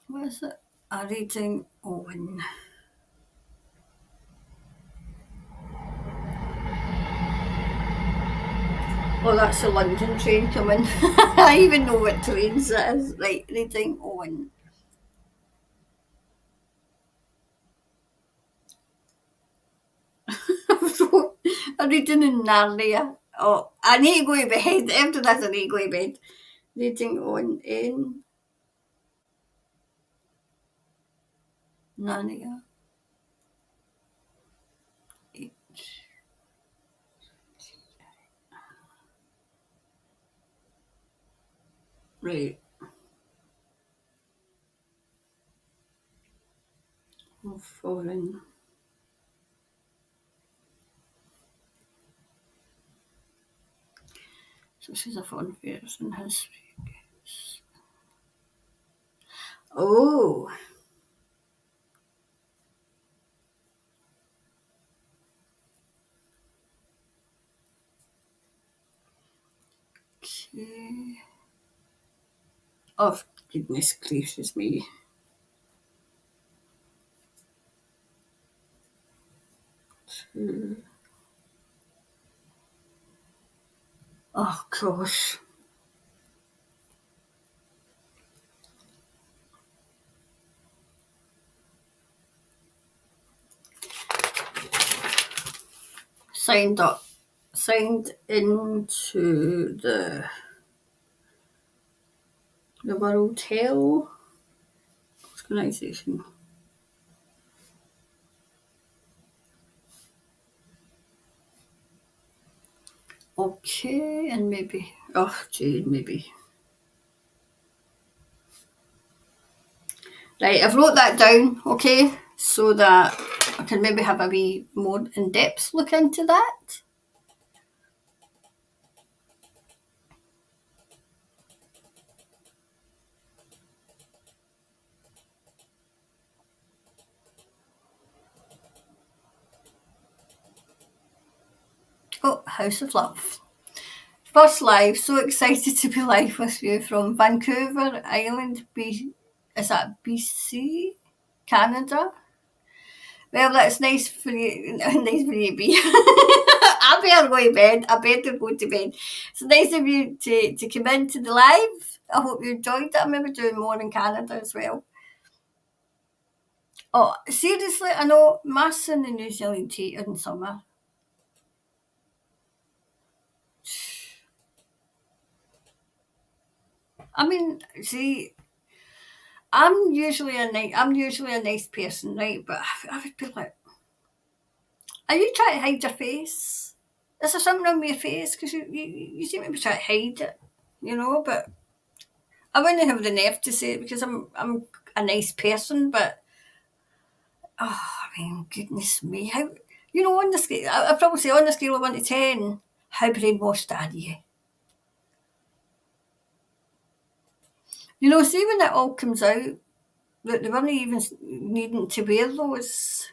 What is it? A reading on. Oh, that's the London train coming. I even know what trains it is. Right, reading on. A reading in Narnia. Oh, I need to go to bed. After this, I need to go to bed. Reading on in Narnia. Right. Foreign. So she's a foreign person in history. Oh. Okay. Oh, goodness gracious me. Oh, gosh. Signed up. Signed into the World Health Organization. Okay, and maybe. Oh, Jane, maybe. Right, I've wrote that down, okay, so that I can maybe have a wee more in-depth look into that. Oh, House of Love. First live, so excited to be live with you from Vancouver Island, is that BC? Canada? Well, that's nice for you. Nice for you to be. I better go to bed. I better go to bed. It's nice of you to come into the live. I hope you enjoyed it. I'm maybe doing more in Canada as well. Oh, seriously, I know mass in the New Zealand tea in summer. I mean, see, I'm usually a nice person, right? But I would be like, are you trying to hide your face? Is there something wrong with your face? Because you seem to be trying to hide it, But I wouldn't have the nerve to say it because I'm a nice person. But I mean, goodness me, how on the scale, I'd probably say on the scale of 1 to 10, how brainwashed are you? See when it all comes out that they weren't even needing to wear those,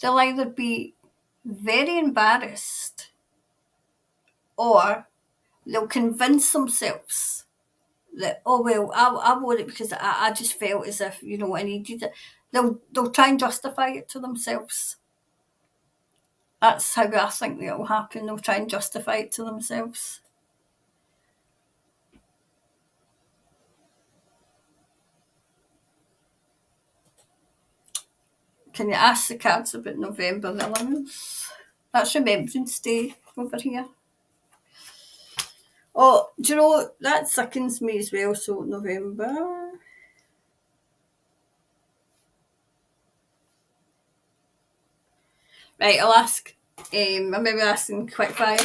they'll either be very embarrassed or they'll convince themselves that, oh well, I wore it because I just felt as if I needed it. They'll try and justify it to themselves. That's how I think that will happen. They'll try and justify it to themselves. Can you ask the cards about November the 11th? That's Remembrance Day over here. Oh, do you know, that sickens me as well, so November. Right, I'll ask. I'm maybe asking quick fire.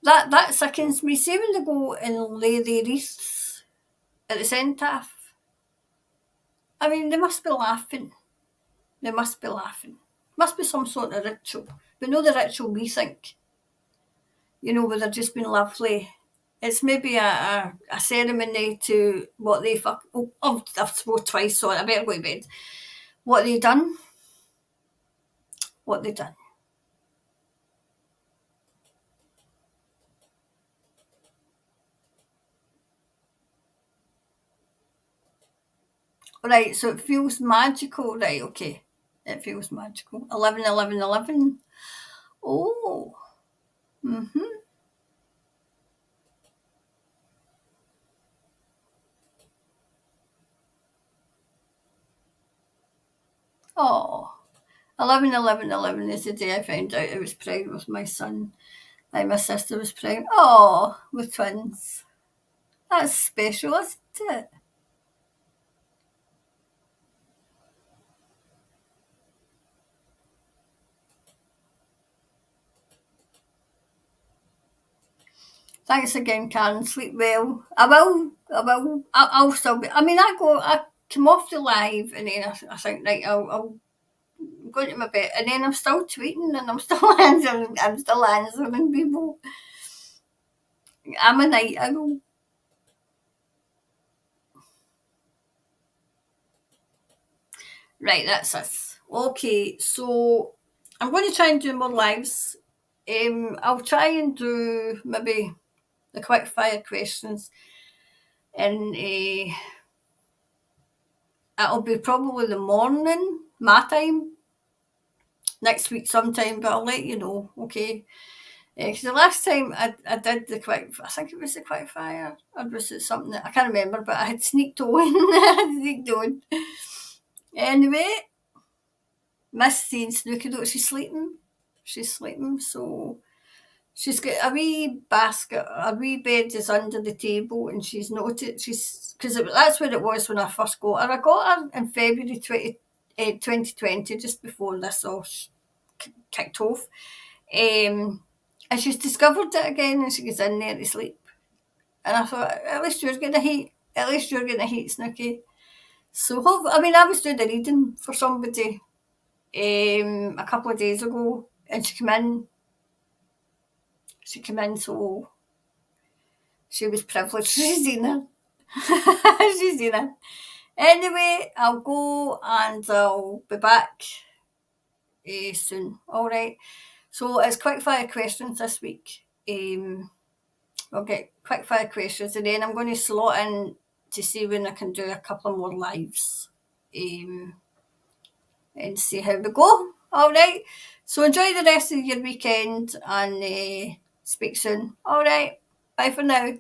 That sickens me. See when they go and lay the wreaths at the cenotaph. I mean, they must be laughing. They must be laughing. Must be some sort of ritual. But no the ritual we think. Where they're just being lovely. It's maybe a ceremony to what they fuck. Oh, I've swore twice, so I better go to bed. What they done? What they done? Right, so it feels magical. Right, okay. It feels magical. 11, 11, 11. Oh. Mm-hmm. Oh. 11, 11, 11 is the day I found out I was pregnant with my son. My sister was pregnant. Oh, with twins. That's special, isn't it? Thanks again, Karen. Sleep well. I will. I will. I'll still be. I mean, I come off the live and then I think, right, I'll go to my bed and then I'm still tweeting and I'm still answering people. I'm a night owl. Right, that's us. Okay, so I'm going to try and do more lives. I'll try and do maybe the quick fire questions and it'll be probably the morning, my time, next week sometime, but I'll let you know, okay? Because the last time I did the quick, I think it was the quick fire, or was it something that I can't remember, but I had sneaked on. I had sneaked on. Anyway, Miss seeing Snooky though, she's sleeping. She's sleeping, so she's got a wee basket, a wee bed is under the table, and she's noted, because that's where it was when I first got her. I got her in February 2020, just before this all kicked off. And she's discovered it again and she goes in there to sleep. And I thought, at least you're getting a heat. At least you're getting a heat, Snooky. So, I mean, I was doing a reading for somebody a couple of days ago and she came in. She came in, so she was privileged. She's in her. She's in her. Anyway, I'll go and I'll be back soon. All right. So it's quickfire questions this week. I'll get quickfire questions and then I'm going to slot in to see when I can do a couple more lives and see how we go. All right. So enjoy the rest of your weekend and speak soon. All right. Bye for now.